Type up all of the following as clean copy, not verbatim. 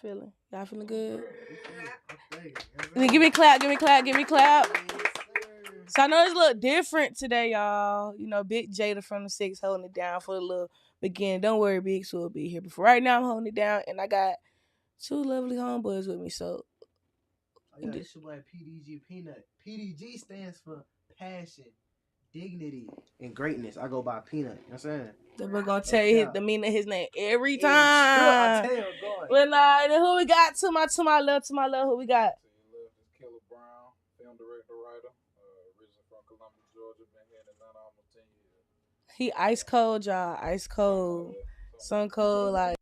feeling? Y'all feeling good? Give me a clap. So I know it's a little different today, y'all. You know, Big Jada from the 6 holding it down for the little beginning. Don't worry, Big Sue will be here. But for right now, I'm holding it down, and I got 2 lovely homeboys with me. So, It's your boy PDG Peanut. PDG stands for passion, dignity, and greatness. I go by Peanut. You know what I'm saying? We're gonna tell you the meaning of his name every time. But then who we got to my left, who we got? Killer Brown, film director, writer, originally from Columbus, Georgia, been here in Atlanta almost 10 years. He ice cold, y'all. Ice cold. Sun cold, like.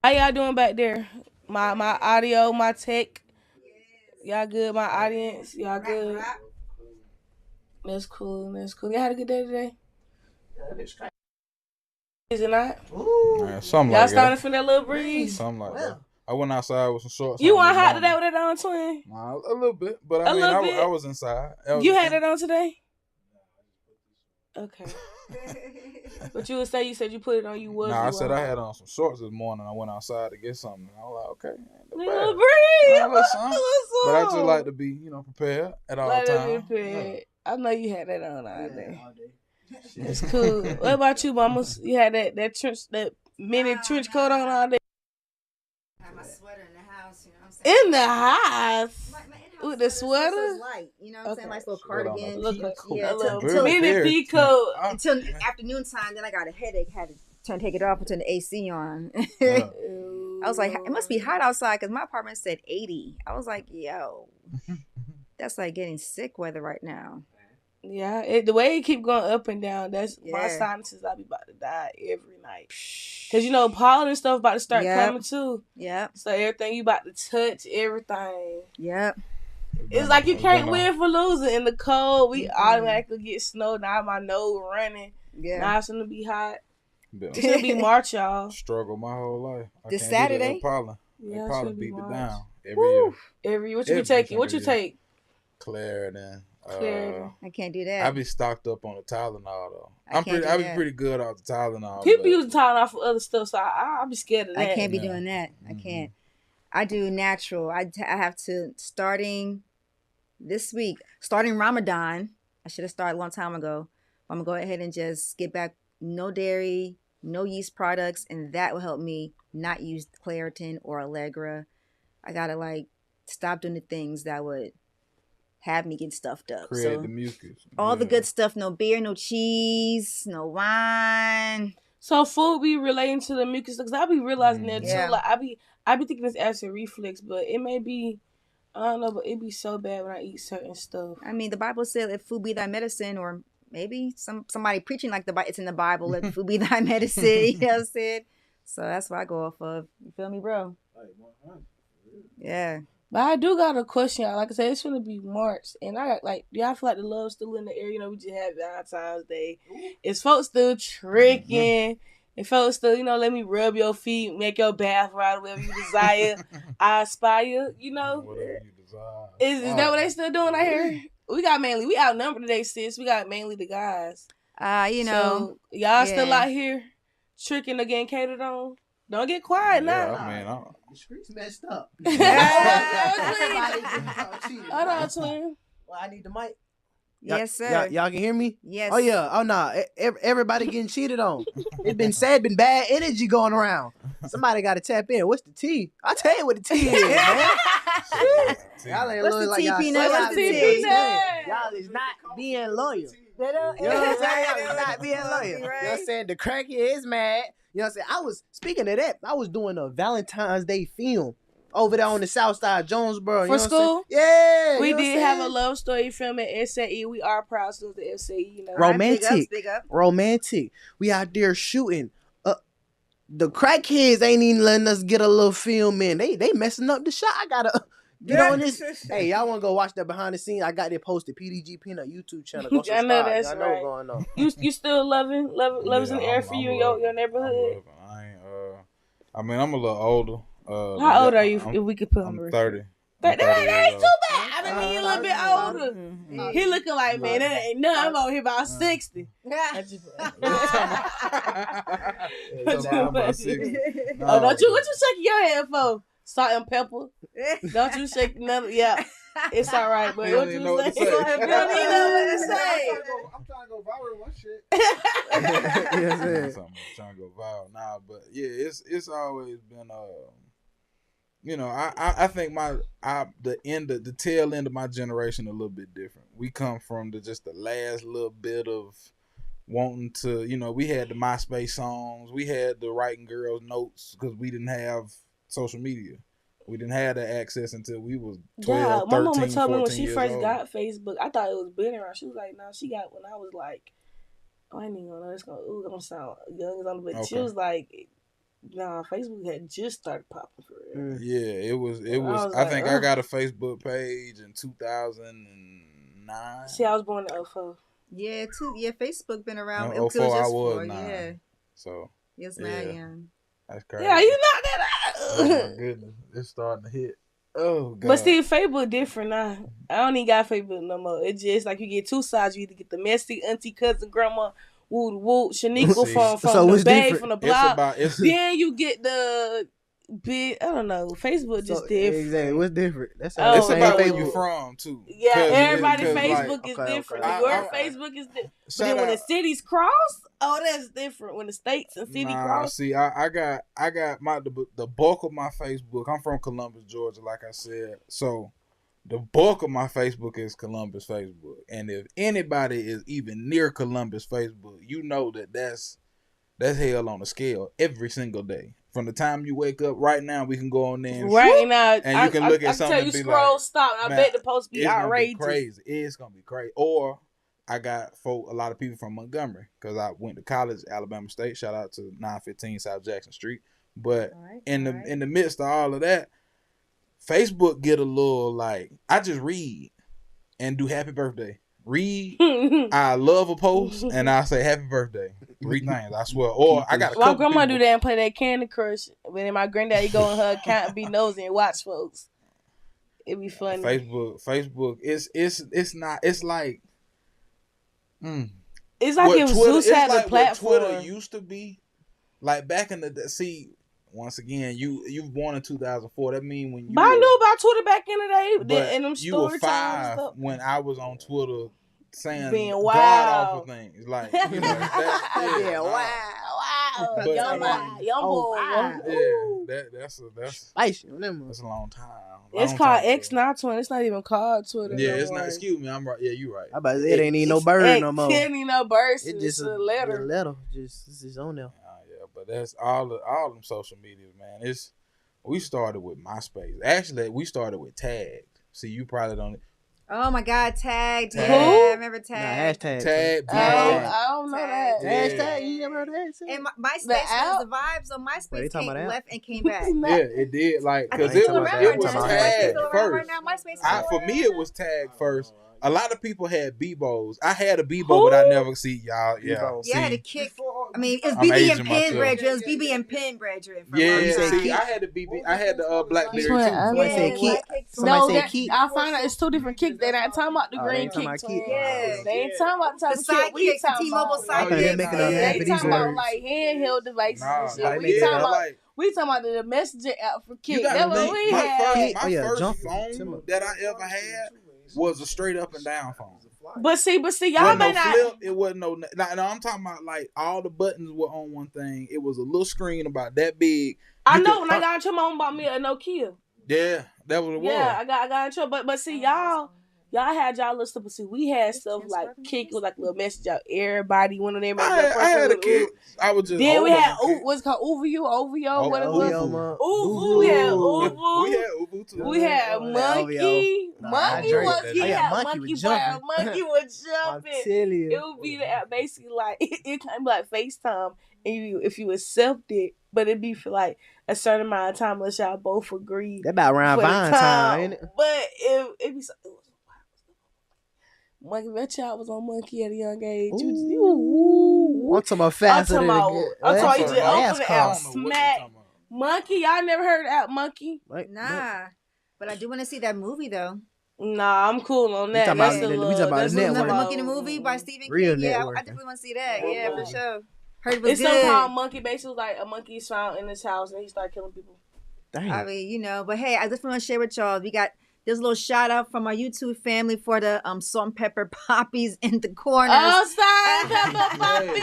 How y'all doing back there? My audio, my tech. Y'all good? My audience, y'all good? That's cool. You had a good day today? Is it not? Ooh. Something y'all like starting to feel that little breeze? Something like that. I went outside with some shorts. You weren't hot today with that on, twin? Nah, a little bit, but I was inside. You had that on today? Okay. But you said you put it on. I said I had on some shorts this morning. I went outside to get something. I was like, okay, little breeze. But I just like to be, prepared at all times. I know you had that on all day. It's cool. What about you, mamas? You had that mini trench coat on all day. I had my sweater in the house. You know what I'm saying? In the house. My with the sweater? So light, you know what I'm saying? Like little cardigan. Until mini peacoat. Until afternoon time, then I got a headache. Had to take it off and turn the AC on. I was like, it must be hot outside because my apartment said 80. I was like, yo, that's like getting sick weather right now. Yeah, the way it keep going up and down, that's my sinuses. I be about to die every night. Cause pollen and stuff about to start coming too. Yep. So everything you about to touch, everything. Yep. It's like you can't win for losing. In the cold, we automatically get snow. Now my nose running. Yeah. Now it's gonna be hot. It's gonna be March, y'all. Struggle my whole life. This Saturday. Pollen. Yeah, pollen beat it down every year. Every year. What you be taking? What you take? Claritin. I can't do that. I be stocked up on the Tylenol though. I be pretty good off the Tylenol. People use Tylenol for other stuff, so I'll be scared of that. I can't be doing that. I can't. I do natural. I have to starting this week, starting Ramadan. I should have started a long time ago. I'm gonna go ahead and just get back. No dairy, no yeast products, and that will help me not use Claritin or Allegra. I gotta stop doing the things that would have me get stuffed up. Create the mucus. All the good stuff. No beer, no cheese, no wine. So food be relating to the mucus because I be realizing that too. Like I be thinking it's acid reflux, but it may be, I don't know, but it be so bad when I eat certain stuff. I mean, the Bible said if food be thy medicine, or maybe somebody preaching like it's in the Bible, let food be thy medicine. You know what I'm saying? So that's what I go off of. You feel me, bro? Yeah. But I do got a question, y'all. Like I said, it's gonna be March, and I got do y'all feel like the love's still in the air? We just had Valentine's Day. Is folks still tricking? And folks still, let me rub your feet, make your bath right, whatever you desire. I aspire, Whatever you desire. Is that what they still doing out here? We outnumbered today, sis. We got mainly the guys. So y'all still out here tricking or getting catered on? Don't get quiet now. I mean, the streets messed up. Hold on, twin. Well, I need the mic. Yes, sir. Y'all can hear me? Yes. Oh, yeah. Oh, no. Everybody getting cheated on. It's been bad energy going around. Somebody got to tap in. What's the T? I'll tell you what the T is, man. Y'all ain't What's the like T, y'all. Peanut? What's the T, Peanut? Y'all is not being loyal. You know what I'm saying? Y'all is not being loyal. You know what I'm saying? The crackhead is mad. You know what I'm saying? Speaking of that, I was doing a Valentine's Day film over there on the south side, Jonesboro. For school? Yeah. We did have a love story film at SAE. We are proud students at SAE. Romantic. Big up. Romantic. We out there shooting. The crackheads ain't even letting us get a little film in. They messing up the shot. I gotta get on this. Hey, y'all want to go watch that behind the scenes? I got it posted. PDG Peanut YouTube channel. Go subscribe. I know that's y'all right. know what's going on. You still loving? Love's in the air for you in your neighborhood? I'm a little older. How old are you? If we could put I'm 30. That ain't too bad. I older than me, a little bit older. He looking like, man, that ain't nothing. I'm over here about 60. I just- Oh, don't you? What you shaking your head for? Salt and pepper. Don't you shake none? Yeah, it's all right. But what you say? You don't even know what to say. I'm trying to go viral with my shit. I'm trying to go viral. Nah, but yeah, it's always been I think the tail end of my generation a little bit different. We come from just the last little bit of wanting to, we had the MySpace songs, we had the writing girls notes because we didn't have social media. We didn't have that access until we was 12, my 13, mama told me when she first old. got Facebook, I thought it was been around. She was like, no, she got when I was like, I ain't even gonna know. It's gonna sound young as but she was like, nah, Facebook had just started popping for real. Yeah, it was. I think I got a Facebook page in 2009. See, I was born in 04. Yeah, Facebook been around. No, 04, I was 9. Yeah. So. Yes, mad young. That's crazy. Yeah, you knocked that out. Oh my goodness, it's starting to hit. Oh god. But see, Facebook different now. I don't even got Facebook no more. It's just like you get two sides. You either get the messy auntie, cousin, grandma, woo, Shaniqua from the bay, from the block. Then you get the big. I don't know. Facebook just different. Exactly. What's different? It's about where you from too. Yeah, everybody's Facebook is different. Okay. Your Facebook is different. But then when the cities cross, that's different. When the states and city cross. See, I got the bulk of my Facebook. I'm from Columbus, Georgia, like I said. So the bulk of my Facebook is Columbus Facebook. And if anybody is even near Columbus Facebook, you know that's hell on a scale every single day. From the time you wake up, right now we can go on there and now, and you can look at something and be scroll, like, stop. I bet the post be outrageous. Crazy. It's gonna be crazy. Or I got a lot of people from Montgomery because I went to college, Alabama State. Shout out to 915 South Jackson Street. But in the midst of all of that, Facebook get a little like, I just read and do happy birthday. Read, I love a post, and I say happy birthday. 3 things, I swear. Or I got a couple. My grandma do that and play that Candy Crush. But then my granddaddy go in her account and be nosy and watch folks. It be funny. Facebook, it's not. It's like. It's like if Zeus had a platform. What Twitter used to be, like back in the day. See, once again, you born in 2004. That mean when you. But I knew about Twitter back in the day. But and them you were 5 when I was on Twitter saying being wild. God awful things. Like, wow. But, young boy. Yeah, that's spicy. That's a long time. It's called X now, Twitter. It's not even called Twitter. Yeah, it's not. Excuse me, I'm right. Yeah, you right. I about to say it ain't even no bird no more. It ain't even no bird. It's just a letter. It's just on there. Yeah, but that's all them social medias, man. We started with MySpace. Actually, we started with Tag. See, you probably don't. Oh my God, Tag. Yeah, I remember Tag. Hashtag. Tag. I don't know that. Hashtag. You never heard that? And MySpace was the vibes on MySpace left and came back. Yeah, it did. Like, because it was Tag first. For me, it was Tag first. A lot of people had Bebos. I had a Bebo, but I never see y'all. Yeah, I had a kick. I mean, it's BB and Pin Bridger. It's BB and Pin Bridger. Yeah, see, I had the BB. I had the Blackberry too. Somebody said Keith. I find out it's 2 different kicks. They ain't talking about the green kick. Yeah, they ain't talking about the side kick. The T-Mobile side kick. They talking about like handheld devices and shit. We talking about the messenger app for kick. That's what we had. My first phone that I ever had was a straight up and down phone. But see, y'all may not. Flip, it wasn't no. No, I'm talking about like all the buttons were on one thing. It was a little screen about that big. I know when I got in trouble, my mom bought me a Nokia. Yeah, that was what it was. Yeah, I got in trouble, but see, y'all had y'all little stuff. But see, we had stuff like Kick was like a little message out. Everybody, one of them. I had a Kick. I was just. Then we had what's called OVO, what it was. Uvu, we had Uvu. We had Uvu too. We had Monkey. Monkey was Monkey was jumping. It would be the app basically like it kind of be like FaceTime, and if you accept it, but it'd be for like a certain amount of time unless y'all both agree. That about around Valentine, ain't it? But it be so. Monkey, that child was on Monkey at a young age. I'm talking about faster than I'm talking about you just open the app, smack. Monkey, y'all never heard of app Monkey? Nah, but I do want to see that movie though. Nah, I'm cool on that. talking That's about a we little. talking about That's the a network. Another little. Monkey the Movie by Stephen Real King. Yeah, I networking. definitely want to see that. Yeah, for sure. Heard it was It's good. something called Monkey. Basically, like a monkey is found in his house and he started killing people. Dang. I mean, you know, but hey, I just want to share with y'all. There's a little shout out from our YouTube family for the salt and pepper poppies in the corners. Oh, salt and pepper poppies.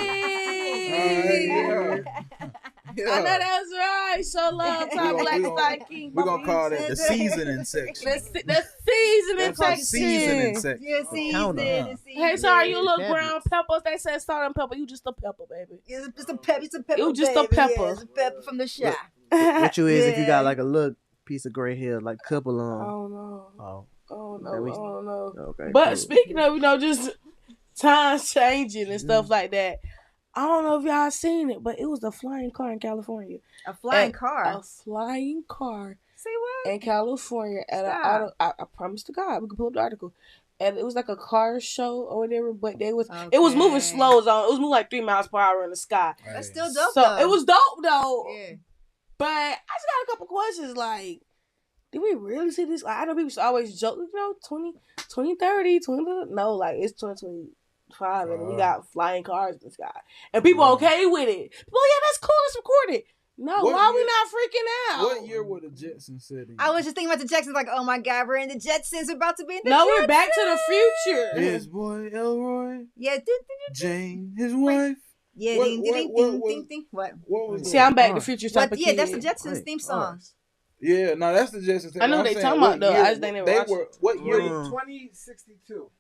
Yeah. I know that's right. So love top black star king. We're gonna call that the seasoning section. The seasoning That's our section. seasoning section. Yeah, seasoning. Hey, sorry, you little brown peppers. They said salt and pepper. You just a pepper, baby. It's a pepper. It's a pepper. You just a baby. pepper. Yeah, it's a pepper from the shop. What you is if you Yeah. got like a little piece of gray hair, like couple on. Oh no. Oh, Oh no. That we- Oh no. okay. But cool. speaking of, just times changing and stuff like that. I don't know if y'all seen it, but it was a flying car in California. A flying A car. flying car Say what? in California at an Stop. auto. I promise to God, we can pull up the article. And it was like a car show or whatever, but it was Okay. moving slow zone. It was moving like 3 miles per hour in the sky. That's still dope. So though. it was dope though. Yeah. But I just got a couple questions like, did we really see this? Like, I know people always joke, 2030, no, like it's 2025 and we got flying cars in the sky. And people okay with it. People, yeah, that's cool, let's record it. No, What why year- we not freaking out? What year were the Jetsons set in? I was just thinking about the Jetsons, like, oh my God, we're in the Jetsons. We're about to be in the Jetsons. No, we're back to the future. His boy Elroy, Yeah. Jane, his wife. Yeah. What- Ding, ding, what- ding, what ding, was- ding, ding. What? What was See, that? I'm back to future type What? of Yeah, kid. that's the Jetsons theme song. Yeah, no, that's the Jetsons. I know I'm they saying, talking what about, though. year- I just think they they watched were. What year? 2062.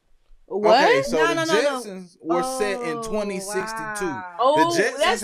What? Okay, so No, the no, no, no. Jetsons were set in Oh, 2062. wow. Oh, The that's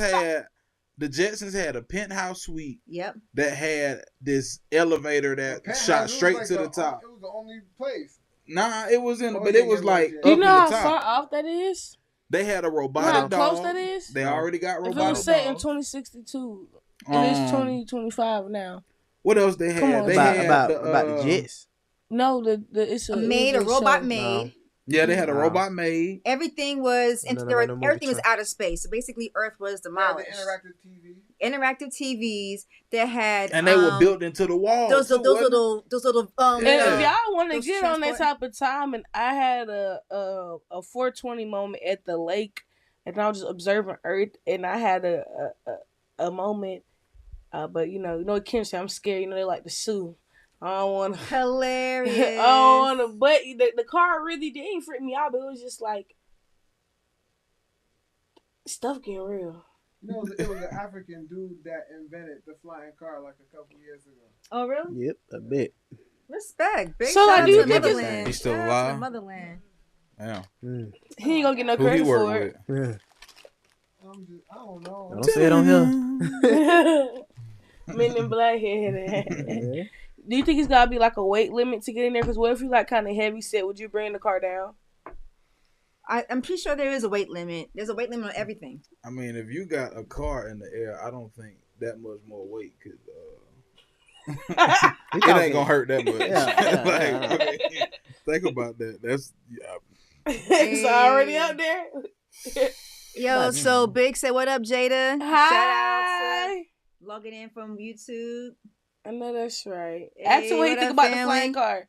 Jetsons had a penthouse suite Yep. that had this elevator that Penthouse, shot it was straight like to the top. It was the only place. Nah, it was in, Oh, but yeah, it was yeah, like yeah. up Do you in know the how top. far off that is? They had a You know how robotic close dog. that is? They already got If it robotic was set in dogs. 2062, and it's 2025 now. What else they had? Come on. They about, had about the Jets. No, it's A maid, a robot maid. Yeah, they had a Wow. robot maid. Everything was No, no, no, no more everything was truck. out of space. So basically, Earth was Yeah, the demolished. interactive TV. Interactive TVs that had And they were built into the wall. those too, wasn't it? little And Yeah. if y'all want to Those get on that transport- type of time, and I had a 420 moment at the lake, and I was just observing Earth, and I had a moment, but you know, Kim said I'm scared. They like to sue. I don't want to. hilarious. I don't want to. But the car really didn't freak me out. But it was just like stuff getting real. You know, it was an African dude that invented the flying car like a couple years ago. Oh really? Yep, a bit. Respect. Big So, shout like, out do you to the think it's- motherland. He's still Shout out to the alive? motherland. Yeah. He ain't gonna get no Who he credit worked for it. with? Yeah. I don't know. Don't say it on here. Men in black head. Do you think it's gotta be like a weight limit to get in there? Because what if you like kind of heavy set? Would you bring the car down? I'm pretty sure there is a weight limit. There's a weight limit on everything. I mean, if you got a car in the air, I don't think that much more weight could. It ain't gonna hurt that much. Yeah, Like, yeah. I mean, think about that. That's It's already up there. Yo, so Big said, "What up, Jada?" Shout out Hi. to logging in from YouTube. I know that's right. Hey, Ask him what he what think up, about the family? flying car.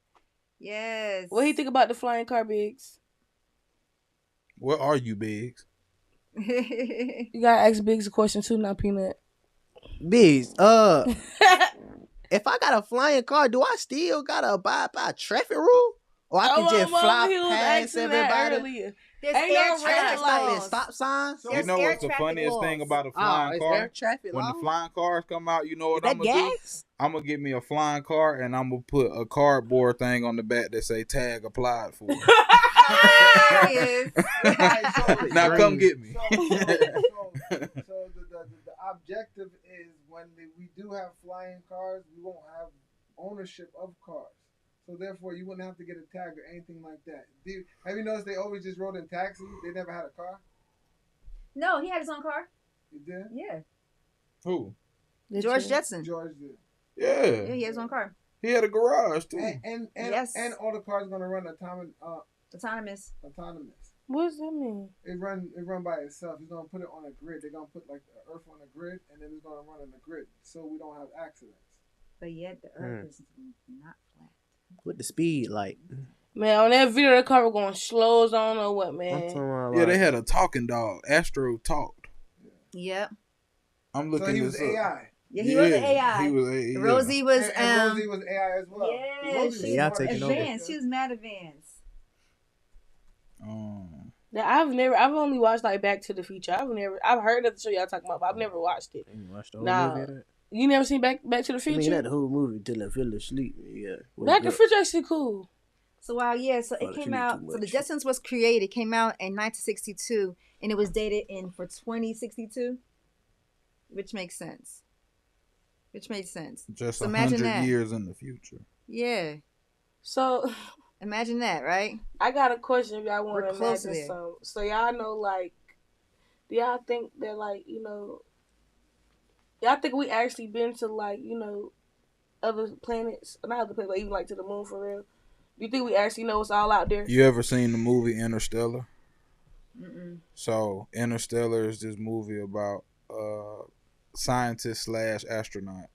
Yes. What he think about the flying car, Biggs? Where are you, Biggs? You gotta ask Biggs a question too, not Peanut. Bees, if I got a flying car, do I still gotta abide by a traffic rule? Or I can just fly past everybody? Earlier. There's Ain't air no I traffic gotta stop at laws. stop signs? There's You know air what's the traffic funniest thing laws. about a flying is car? there traffic When law? the flying cars come out, you know Is what that I'm gonna do? gas? I'm gonna get me a flying car and I'm gonna put a cardboard thing on the back that say tag applied for. Hilarious. Now come get me. So the objective is when we do have flying cars, we won't have ownership of cars. So therefore, you wouldn't have to get a tag or anything like that. Have you noticed they always just rode in taxis? They never had a car. No, he had his own car. You did? Yeah. Who? George Jetson. George did. Yeah, Yeah. he had his own car. He had a garage too. And Yes. and all the cars gonna run Autonomous. autonomous. What does that mean? It run by itself. He's gonna put it on a grid. They're gonna put like the Earth on a grid, and then it's gonna run on the grid, so we don't have accidents. But yet the earth is not flat. With the speed, like. Man, on that video, the car was going slow as I don't know what, man. I'm talking about, Yeah, like, they had a talking dog. Astro talked. Yep. I'm looking So he this was up. AI. Yeah, he was an AI. He was AI. Rosie was And Rosie was AI as well. yeah, Rosie she Yeah, was y'all taking over. advanced. She was mad advanced. Now, I've only watched like Back to the Future. I've heard of the show y'all talking about, but I've never watched it. you watched the whole Nah. movie of that? You never seen Back to the I Future? mean, not the whole movie till I fell asleep. Yeah. Back to the Future actually cool. So so Well, it if came you need out. too So the much. Jetsons was created. Came out in 1962, and it was dated for 2062, which makes sense. Just So imagine 100 that. years in the future. Yeah, So imagine that, right? I got a question if y'all want We're to close imagine there. some. So y'all know, like, do y'all think that, like, y'all think we actually been to, like, other planets? Not other planets, but even, like, to the moon for real? You think we actually know what's all out there? You ever seen the movie Interstellar? Mm-mm. So Interstellar is this movie about scientist / astronaut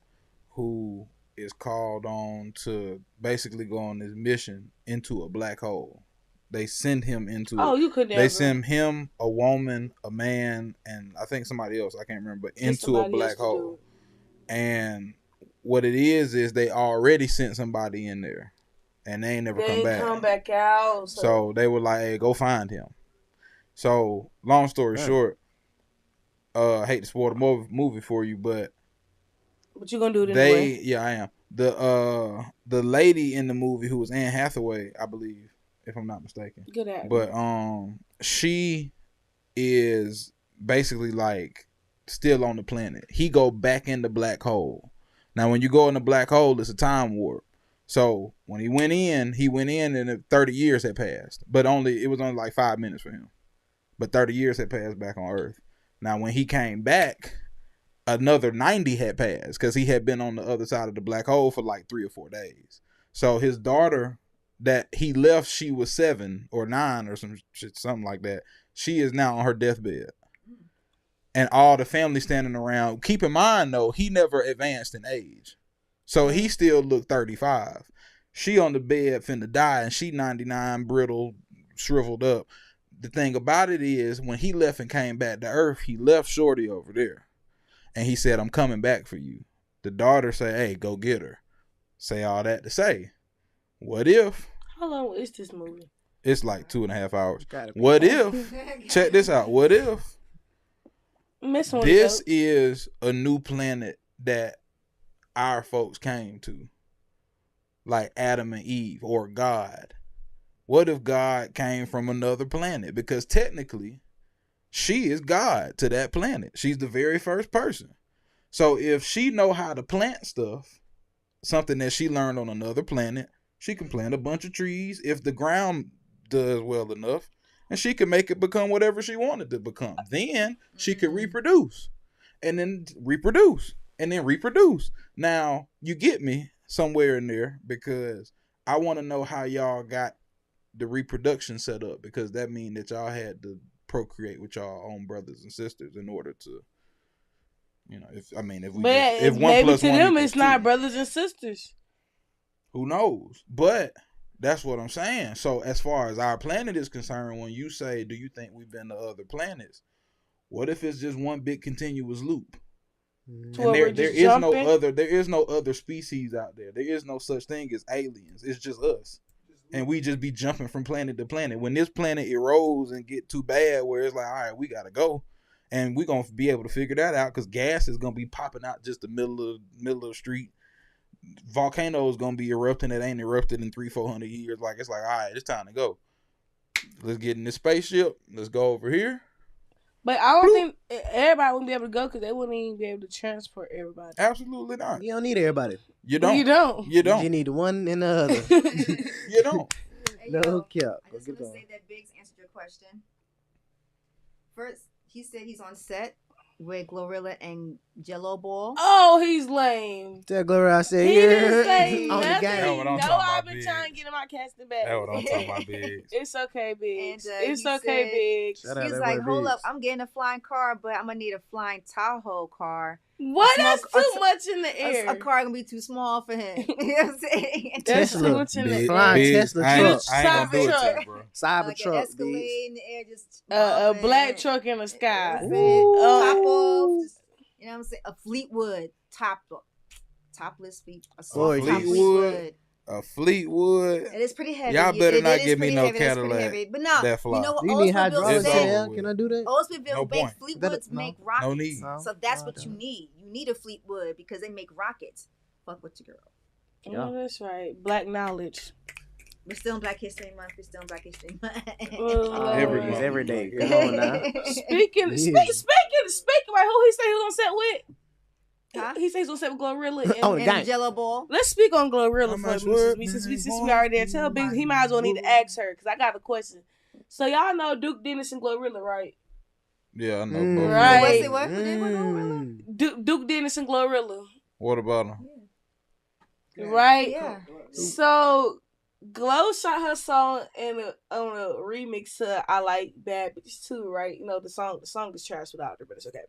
who is called on to basically go on this mission into a black hole. They send him into Oh, you could never. They send him, a woman, a man, and I think somebody else, I can't remember, but Just into a somebody else black to hole. do And what it is they already sent somebody in there. And they ain't never They come ain't back. come back out. So they were like, hey, go find him. So, long story short, I hate to spoil the movie for you, but you gonna do it anyway. I am. The lady in the movie who was Anne Hathaway, I believe, if I'm not mistaken. Good at But she is basically like still on the planet. He go back in the black hole. Now, when you go in the black hole, it's a time warp. So when he went in and 30 years had passed. But it was only like 5 minutes for him. But 30 years had passed back on Earth. Now, when he came back, another 90 had passed because he had been on the other side of the black hole for like 3 or 4 days. So his daughter that he left, she was 7 or 9 or something like that. She is now on her deathbed. And all the family standing around. Keep in mind, though, he never advanced in age. So he still looked 35. She on the bed finna die, and she 99, brittle, shriveled up. The thing about it is, when he left and came back to Earth, he left Shorty over there. And he said, I'm coming back for you. The daughter say, hey, go get her. Say all that to say, what if? How long is this movie? It's like 2.5 hours. What if? Check this out. What if this is a new planet that our folks came to, like Adam and Eve or God? What if God came from another planet? Because technically, she is God to that planet. She's the very first person. So if she know how to plant stuff, something that she learned on another planet, she can plant a bunch of trees if the ground does well enough, and she can make it become whatever she wanted to become. Then she could reproduce, and then reproduce, and then reproduce. Now, you get me somewhere in there, because I want to know how y'all got the reproduction set up, because that means that y'all had to procreate with y'all own brothers and sisters in order to, if one maybe plus to one them equals it's 2. not brothers and sisters. Who knows? But that's what I'm saying. So as far as our planet is concerned, when you say, do you think we've been to other planets? What if it's just one big continuous loop? And there is no other species out there. There is no such thing as aliens. It's just us. And we just be jumping from planet to planet. When this planet erodes and get too bad where it's like, all right, we gotta go. And we're gonna be able to figure that out, because gas is gonna be popping out just the middle of the street. Volcano is gonna be erupting that ain't erupted in 300-400 years. Like, it's like, all right, it's time to go. Let's get in this spaceship. Let's go over here. But I don't think everybody wouldn't be able to go, because they wouldn't even be able to transport everybody. Absolutely not. You don't need everybody. You don't. You need one and the other. You don't. No cap. I just want to say that Biggs answered your question. First, he said he's on set with Glorilla and Jello Ball. Oh, he's lame. Tell Gloria I said, He didn't say on the nothing. game. I've been trying to get in my casting back. That's what I'm talking about, Biggs. It's okay, Biggs. And, it's okay, Biggs. He's like, hold up, I'm getting a flying car, but I'm going to need a flying Tahoe car. What? That's too much in the air. A car gonna be too small for him. You know what I'm saying? That's too Tesla. much in the air. Flying Tesla I truck. ain't gonna do it to you, bro. Cybertruck, Like an bitch. Escalade in the air, just A black truck in the sky. Top off. Just, you know what I'm saying? A Fleetwood topless feet. A Boy, Fleetwood. A Fleetwood. It is pretty heavy. Y'all better not give me pretty no heavy. It is pretty Cadillac. heavy. But no, that fly. you know what? You need hydraulics It's in over there? with. Can I do that? Oldsmobile No make point. Fleetwoods No. make rockets. No need. No. So that's No, what I you don't. need. You need a Fleetwood because they make rockets. Fuck with your girl. Yeah, that's right. Black knowledge. We're still in Black History Month. Every It's month. every day. Come on now. Speaking, Yeah. speaking. Right, who he say he was on set with? Huh? He says he's on set with Glorilla. Oh, And, the gang. And Jello Ball. let's speak on Glorilla How for much me. work Since is we already there. Tell Big he might as well need to ask her because I got a question. So y'all know Duke Dennis and Glorilla, right? Yeah, I know. Mm. both of them. Right. What's it? What? Who did with Glorilla? Duke Dennis and Glorilla, What about them? right? Yeah. So Glow shot her song on a remix to "I Like Bad Bitches Too," right? You know the song is trash without her, but it's okay.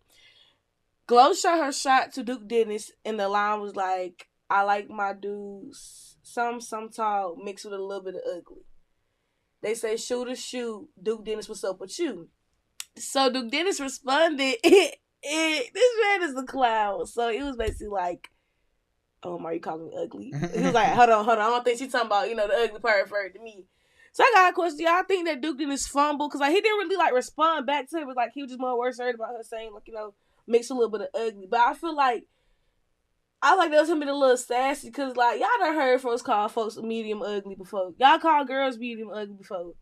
Glow shot her shot to Duke Dennis, and the line was like, "I like my dudes some tall, mixed with a little bit of ugly." They say shoot or shoot. Duke Dennis, what's up with you? So Duke Dennis responded, "This man is a clown." So it was basically like, "Are you calling me ugly?" He was like, hold on. I don't think she's talking about, the ugly part referred to me. So I got a question. Y'all think that Duke Dennis fumbled? Because he didn't really respond back to it. It was he was just more worse hurt about her saying mix a little bit of ugly. But I feel like that was him being a little sassy because y'all done heard folks call folks medium ugly before. Y'all call girls medium ugly before.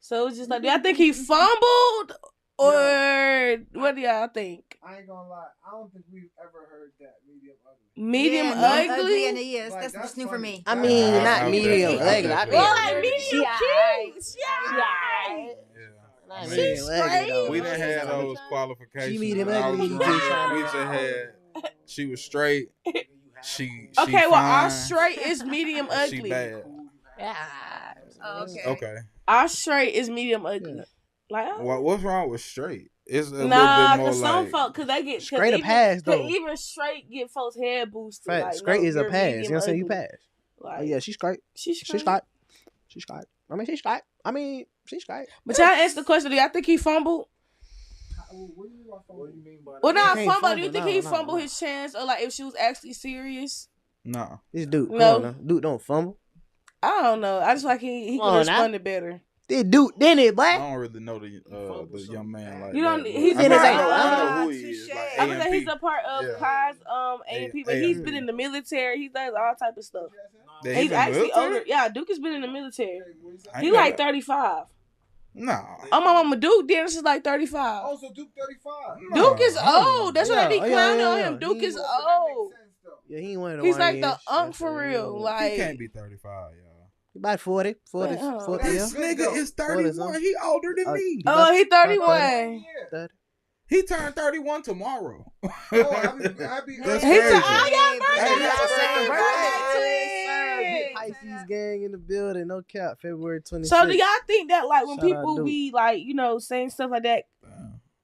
So it's just do y'all think he fumbled? Or what do y'all think? I ain't gonna lie. I don't think we've ever heard that medium ugly. Medium Yeah, ugly? and yes, Like, that's that's new for funny. me. I mean, Yeah, not I medium definitely- ugly. I Well, mean, medium cute. Yeah. not I mean, medium ugly, though. we didn't have those qualifications. She medium when I ugly, was you young. just trying to- We just had. She was straight. She Okay, well, fine, our straight is medium and She ugly. bad. Oh, okay. Okay. Our straight is medium ugly. What's wrong with straight? It's a Nah, little bit because more some like. folks, because they get Straight a even, pass, though. even straight get folks head boosted. Fact, straight is a you're pass. You know medium what I'm saying? You ugly. pass. Oh, yeah, she's straight. She's She's straight. straight. She's straight. But y'all asked the question, do y'all think he fumbled? What do you mean by that? Well, not He can't fumble. Do you fumble, think he no. fumbled his chance, or if she was actually serious? No. This dude, No. come on now. Dude don't fumble. I don't know. I just he Come could on have now. responded better. This dude, didn't it, boy? I don't really know the young man like You don't- that. he's I mean, in his I know who he touche. is. Like I was like, he's AMP. a part of Yeah. Kai's A&P, but he's been in the military. He does all type of stuff. That He's in the actually military? older. Yeah, Duke has been in the military. I He ain't know like that. 35. No. Oh, my mama, Duke Dennis is like 35. Oh, so Duke 35. No. Duke is old. That's what they be Yeah, clowning yeah, on yeah. him. Duke is That makes old. sense, though. Yeah, he ain't one of the He's like the YNs. unk for real. He Like, can't be 35, y'all. About 40, Wait, yeah. This nigga is 31. He older than me. oh, he 31. Yeah. He turned 31 tomorrow. Oh, happy That's He crazy. said, "Oh, y'all Hey, birthday, y'all happy birthday, birthday, Pisces gang in the building. No cap. February 26th. So do y'all think that when Shout out people Duke. be saying stuff like that,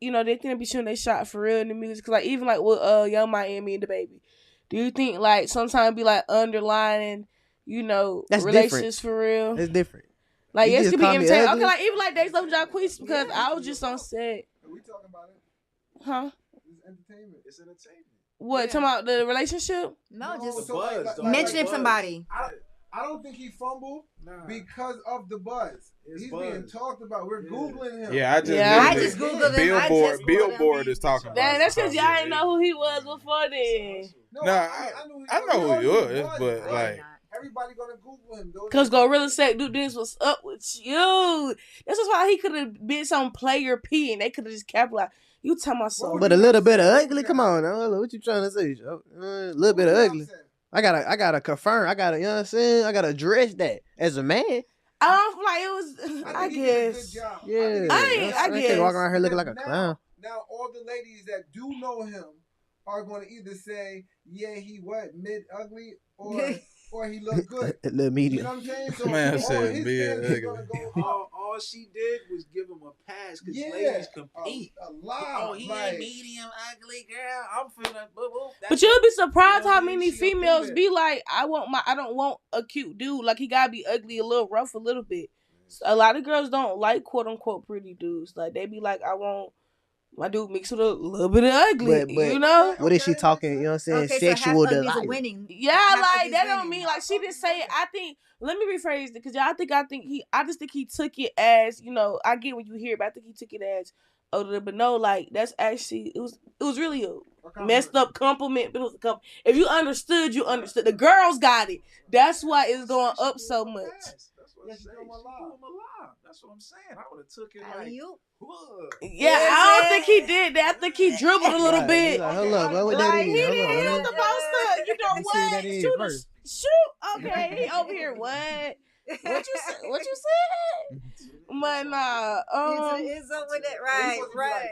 they think they be shooting they shot for real in the music? Cause even with Young Miami and the Baby, do you think sometimes be underlining That's relationships for real? It's different. Like You yes, just could be call me entertaining. ugly? Okay, even Days of Jacquees because I was just on set, Are we talking about it? huh? It's entertainment. It's entertainment. What talking about the relationship? No, just so like mentioning somebody. I don't think he fumbled because of the buzz. He's being talked about. We're Googling him. Yeah, I just Yeah. I just Googled him. Billboard is talking about Man, it. that's because y'all didn't know who he was before then. No, Nah, I know who he was, was, but like, everybody gonna Google him. Those Cause are- Gorilla said, "Dude, this was up with you." This is why he could have been some player P, and they could have just capitalized. You tell my son, But a little bit of ugly. Come on now. What you trying to say? A little bit of ugly. I gotta confirm. You know what I'm saying? I gotta address that as a man. I don't feel like it was. I think he did a guess. good job. Yeah. I can't guess. walk around here looking like a Now- clown. Now all the ladies that do know him are going to either say, "Yeah, he mid ugly," or or he look good. A little You medium. know what I'm saying? So Man all said his beard standards ugly. gonna go up. All she did was give him a pass because Yeah, ladies compete. a lot. Oh, he ain't medium, ugly, girl. I'm finna boo boo. But you'll be surprised you know how what I mean? many She'll do females that. be like, I don't want a cute dude. Like he gotta be ugly, a little rough, a little bit. So a lot of girls don't like quote unquote pretty dudes. Like they be like, I want my dude mixed with a little bit of ugly. But you know? what is she talking? You know what I'm saying? Okay, so half Sexual ugly is a delight. winning. Yeah, Half like ugly is that don't winning. mean like she didn't say it. Let me rephrase it because I just think he took it as, I get when you hear it, but I think he took it as but no, like that's actually it was really a messed up compliment, but it was a compliment. If you understood, you understood. The girls got it. That's why it's going up so much. That's what I'm saying. She threw him a lob. That's what I'm saying. I would have took it like. Yeah, I don't think he did that. I think he dribbled a little bit. Like, hold up, what that Like is? he Hold up, didn't hold was up. supposed to, Let's see what that is shoot, first. shoot. Okay, he over here. What? What you said? But nah, It's over that, right.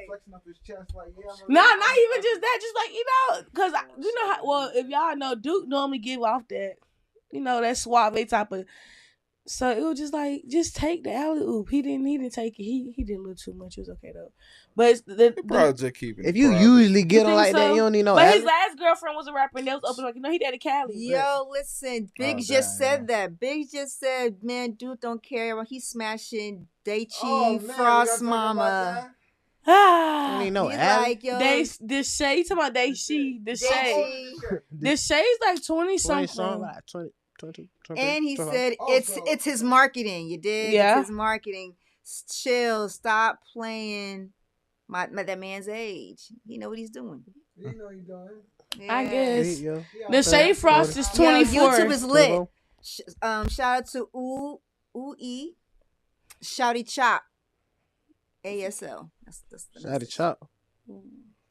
Flexing up his chest like, yeah. nah, not even just that. Just like cause well, if y'all know, Duke normally give off that, that suave type of. So it was just like, just take the alley oop. He didn't take it. He did a little too much. It was okay though. But it's Probably just keeping. If you usually get on think like that, so? you don't need no But his alley. last girlfriend was a rapper, and they was open like, he dated Cali. Yo, listen, Biggs just said that. Biggs just said, man, dude don't care. He's smashing Daichi, Frost Mama. Ah, Don't need no He's alley. like, yo, the shade. You talking about the shade? The shade's like 20 something. Like 20, and he 25. said it's his marketing. You did? Yeah. It's his marketing. Chill. Stop playing that man's age. He know what he's doing. You know you doing. Yeah. I guess. Yeah. The Shade Frost is 24. Yo, YouTube is lit. Shout out to Ooh-E. Shouty Chop. ASL. That's Shouty Chop.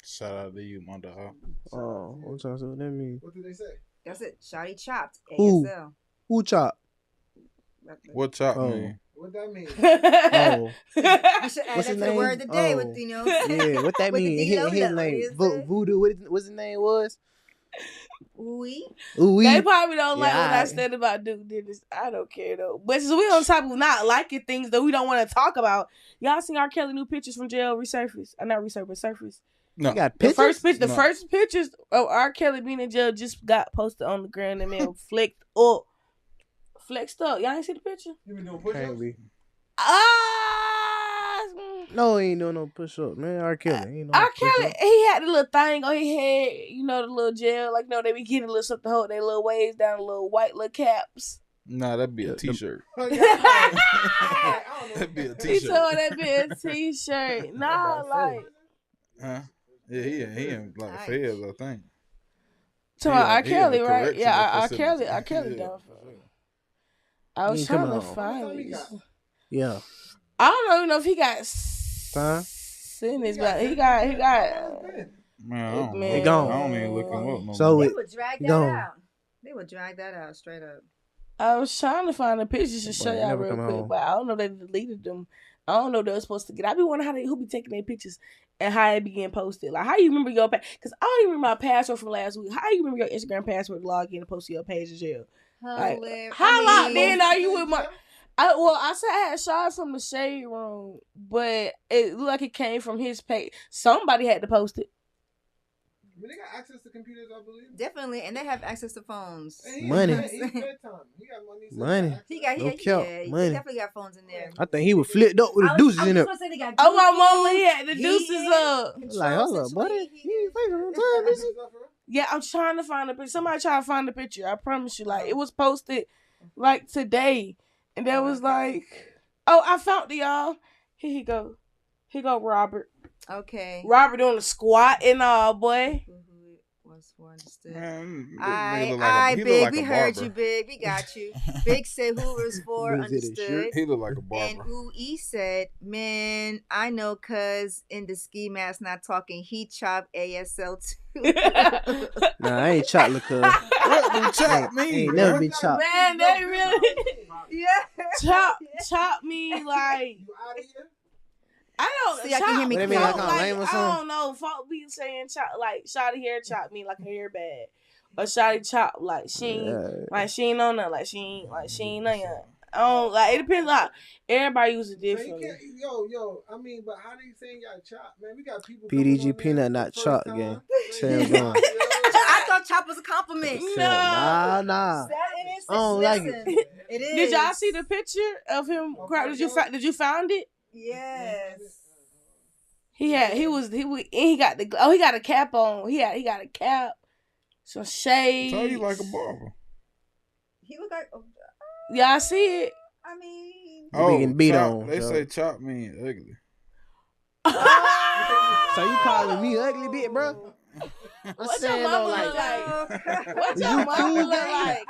Shout out to you, Mother. Oh, what that mean? What did they say? That's it. Shouty Chopped. Who? ASL. Who chop? What chop Oh. mean? What that mean? Oh, We should add What's that his to the name? word of the day Oh. with yeah. What that With the mean? D-Lo His though, name is it? Voodoo. What's his name was? Ooh-E. Ooh, They probably don't like what I Yeah. said about Duke Dennis. I don't care though. But since we on top of not liking things that we don't want to talk about, y'all seen R. Kelly new pictures from jail resurface? Not resurface, but surface. No. You got The pictures. the first pictures of R. Kelly being in jail just got posted on the ground. And man flexed up. Y'all ain't see the picture? You been doing Can't push-ups? be. Ah. No, he ain't doing no push up, man. R. Kelly. Ain't no R. push-up. Kelly, he had the little thing on his head, the little gel, like they be getting a little something to hold their little waves down, the little white little caps. Nah, that'd be a t-shirt. He That'd be a told t-shirt. that be a t-shirt. Nah, like Huh? Yeah, he in like Nice. feds, I think. to R. He in the Kelly, right? correctional Yeah, R. facility. Kelly Yeah. down for it. I was He trying coming to home. find He it. got? Yeah. I don't even know if he got Time? sentenced, but he got. Man, I don't know. He gone. I don't even look him up no So more. They would drag that Gone. out. They would drag that out straight up. I was trying to find the pictures to show Boy, y'all never real come quick, home. but I don't know if they deleted them. I don't know if they were supposed to get. I be wondering who be taking their pictures and how it be getting posted. Like, how you remember your because I don't even remember my password from last week. How you remember your Instagram password to log in and post to your page as well? Like, Hilarious. how I locked mean, in are you with my? I said I had shot from the shade room, but it looked like it came from his page. Somebody had to post it. I mean, they got access to computers, I believe. Definitely, and they have access to phones. And Money. He's bedtime. He got money. so Money. he He got, No yeah, cap, yeah, money. he definitely got phones in there. I think he was flipped up with the deuces in there. Oh, my mama, he had the deuces up. Like, hold up, buddy. You ain't facing no time, is it? Yeah, I'm trying to find the picture. Somebody try to find the picture. I promise you. Like, it was posted, like, today. And that was like, oh, I found it, y'all. Here he go. Here go Robert. Okay. Robert doing the squat and all, boy. Was understood. Man, he Big. look like We a heard barber. you, Big. We got you. Big said Hoover's for Was it a understood. shirt? He look like a And barber. Ooh-E said, man, I know cuz in the ski mask not talking, he chop ASL too. Nah, I ain't chocolate, cuz. What do chop mean? Ain't never been chopped. Man, they really Yeah. chop me like. You out of here? I don't. See, y'all can hear me What that clear. mean, Folk, like like, lame or I something? don't know. Folk be saying chop, like shot hair chop me like a hair bag, or shawty chop like she ain't on that, like she ain't on ya. I don't like. It depends on everybody use it So you differently. can't, I mean, but how do you say you got chop, man? We got people. PDG peanut, not chop, gang. I thought chop was a compliment. No. Nah. I don't like it. It is. Did y'all see the picture of him? Did you found it? Yes. He got a cap on. He got a cap, some shades. So you like a barber. He look like. Y'all see it? I mean. Getting beat chop, on. They say chop mean ugly. So you calling me ugly, bitch, bro? What's your mama look like? What's your mama look like? I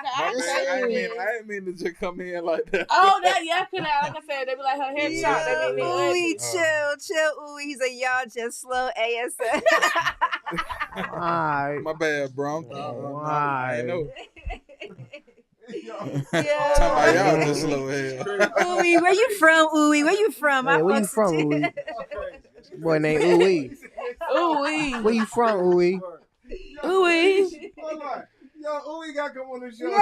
didn't mean to just come in like that. Oh, that like I said, they be like her hair chopped. They be Ooey, chill, ooey. He's like, y'all just slow ASF. Alright. My bad, bro. I know. Yeah. Talking about y'all just slow hell. Ooey, where you from? Ooey, where you from? Hey, where you from, Ooey? Boy named Ooey. Ooey. Where you from, Ooey? Ooey. Yo, Ooey got to come on the show. Yeah.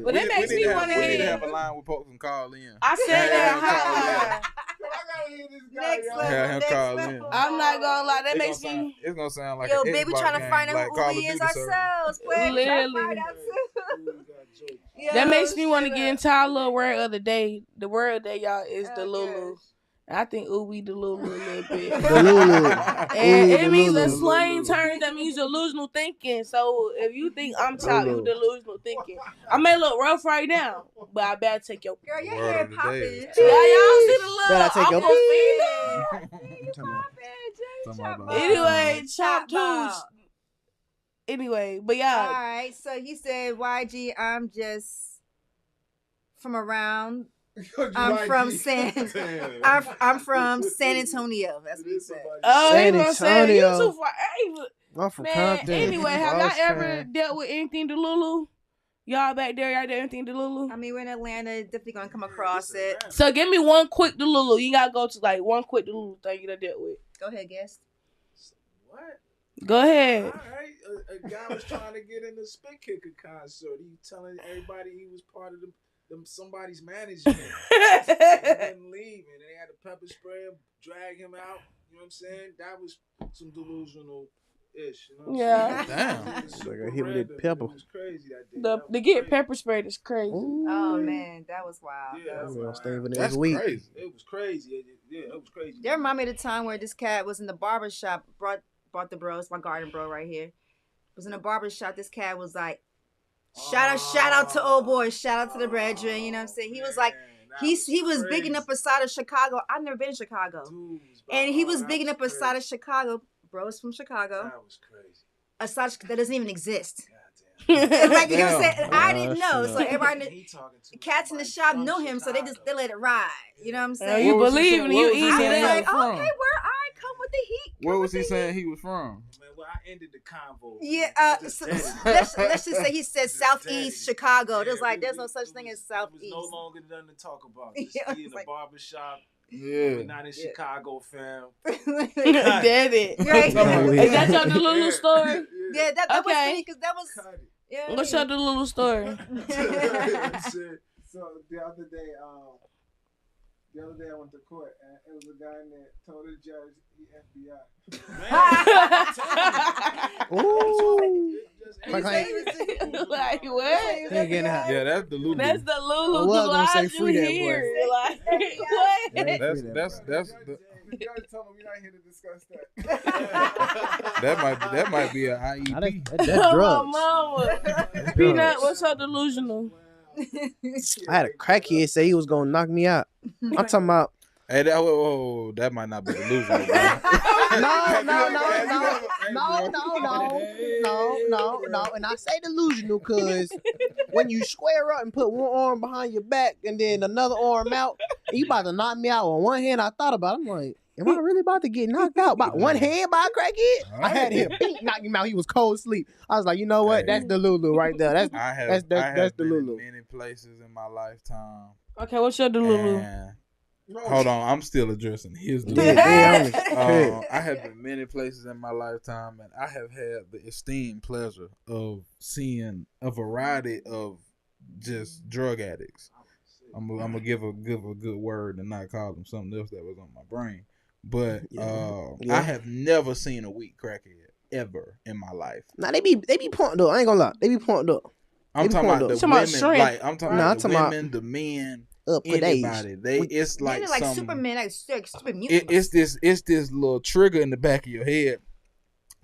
But that makes me want to We need to hear. have a line with folks and call in. I said that I gotta hear this guy. Next yo. level. Have him call in. I'm not gonna lie. That makes me. It's gonna sound like Yo, an baby, Xbox trying to game, find out like who Call of Ooey Duty is service. ourselves. Quick, try to Literally. find out too. That makes me want to get into our little word of the day. The word of the day, y'all, is the Lulu. I think Ooey the Lulu a little bit. The Lulu. And Ooey, it the means Lulu. a slang term that means delusional thinking. So if you think I'm chopped, you delusional thinking. I may look rough right now, but I better take your. Girl, your Word hair of the popping. day. Y'all see the little Better take your Anyway, chop tooth. Anyway, but All yeah. right, so he said, YG, I'm just from around. I'm from San Antonio. That's what he said. Oh, San he gonna say Antonio. you too far. I'm from Man, Compton. anyway, have y'all ever Rosecrans. dealt with anything Delulu? Y'all back there, y'all did anything Delulu? I mean, we're in Atlanta. Definitely gonna come across it. So give me one quick Delulu. You gotta go to like one quick Delulu thing you done dealt with. Go ahead, guest. What? Go ahead. All right. A guy was trying to get in the Spit Kicker concert. He telling everybody he was part of somebody's management. He wouldn't leave, and they had to pepper spray him, drag him out. You know what I'm saying? That was some delusional ish. You know what I'm saying? Damn. It was super Like a hit with random. that pepper. It was crazy that day. To get pepper sprayed is crazy. Oh man, that was wild. Yeah, That was I'm gonna wild. stay for That's this week. crazy. It was crazy. It was crazy. That remind me of the time where this cat was in the barber shop. Brought the bros, my garden bro right here. Was in a barber shop. This cat was like, shout out to old boy, shout out to the brethren. You know what I'm saying? He was like, he was bigging up a side of Chicago. I've never been to Chicago, and he was bigging up a side of Chicago. Bros from Chicago. That was crazy. A side that doesn't even exist. Goddamn. Like you know what I'm saying? I Wow, didn't know. shit. So everybody, He talking to cats in the somebody shop from know him, so they Chicago. let it ride. You know what I'm You saying? What was he believe saying? and you What was he easy I saying was he that. like, was from? okay, where I come with the heat. What Come was he with the saying heat. he was from? Man, well, I ended the convo. Yeah, I just so, dead it. let's just say he said Just Southeast dead it. Chicago. There's Yeah, like there's no such it thing was- as Southeast. It was no longer nothing to talk about. Just Yeah, be in it's the like- barbershop. Yeah. We're not in Chicago, fam. Dead it. Right. Is that your Delulu story? Yeah, that was Okay. funny because that was Cut it. yeah. What's your Delulu story? Shit. So the other day I went to court and it was a guy in there told the judge he FBI. Ooh. Man, Like what? They getting hot. Yeah, that's the Lulu. That's the I Lulu. was gonna say Why'd you free that here? boy. Like what? That's The judge told me we're not here to discuss that. that might be an Nah, IEP. That's Oh, drugs. mama. That's Peanut, drugs. what's so delusional? I had a crackhead say he was gonna knock me out. I'm talking about Hey, that might not be delusional, bro. no. And I say delusional because when you square up and put one arm behind your back and then another arm out, and you about to knock me out on one hand, I thought about it. I'm like, am I really about to get knocked out by one hand by a crackhead? I had him knock him out. He was cold asleep. I was like, you know what? That's the Lulu right there. That's I have the been Lulu. in many places in my lifetime. Okay, what's your Delulu? And Hold on, I'm still addressing his Yeah, I have been many places in my lifetime, and I have had the esteemed pleasure of seeing a variety of just drug addicts. I'm gonna give a good word and not call them something else that was on my brain. But I have never seen a weak crackhead ever in my life. Nah, they be punked up. I ain't gonna lie, they be punked up. I'm talking about the women, like I'm talking about the women, the men, anybody. It's like like Superman, like super mutants. It's this little trigger in the back of your head.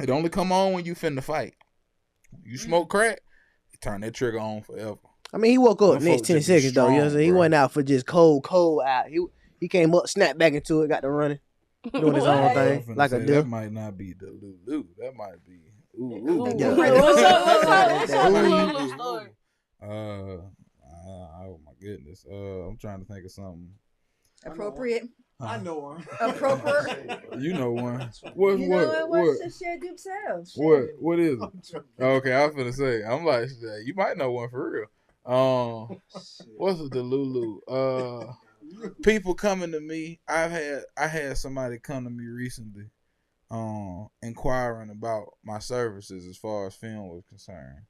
It only come on when you finna fight. You smoke crack, you turn that trigger on forever. I mean, he woke up next 10 seconds though. You know what I'm saying? He went out for just cold out. He came up, snapped back into it, got to running, doing his own thing like a dude. That might not be the Lulu. That might be What's up, Lulu story? Oh my goodness. I'm trying to think of something Appropriate. I know one. Appropriate. You know one. What? What's share Duke self? What is it? Okay, I was gonna say. I'm like, you might know one for real. What's the Lulu? People coming to me. I had somebody come to me recently, inquiring about my services as far as film was concerned.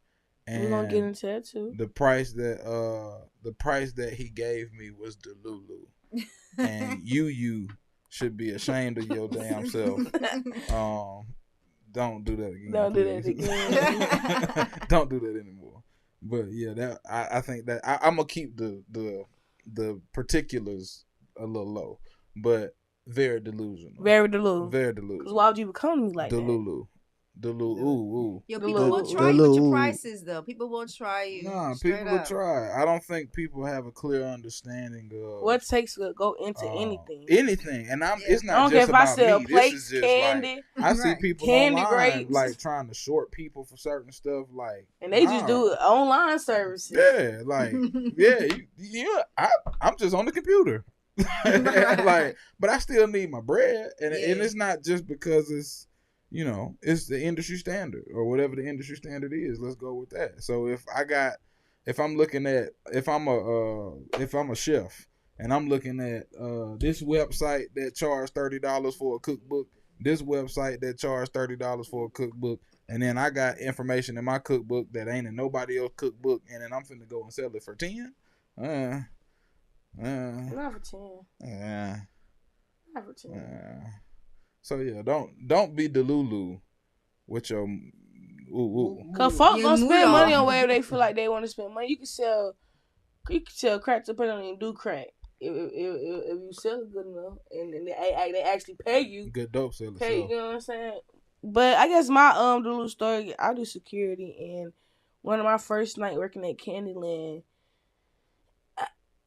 And we're gonna get into that too. The price that he gave me was the Lulu. And you should be ashamed of your damn self. Don't do that again. Don't do that again. Don't do that anymore. But yeah, I think that I'm gonna keep the particulars a little low, but very delusional. Very delusional. Very delusional. Because why would you become me like Delulu. Ooh. Yo, people will try you with your prices though. People will try you. Nah, people will try. I don't think people have a clear understanding of what it takes to go into anything. Anything, and it's not I don't just care if I about sell me. plates, This is just candy. Like, I see people candy online grapes, like trying to short people for certain stuff, like, and they just do online services. Yeah, like I'm just on the computer. Like, but I still need my bread, and it's not just because it's. You know, it's the industry standard or whatever the industry standard is. Let's go with that. So if I'm a chef and I'm looking at this website that charged $30 for a cookbook, this website that charged $30 for a cookbook, and then I got information in my cookbook that ain't in nobody else's cookbook, and then I'm finna go and sell it for 10. Not for 10. Yeah. Not for 10. So yeah, don't be Delulu with your Cause folks gonna spend money on wherever they feel like they want to spend money. You can sell crack to put on and do crack if you sell it good enough, and then they actually pay you. Good dope seller. You know what I'm saying? But I guess my Delulu story, I do security, and one of my first night working at Candyland,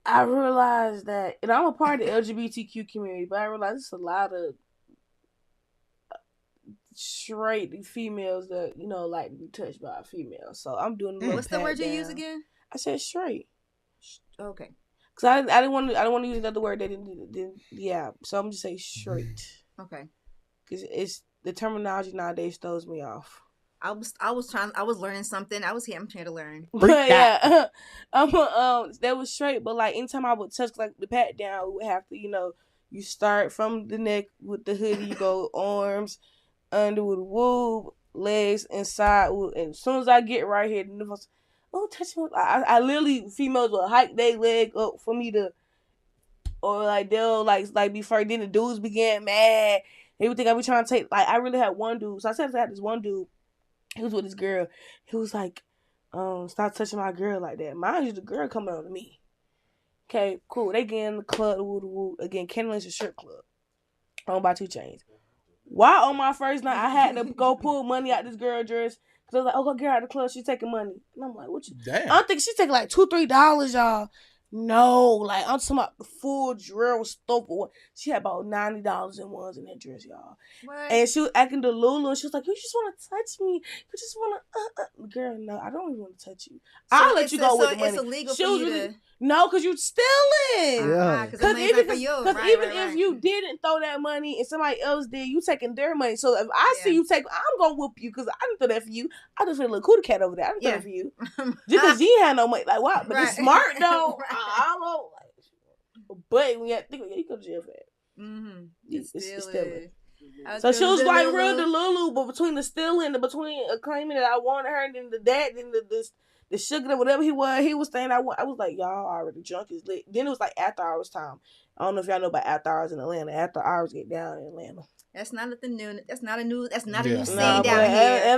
I realized that, and I'm a part of the LGBTQ community, but I realized it's a lot of straight females that like to be touched by a female. So I'm doing. What's the word you use again? I said straight. Okay. Cause I didn't want to use another word that didn't. Yeah. So I'm just say straight. Okay. Cause it's the terminology nowadays throws me off. I was learning something. I'm here to learn. But yeah, that was straight. But like anytime I would touch like the pat down, we would have to you start from the neck with the hoodie, you go arms. Under with woob, legs, and side. And as soon as I get right here, touch me. I literally, females will hike their leg up for me to, or like they'll like before then the dudes began mad. They would think I be trying to take. Like I really had one dude. So I said I had this one dude. He was with this girl. He was like, stop touching my girl like that. Mind you, the girl coming on to me. Okay, cool. They get in the club. Again, Candyland's a strip club. Owned by 2 Chainz. Why on my first night I had to go pull money out this girl dress? Cause I was like, oh, go get her out of the club. She's taking money. And I'm like, what you? Damn. I think she's taking like $2-3, y'all. No, like I'm talking about the full drill stuff. She had about $90 in ones in that dress, y'all. What? And she was acting the Lulu. She was like, you just want to touch me. You just want to, Girl, no, I don't even want to touch you. So I'll let you go with the money. It's illegal for you to... No, because you stealing. Yeah. Because even if you didn't throw that money and somebody else did, you taking their money. So if I see you take, I'm going to whoop you because I didn't throw that for you. I just feel a little cootie cat over there. I didn't throw that for you. Just because you had no money. Like, wow. But it's smart, though. I don't know. But when you think, you go to jail for that. Mm-hmm. It's Still stealing. is. So she was like real Delulu, but between the stealing and between claiming that I wanted her and then the sugar or whatever he was saying I was like, y'all already drunk as lit. Then it was like after hours time. I don't know if y'all know about after hours in Atlanta. After hours get down in Atlanta. That's not nothing new. That's not a new scene No, down here.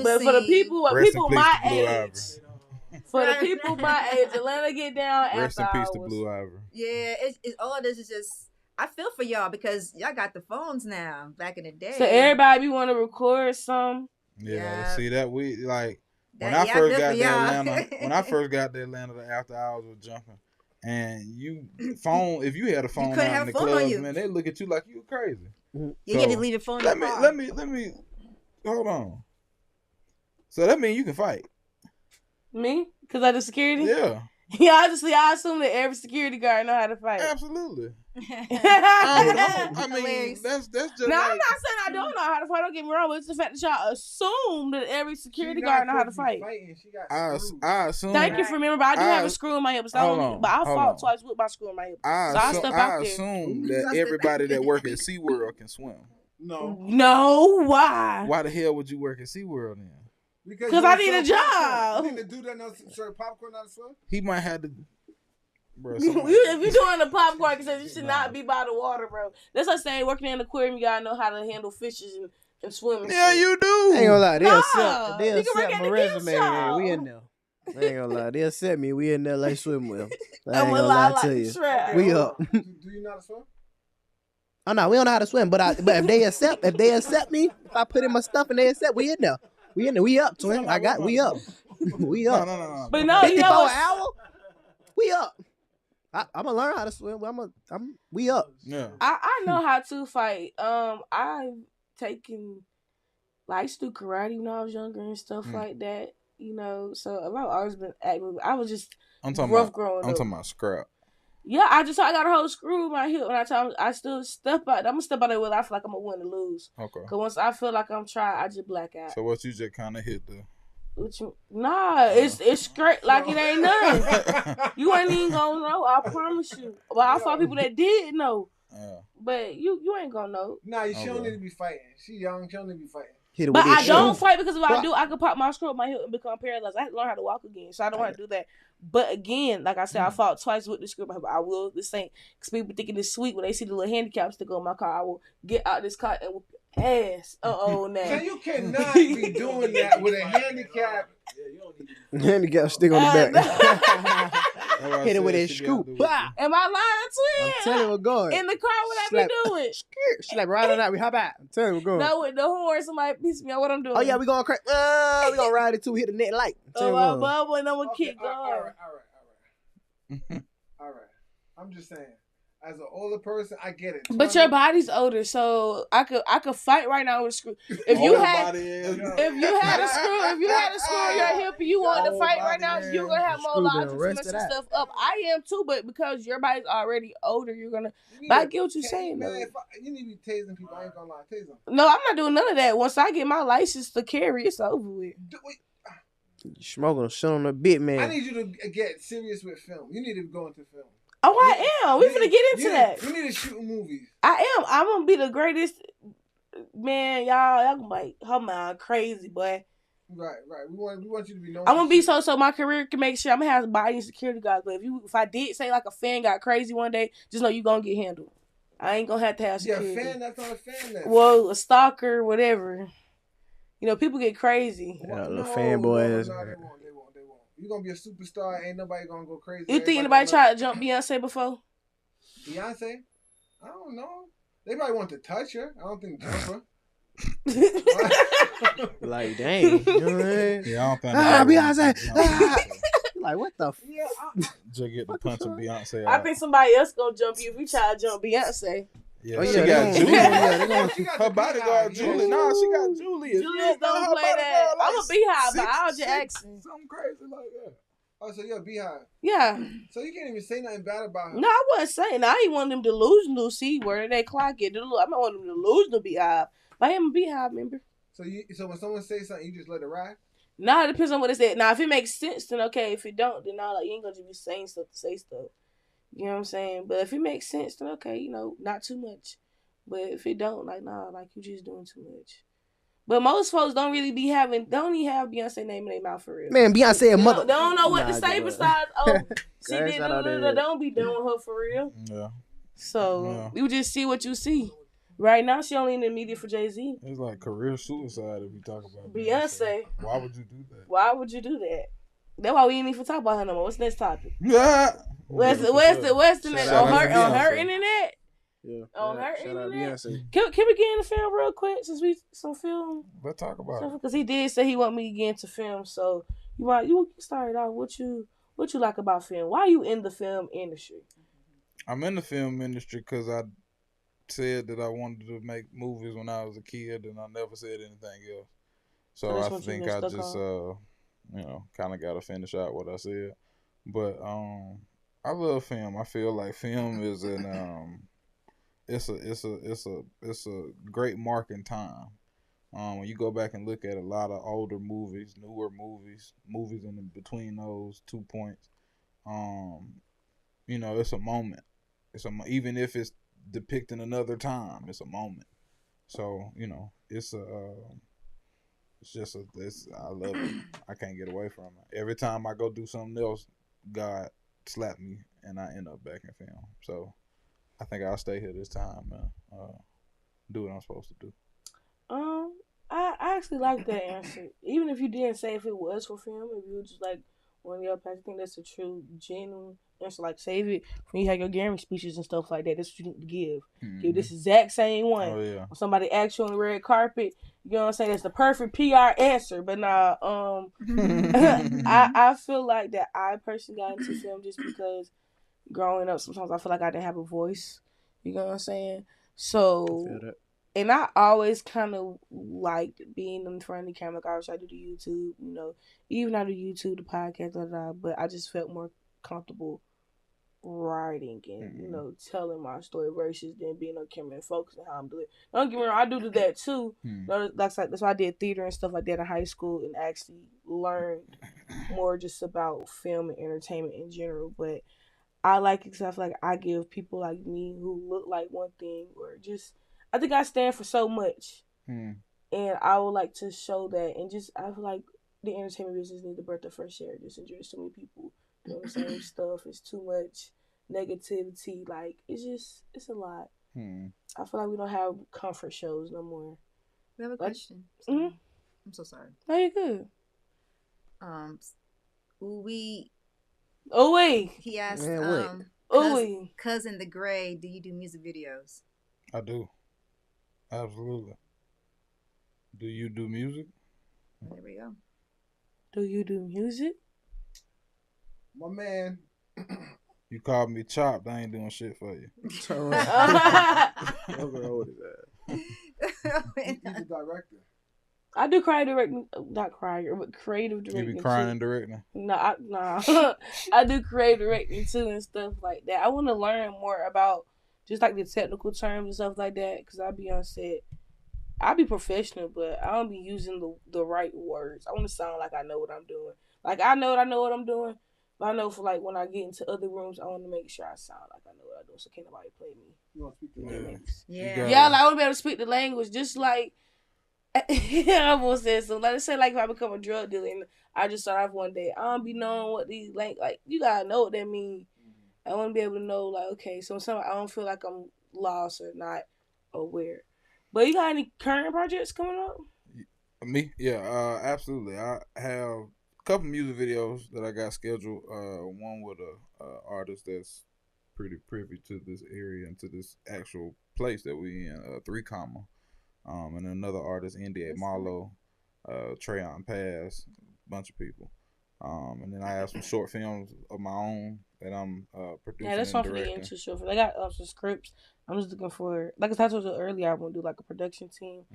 But for the people my age. Ivory. For the people my age, Atlanta get down Rest after in peace hours. to Blue Ivory. Yeah, it's all this is just. I feel for y'all because y'all got the phones now. Back in the day, So everybody want to record some. Yeah, see that we like when That- I yeah, first I feel got for to y'all. Atlanta. When I first got to Atlanta, the after hours was jumping, and if you had a phone couldn't out have in the a phone on clubs, you. man, they look at you like you were crazy. You had to leave your phone in the car. Let me hold on. So that means you can fight. Me? Because I do security? Yeah. Yeah, I assume that every security guard know how to fight. Absolutely. I mean, Hilarious. that's just No, like, I'm not saying I don't know how to fight. Don't get me wrong, but it's the fact that y'all assume that every security guard know how to fight. I assume. Thank you for remembering, but I do have a screw in my hip, so I fought twice with my screw in my hip. I assume that everybody that work at SeaWorld can swim. No, why? Why the hell would you work at SeaWorld then? Because I need a job. You think the dude that knows serve popcorn out of swim? He might have to. Bro, If you're doing the popcorn, because you should not be by the water, bro. That's like saying working in an aquarium, you gotta know how to handle fishes and swim. And yeah, shit. you do. I ain't gonna lie, they'll You can work accept at my the resume. gift shop. Man. We in there. I ain't gonna lie, they'll accept me. We in there like swim well. I I'm ain't gonna gonna lie lie to like you. Shrek. We up. Do you know how to swim? Oh no, we don't know how to swim, but if they accept me, if I put in my stuff and they accept, we in there. We up, twin. We up. We up. No. But no, 54 you know an hour? We up. I'm gonna learn how to swim. We up. Yeah. I know how to fight. I've taken, I used to do karate when I was younger and stuff like that. You know, so I've always been active. I was just rough growing up. I'm talking about scrap. Yeah, I got a whole screw in my hip, and I still step out. I'm gonna step out there whether I feel like I'm gonna win or lose. Okay. Cause once I feel like I'm trying, I just black out. So what you just kind of hit the? It's straight like it ain't nothing. You ain't even gonna know. I promise you. But I saw people that did know. Yeah. But you ain't gonna know. Nah, she don't need to be fighting. She young. She don't need to be fighting. But I don't fight because if I do, I could pop my screw up my hip and become paralyzed. I have to learn how to walk again, so I don't want to do that. But again, like I said, I fought twice with the screw up my hip. I will this ain't because people think it's sweet when they see the little handicap sticker on my car. I will get out this car and whoop your ass. Now. So you cannot be doing that with a handicap. Handicap stick on the back. Hit it with a scoop. Am I lying, twin? I'm telling you, we're going. In the car, what I be doing? She's like, right on that. How about? I'm telling you, we're going. No, with the horn, somebody piece me out. What I'm doing? Oh, yeah, we going crazy. We going to ride it too. Hit the net light. Oh, my bubble, and I'm going to keep going. All right. I'm just saying. As an older person, I get it. But your body's older, so I could fight right now with a screw. If you had a screw on your hip and you wanted to fight right now, you're gonna have more logic to mess some stuff up. I am too, but because your body's already older, you're gonna. But I get what you're saying, though. You need to be tasing people. I ain't gonna lie, tase them. No, I'm not doing none of that. Once I get my license to carry, it's over with. You smoking a shit on the bit, man. I need you to get serious with film. You need to go into film. Oh, I am. We finna get into that. You need to shoot movies. I am. I'm gonna be the greatest. Man, y'all gonna be like, oh my, crazy boy. Right. We want you to be known. I'm gonna be so my career can make sure I'm gonna have body and security guards. But if I did say like a fan got crazy one day, just know you gonna get handled. I ain't gonna have to have security. Yeah, fan. That's not a fan. Then. Well, a stalker, whatever. You know, people get crazy. Yeah, little fanboy ass. No, they won't. You're gonna be a superstar. Ain't nobody gonna go crazy. You think anybody tried to jump Beyonce before? Beyonce? I don't know. They probably want to touch her. I don't think jump her. Like, dang. You know what I mean? Yeah, I don't think. Beyonce. Like, what the f? Just get the punch of Beyonce. I think somebody else gonna jump you if you try to jump Beyonce. Yeah, oh, she yeah, got Julie. Her bodyguard, Julie. Nah, she got Julius. Julius don't play that. I'm a beehive, but I'll just ask him. Something crazy like that. Oh, so you're a beehive. Yeah. So you can't even say nothing bad about her. No, I wasn't saying. I ain't want them delusional. See where they clock it. I don't want them delusional beehive. But I am a beehive member. So when someone says something, you just let it ride. Nah, it depends on what it said. Now, if it makes sense, then okay. If it don't, then you ain't gonna just be saying stuff to say stuff. You know what I'm saying? But if it makes sense, then okay, you know, not too much. But if it don't, like, nah, like, you just doing too much. But most folks don't even have Beyonce name in their mouth for real. Man, Beyonce a mother. They don't know what to say besides, she Girl, did shout out there. they don't be done with her for real. Yeah. So you just see what you see. Right now, she only in the media for Jay-Z. It's like career suicide if you talk about Beyonce. Why would you do that? Why would you do that? That's why we ain't even talk about her no more. What's the next topic? Yeah. Where's the next Shout on out to her Beyonce. internet? Yeah. On her Shout out internet. Beyonce. Can we get into film real quick since we some film? Let's talk about it. Because he did say he want me to get into film. So you started off. What you like about film? Why are you in the film industry? I'm in the film industry because I said that I wanted to make movies when I was a kid, and I never said anything else. So I think I just kind of got to finish out what I said. But I love film. I feel like film is it's a great mark in time. When you go back and look at a lot of older movies, newer movies in between those 2 points, it's a moment. Even if it's depicting another time, it's a moment. So I love it. I can't get away from it. Every time I go do something else, God slap me and I end up back in film. So I think I'll stay here this time, man. Do what I'm supposed to do. I actually like that answer. Even if you didn't say if it was for film, if you were just like one of the other, I think that's a true, genuine answer. Like, save it when you have your Grammy speeches and stuff like that. That's what you need to give. Mm-hmm. Give this exact same one. Oh, yeah. When somebody asks you on the red carpet, you know what I'm saying? That's the perfect PR answer. But nah, I feel like that I personally got into film just because growing up, sometimes I feel like I didn't have a voice. You know what I'm saying? So, and I always kind of liked being in front of the camera. Like, I always try to do the YouTube, even I do YouTube, the podcast, but I just felt more comfortable writing and, telling my story versus than being on camera and focusing how I'm doing it. Don't get me wrong, I do that too. That's why I did theater and stuff like that in high school and actually learned more just about film and entertainment in general. But I like it because I feel like I give people like me who look like one thing or just, I think I stand for so much. And I would like to show that. And just, I feel like the entertainment business needs to breath of fresh air. Just enjoy so many people doing the same stuff. It's too much negativity. Like, it's a lot. I feel like we don't have comfort shows no more. We have a question. I'm so sorry. No, you're good. He asked, Cousin the Gray, do you do music videos? I do. Absolutely. Do you do music? There we go. Do you do music? My man. You called me chopped. I ain't doing shit for you. He's a director. I do creative directing, not crying, but creative directing. You be crying and directing? Nah. I do creative directing too and stuff like that. I want to learn more about just like the technical terms and stuff like that because I be on set. I be professional, but I don't be using the right words. I want to sound like I know what I'm doing. Like, I know what I'm doing, but I know for like when I get into other rooms, I want to make sure I sound like I know what I'm doing, so can't nobody play me. You want to speak the language? Yeah, like I want to be able to speak the language, just like I almost said so. Let's say like if I become a drug dealer and I just start off one day, I don't be knowing what these like you gotta know what that mean. I want to be able to know like, okay, so I don't feel like I'm lost or not aware. But you got any current projects coming up? Me? Yeah, absolutely. I have a couple music videos that I got scheduled. One with a artist that's pretty privy to this area and to this actual place that we in, 3 Comma. And another artist, India Marlowe, Trayon Pass, a bunch of people. And then I have some short films of my own that I'm producing. Yeah, that's something to get into short films. I got some scripts. I'm just looking for, like I told you earlier, I want to do like a production team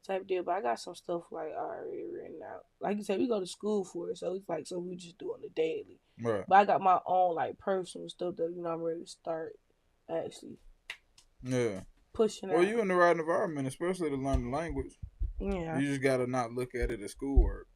type deal. But I got some stuff like already written out. Like you said, we go to school for it, so it's like so we just do on the daily. Right. But I got my own like personal stuff that I'm ready to start actually. Yeah. Pushing. Well, you in the right environment, especially to learn the language. Yeah. You just gotta not look at it as schoolwork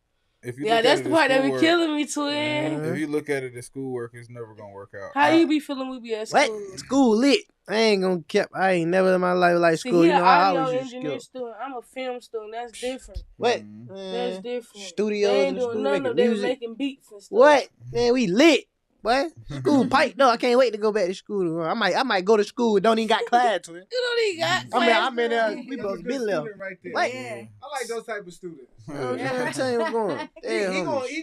if you Yeah, look that's at the it part as that be schoolwork, killing me, twin. if you look at it as schoolwork, it's never gonna work out. How you be feeling we be at What? school? School lit. I ain't gonna keep. I ain't never in my life like See, school. he You an know, I audio always used to engineer skip. student. I'm a film student. That's different. What? That's different. Studios They and ain't the doing school none making of them music. making beats and stuff. What? Man, we lit. What? School pipe. No, I can't wait to go back to school. I might go to school. Don't even got class, twin. You don't even got I'm class. in there. man. We That's a supposed to good be there. student right there. What? Yeah. I like those type of students. I'm telling you what's going on. He Damn, gonna Yeah.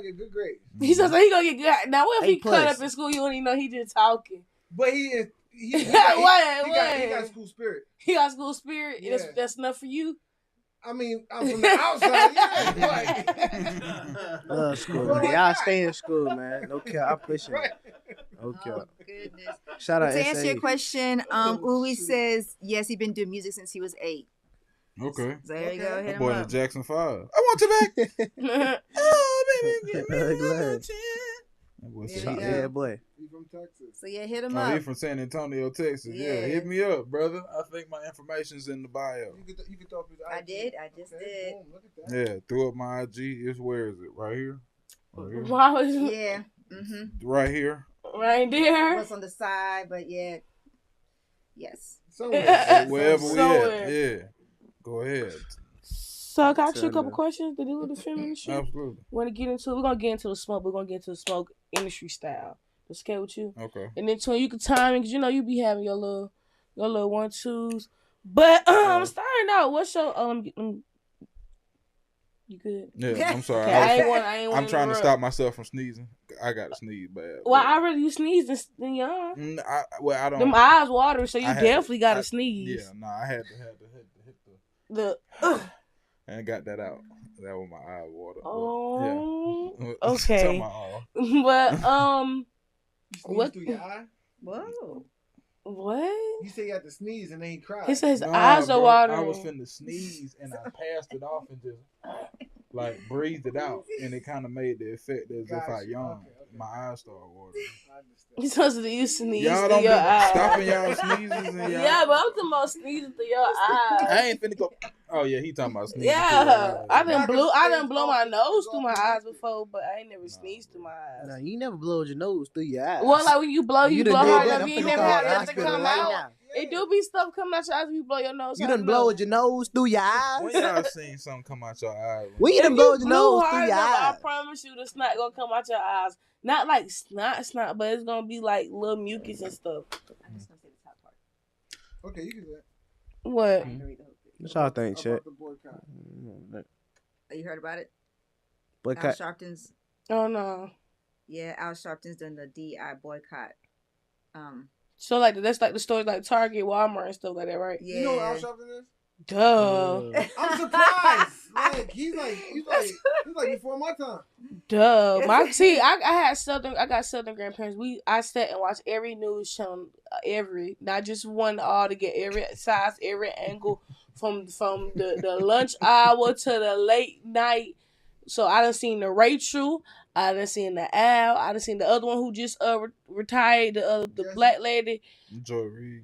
get good grades. He said he gonna get good. Now what if he A cut plus. up in school? You don't even know he just talking. But he What? got school spirit. He got school spirit. Yeah. That's enough for you. I mean, I'm from the outside. Yeah, Love school, man. Y'all stay in school, man. No care. I'm pushing. right. No care. Oh, goodness. Shout out To answer your SAE. question, Uwe says yes, he's been doing music since he was 8. Okay. So there you go, Okay. hit That him boy in up. Jackson 5. I want you back. Oh, baby, give me Glad. another chance. That boy There said, you go. Yeah, boy. He from Texas. So yeah, hit him Oh, he up. from San Antonio, Texas. Yeah, Yeah. hit me up, brother. I think my information's in the bio. You could throw up his I IG. did. I just did. Boom, look at that. Yeah, threw up my IG. It's where is it? Right here. Right here. Why was Yeah. Right here. right there? What's on the side, but yeah. Yes. Somewhere. Wherever we Somewhere. at. Yeah. Go ahead. So I got you a Tell couple her. questions to do with the film industry. Absolutely. Want to get into? We're gonna get into the smoke. We're gonna get into the smoke industry style. That's okay with you? Okay. And then twin, you can time it because you know you be having your little 1-2s. But starting out, what's your you good? Yeah, I'm sorry. Okay, I ain't want. I'm trying to stop myself from sneezing. I got to sneeze bad. Well, I rather you sneeze than y'all. I don't. Them eyes water, so you I had definitely got to I- sneeze. Yeah, no, I had to hit The and got that out. That was my eye water. oh, Yeah. okay. Tell my but You sneeze What? through your eye? Whoa. what? You say you had to sneeze and then he cried. He said his Nah, eyes are bro, watering. I was finna sneeze and I passed it off and just like breathed it out, and it kind of made the effect as if I Gotcha. yawned. Okay. My eyes started watering. I understand. You're supposed to use sneeze Y'all through don't be your eyes. stopping y'all sneezes and y'all. Yeah, but I'm talking about sneezing through your eyes. I ain't finna go. Oh yeah, he talking about sneezing. Yeah, I Nah, done 'cause blow my it's nose off through my the eyes liquid. before, but I ain't never sneezed through my eyes. Nah, you never blowed your nose through your eyes. Well, like when you blow, you blow done hard did that. enough, I'm you ain't finna never call had the nothing hospital come right out. now. It do be stuff coming out your eyes when you blow your nose. You so I done know. blowed your nose through your When eyes? y'all seen something come out your eyes? We If done you blowed your blew nose hard through your enough, I eyes. promise you the snot gonna come out your eyes. Not like snot, but it's gonna be like little mucus and stuff. I'm just gonna say the top part. Okay, you can say it. What? I can read the whole thing. What y'all think, Chet? About the boycott. Oh, you heard about it? What Al cut? Sharpton's. Oh no. Yeah, Al Sharpton's done the DI boycott. So like that's like the stores like Target, Walmart, and stuff like that, right? Yeah. You know what Al Sharpton is? Duh. I'm surprised. Like he's like before my time. Duh. I got Southern grandparents. I sat and watched every news show, not just one, all to get every size, every angle from the lunch hour to the late night. So I done seen the Rachel, I done seen the Al, I done seen the other one who just retired, the Yes. black lady. Joy Reid.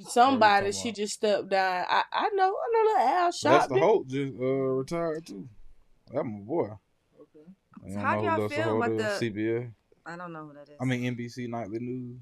Somebody, talking she about? just stepped down. I know little Al That's the Sharpton. Holt just retired too. That my boy. Okay. I So don't how know do who y'all Lester feel Holt about is. the- CBS. I don't know who that is. I mean NBC Nightly News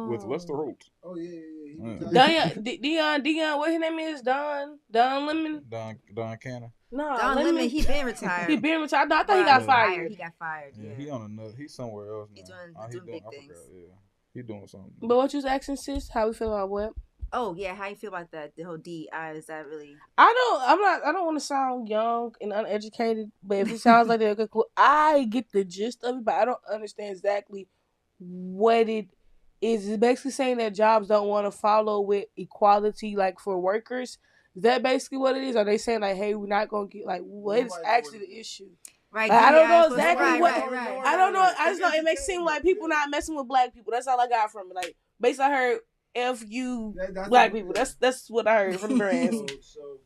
with Lester Holt. Oh yeah. He Yeah. retired. Dion, what his name is? Don Lemon? Don Cannon. No, Don Lemon, he been retired. He been retired. No, I thought he Well, got fired. He got fired. Yeah, Yeah. he on another. He's somewhere else now. He's doing big I things. forgot, yeah, he doing something. But what you was asking, sis? How we feel about what? Oh yeah, how you feel about that? The whole DI, is that really? I don't want to sound young and uneducated, but if it sounds like that, okay, cool. I get the gist of it, but I don't understand exactly what it is. It's basically saying that jobs don't want to follow with equality, like for workers. Is that basically what it is? Are they saying like, hey, we're not gonna get like what is Nobody actually would- the issue? Right. Like, I don't DI know is supposed to- exactly right, what- Right. I don't know. I just know it makes it seem like people not messing with black people. That's all I got from it. Like, basically, I heard F you That's black what- people. That's what I heard from the brands. So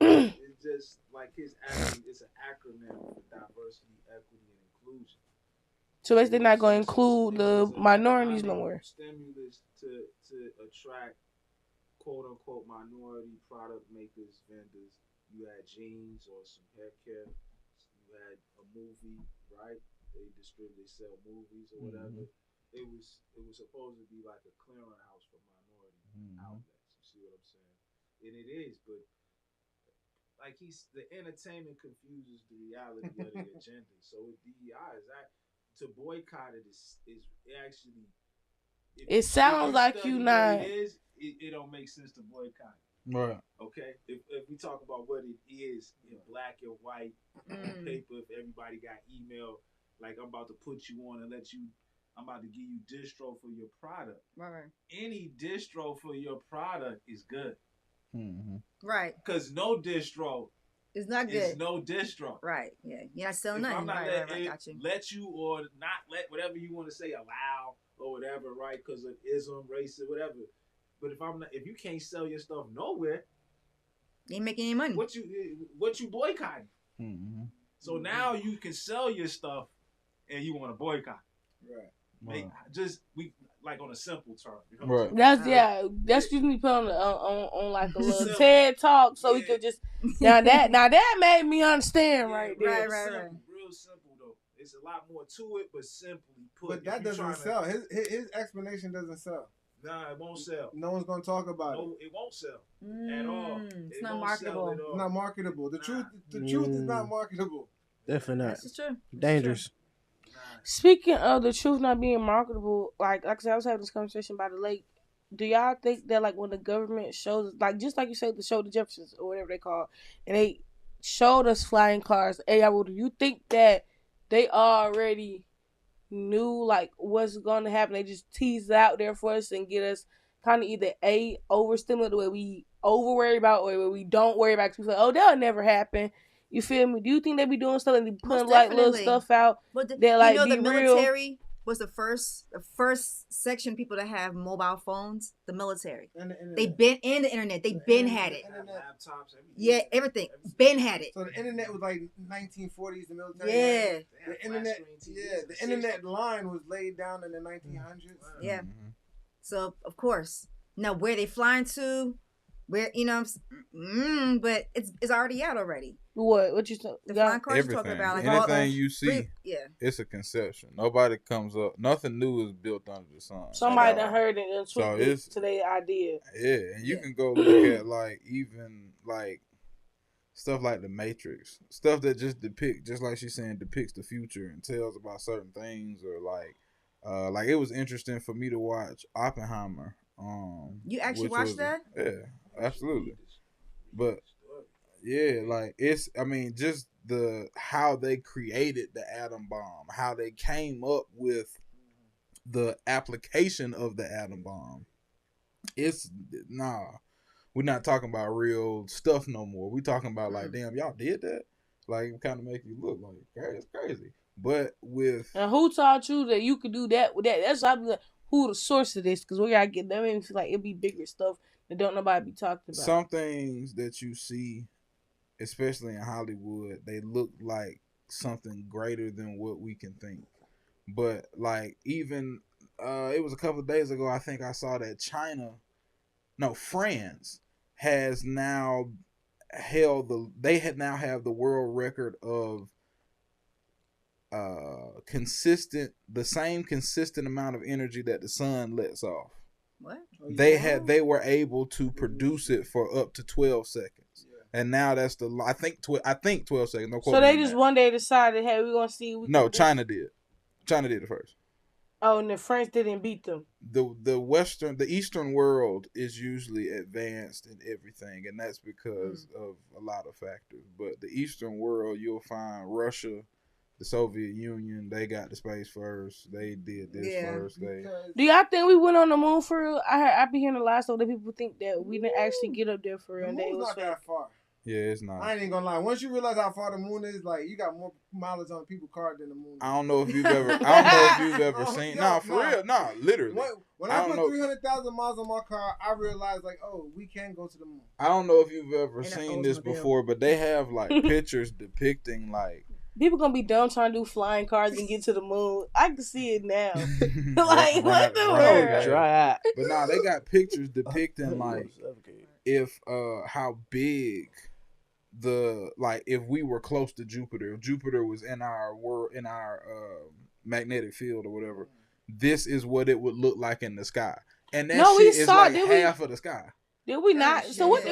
it's just like his acronym. It's an acronym for diversity, equity, and inclusion. So basically, they're not going to include the It's a minorities no more. Stimulus to attract quote unquote minority product makers, vendors. You had jeans or some hair care, had a movie, right? They sell movies or whatever. It was supposed to be like a clearinghouse for minority outlets. You see what I'm saying? And it is, but like the entertainment confuses the reality of the agenda. So with DEI is that to boycott it is actually. It sounds like you not. It don't make sense to boycott. Right. Okay. If we talk about what it is in black and white paper, if everybody got email, like I'm about to put you on and I'm about to give you distro for your product. Right. Any distro for your product is good. Right. Because no distro is not good. It's no distro. Right. Yeah. You're not selling nothing. Right. Got you. Let you or not let whatever you want to say allow or whatever, right? Because of ism, racism, whatever. But if you can't sell your stuff nowhere, you ain't making any money. What you boycotting? So now you can sell your stuff, and you want to boycott. Right. We like on a simple term. You know right. That's usually put on like a little TED talk, so we could just now that made me understand right there. Right. Real simple though. It's a lot more to it, but simply put. But that doesn't sell. His explanation doesn't sell. Nah, it won't sell. No one's gonna talk about it. No, it won't sell at all. It's not marketable. It's not marketable. The truth is not marketable. Definitely not. That's true. Dangerous. Speaking of the truth not being marketable, like I said, I was having this conversation by the lake. Do y'all think that like when the government shows, like just like you said, the show the Jeffersons or whatever they call, and they showed us flying cars, do you think that they already knew like what's going to happen? They just tease it out there for us and get us kind of either overstimulated where we over worry about or where we don't worry about. Cause we like, that'll never happen. You feel me? Do you think they be doing stuff and they putting like little stuff out that like be the real? Military was the first section of people to have mobile phones. The military. They been in the internet. They been had it. Laptops, everything. Yeah, everything. Been had it. So the internet was like 1940s. The military. Yeah. The internet. Yeah, the internet line was laid down in the 1900s. Yeah. So of course, now where they flying to, where but it's already out already. What you talking? The flying cars everything. You're talking about, like anything you see, it's a conception. Nobody comes up. Nothing new is built under the sun. Somebody done heard it and tweaked it to their idea. Yeah, and you can go look at like even like stuff like the Matrix, stuff that just like she's saying, depicts the future and tells about certain things, or like it was interesting for me to watch Oppenheimer. You actually watched that? Yeah, absolutely. But yeah, like just how they created the atom bomb, how they came up with the application of the atom bomb. We're not talking about real stuff no more. We're talking about like, damn, y'all did that? Like, it kind of make you look like it's crazy. But and who taught you that you could do that with that? That's why I'm like, who the source of this? Because we gotta get that. Made me feel like it'd be bigger stuff that don't nobody be talking about. Some things that you see, especially in Hollywood, they look like something greater than what we can think. But like even it was a couple of days ago, I think I saw that France has now have the world record of the same consistent amount of energy that the sun lets off. What? They were able to produce it for up to 12 seconds. And now that's I think 12 seconds. No quote. So they just one day decided, hey, we're gonna see. No, China did. China did it first. Oh, and the French didn't beat them. The Eastern world is usually advanced in everything, and that's because of a lot of factors. But the Eastern world, you'll find Russia, the Soviet Union, they got the space first. They did this first. Do y'all think we went on the moon for real? I be hearing a lot of people think that we didn't actually get up there for real. The moon's not that far. Yeah, it's not. I ain't gonna lie. Once you realize how far the moon is, like you got more mileage on people's car than the moon. I don't know if you've ever. Seen. Real. Literally. When I put 300,000 miles on my car, I realized like, we can go to the moon. I don't know if you've ever seen this before, but they have like pictures depicting like. People gonna be dumb trying to do flying cars and get to the moon. I can see it now. Like what the world? Dry. But they got pictures depicting like if how big like if we were close to Jupiter, if Jupiter was in our magnetic field or whatever, this is what it would look like in the sky. And that shit is like half of the sky. Did we not? So what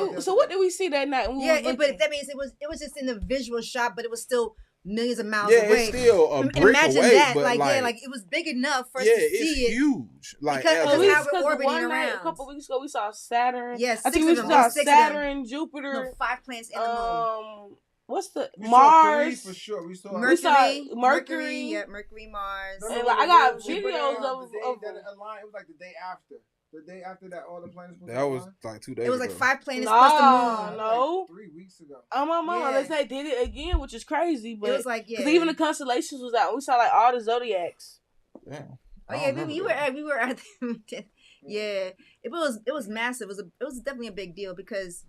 did we see that night? But that means it was just in the visual shot, but it was still millions of miles yeah, away. It's still a brick Imagine away, that, but like it was big enough for us to see it's huge. Like because how we're orbiting around. A couple weeks ago, we saw Saturn. Yes, I think we saw Saturn, Jupiter. No, 5 planets in the moon. What's the we Mars? Saw 3 for sure. We saw Mercury. Yeah, Mercury, Mars. And I got videos of that aligned. It was like the day after. The day after that, all the planets. That was like 2 days. It was like ago. 5 planets plus the moon. No, like 3 weeks ago. Oh my mama, let's say did it again, which is crazy. But it was like because even the constellations was out. We saw like all the zodiacs. Damn. Oh yeah, we were at yeah. It was massive. It was definitely a big deal because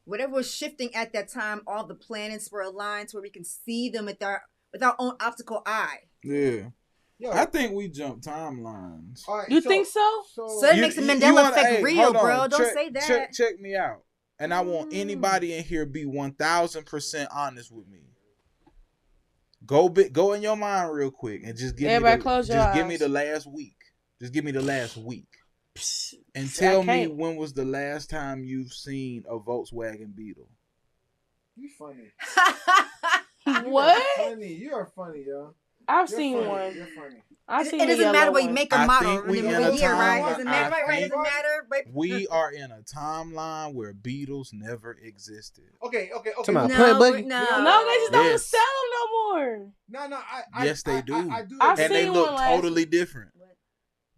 whatever was shifting at that time, all the planets were aligned to where we can see them with our own optical eye. Yeah. Yo, I think we jumped timelines. Right, you think so? So it makes the Mandela effect real, bro. Don't say that. Check me out. And I want anybody in here be 1000% honest with me. Go in your mind real quick and just give me the last week. Just give me the last week. And tell me when was the last time you've seen a Volkswagen Beetle? You funny. What? You are funny, yo. I've seen one. You're funny. It doesn't matter what you make a model in a year, right? Doesn't matter, right? Doesn't matter. We are in a timeline where Beetles never existed. Okay. No, they just don't sell them no more. No. Yes, they do. I do. And they look totally different.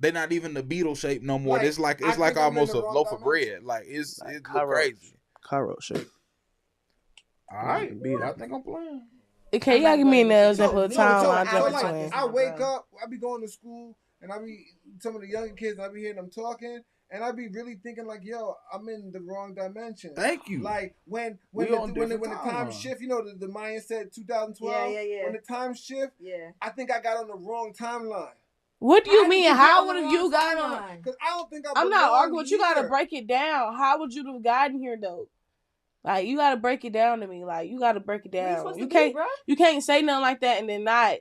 They're not even the beetle shape no more. It's like almost a loaf of bread. Like it's crazy. Cairo shape. All right, I think I'm playing. Okay, y'all give me an example of time I jump between. I wake up, I be going to school, and I be some of the younger kids, and I be hearing them talking, and I be really thinking like, yo, I'm in the wrong dimension. Thank you. Like when the time shift, you know, the Mayan said 2012. Yeah. When the time shift, I think I got on the wrong timeline. What do you mean? How would have you gotten on? Because I don't think I'm not arguing. You got to break it down. How would you have gotten here though? Like you gotta break it down to me. Like you gotta break it down. You can't say nothing like that and then not.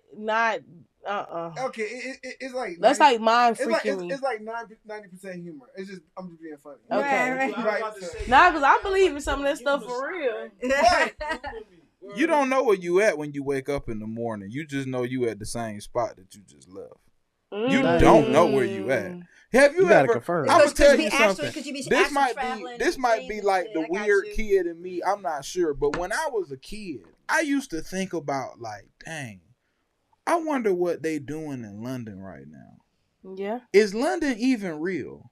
Okay, it's like that's like mind freaking me. It's like 90% humor. It's just I'm just being funny. Okay, right. Nah, because I believe in some of that stuff for real. You don't know where you at when you wake up in the morning. You just know you at the same spot that you just left. You don't know where you at. Have you ever? Confirm. I'm gonna tell you something. This might be like the weird kid in me. I'm not sure, but when I was a kid, I used to think about like, dang, I wonder what they doing in London right now. Yeah, is London even real,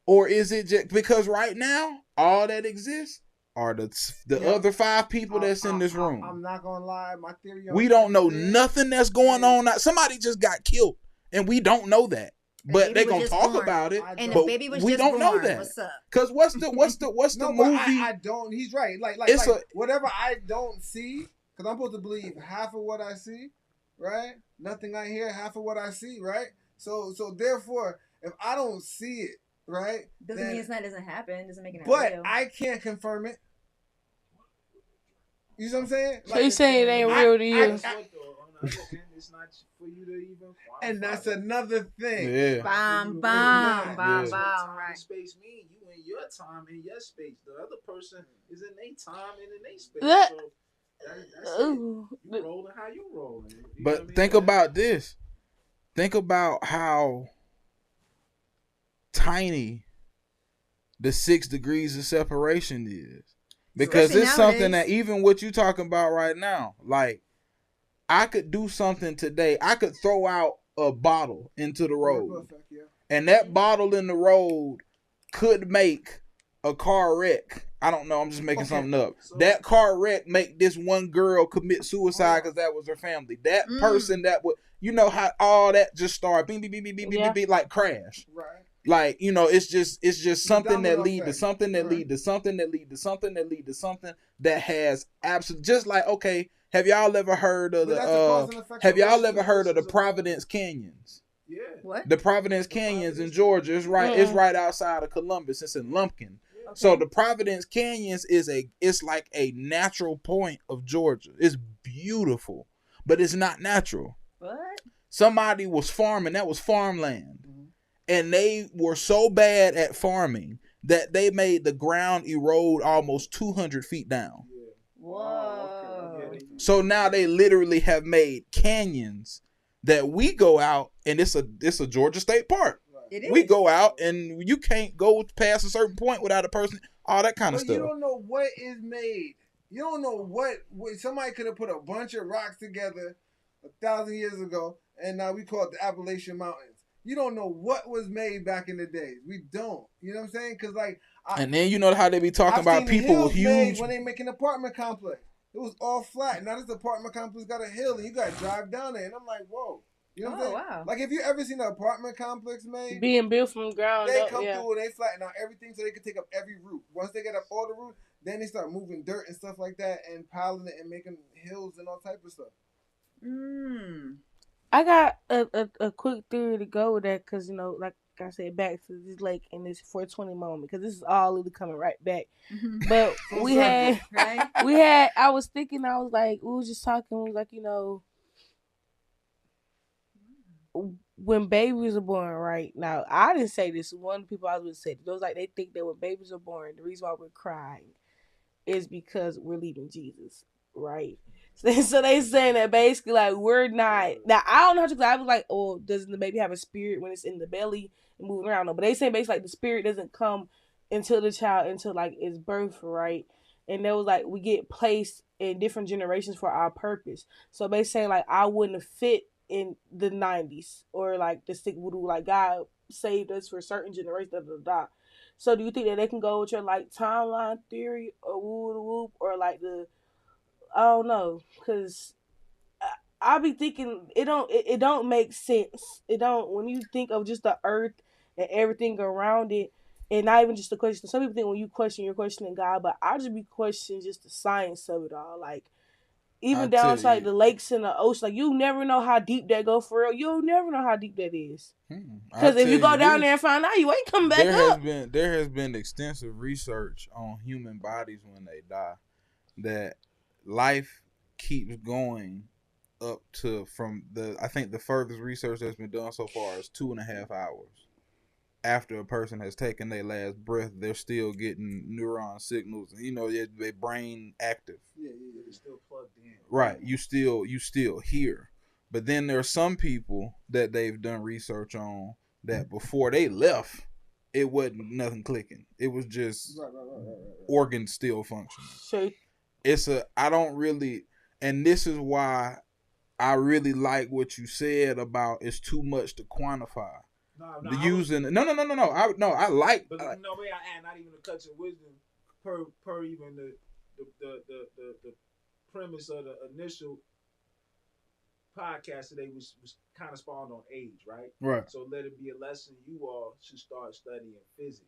or is it just because right now all that exists are the other 5 people that's in this room? I'm not gonna lie, my theory. We don't know nothing that's going on. Somebody just got killed, and we don't know that. But they gonna talk about it. And but the baby was we just don't know born. that. What's up? Cause what's the movie? I don't. He's right. Like whatever I don't see, because I'm supposed to believe half of what I see, right? Nothing I hear, half of what I see, right? So therefore, if I don't see it, right, doesn't mean it doesn't happen. Doesn't make it. But real. I can't confirm it. You know what I'm saying? So you saying it ain't real to you? It's not for you to even. And that's another thing. Yeah. Bam. Right. Space mean you in your time in your space. The other person is in their time and in their space. So that's it. You rolling how you rolling. But think about this. Think about how tiny the 6 degrees of separation is. Because especially it's nowadays. something that even what you talking about right now, like I could do something today. I could throw out a bottle into the road. And that bottle in the road could make a car wreck. I don't know. I'm just making something up. So, that car wreck make this one girl commit suicide because that was her family. That person that would, you know how all that just started beep, beep, beep, beep, beep, beep, beep, like crash. Right. Like, you know, it's just something that lead to something that lead to something that lead to something that lead to something that has absolute, just like, okay, have y'all ever heard of the Providence Canyons? Yeah. What? The Providence Canyons in Georgia is right. It's right outside of Columbus. It's in Lumpkin. So the Providence Canyons it's like a natural point of Georgia. It's beautiful, but it's not natural. What? Somebody was farming. That was farmland. And they were so bad at farming that they made the ground erode almost 200 feet down. Whoa. So now they literally have made canyons that we go out, and it's a Georgia State Park. It is. We go out, and you can't go past a certain point without a person, all that kind of stuff. You don't know what is made. You don't know what somebody could have put a bunch of rocks together 1,000 years ago, and now we call it the Appalachian Mountains. You don't know what was made back in the days. We don't. You know what I'm saying? Because and then you know how they be talking about people with huge. When they make an apartment complex, it was all flat. Now this apartment complex got a hill, and you got to drive down there. And I'm like, whoa. You know what I'm saying? Wow. Like if you ever seen an apartment complex made, being built from the ground they up, come through and they flatten out everything so they can take up every roof. Once they get up all the roof, then they start moving dirt and stuff like that and piling it and making hills and all type of stuff. I got a quick theory to go with that because, you know, like I said, back to this lake and this 420 moment because this is all really coming right back. But I was thinking, I was like, we was just talking, we was like, you know, when babies are born, right? Now, I didn't say this. One of the people I was with said it. It was like they think that when babies are born, the reason why we're crying is because we're leaving Jesus, right? So they saying that basically like we're not. Now I don't know how to. I was like, oh, doesn't the baby have a spirit when it's in the belly and moving around? No, but they say basically like the spirit doesn't come until the child until like its birth, right? And there was like we get placed in different generations for our purpose. So they say like I wouldn't have fit in the 90s or like the stick voodoo, like God saved us for certain generations. Da, da, da. So do you think that they can go with your like timeline theory or whoop or like the I don't know, cause I be thinking it don't make sense. It don't when you think of just the earth and everything around it, and not even just the question. Some people think when you question, you're questioning God, but I just be questioning just the science of it all. Like even down to like the lakes and the ocean, like you never know how deep that go for real. You'll never know how deep that is. Because if you go down there and find out, you ain't coming back up. There has been extensive research on human bodies when they die that life keeps going up to I think the furthest research that's been done so far is 2.5 hours. After a person has taken their last breath, they're still getting neuron signals. You know, their brain active. Yeah, it's still plugged in. Right, you still hear. But then there are some people that they've done research on that before they left, it wasn't nothing clicking. It was just organs still functioning. I don't really, and this is why I really like what you said about it's too much to quantify. I like. But no way I add not even a touch of wisdom per even the premise of the initial podcast today was kind of spawned on age, right? Right. So let it be a lesson you all should start studying physics.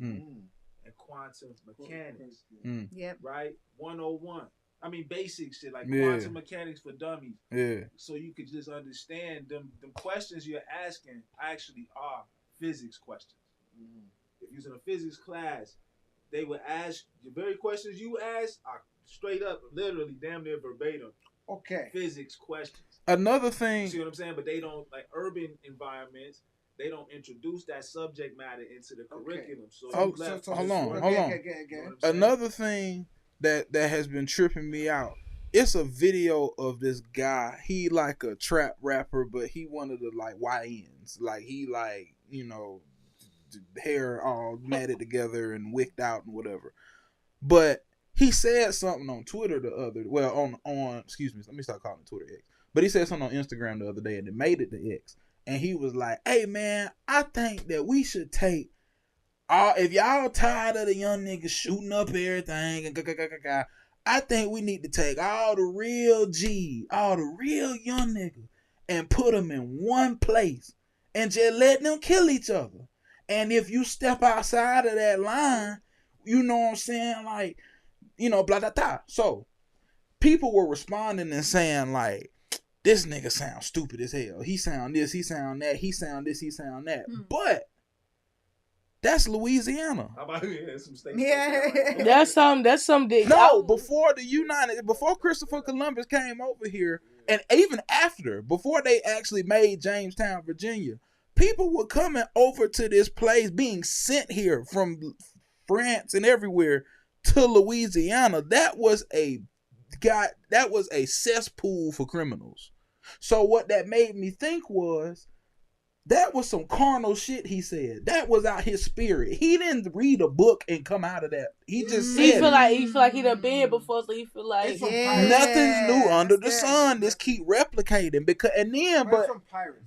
And quantum mechanics. Yep. Right? 101. I mean basic shit like quantum mechanics for dummies. Yeah. So you could just understand them questions you're asking actually are physics questions. If you're in a physics class, they would ask the very questions you ask are straight up, literally damn near verbatim. Okay. Physics questions. Another thing. You see what I'm saying? But they don't, like urban environments, they don't introduce that subject matter into the curriculum. So hold on. Another thing that has been tripping me out. It's a video of this guy. He like a trap rapper, but he one of the like YNs. Like he like, you know, hair all matted together and wicked out and whatever. But he said something on Twitter on excuse me, let me start calling Twitter X. But he said something on Instagram the other day and it made it to X. And he was like, hey man, I think that we should take if y'all tired of the young niggas shooting up everything and I think we need to take all the real young niggas and put them in one place and just let them kill each other. And if you step outside of that line, you know what I'm saying? Like, you know, blah, blah, blah. So people were responding and saying like, this nigga sounds stupid as hell. He sound this, he sound that, he sound this, he sound that. But That's Louisiana. How about some states? Yeah. That's something. Before Christopher Columbus came over here, and even after, before they actually made Jamestown, Virginia, people were coming over to this place, being sent here from France and everywhere to Louisiana. That was a cesspool for criminals. So what that made me think was, that was some carnal shit he said. That was out his spirit. He didn't read a book and come out of that. He just said he feel like he done been here before, so he feel like nothing's new under the sun. Just keep replicating but it's from pirates.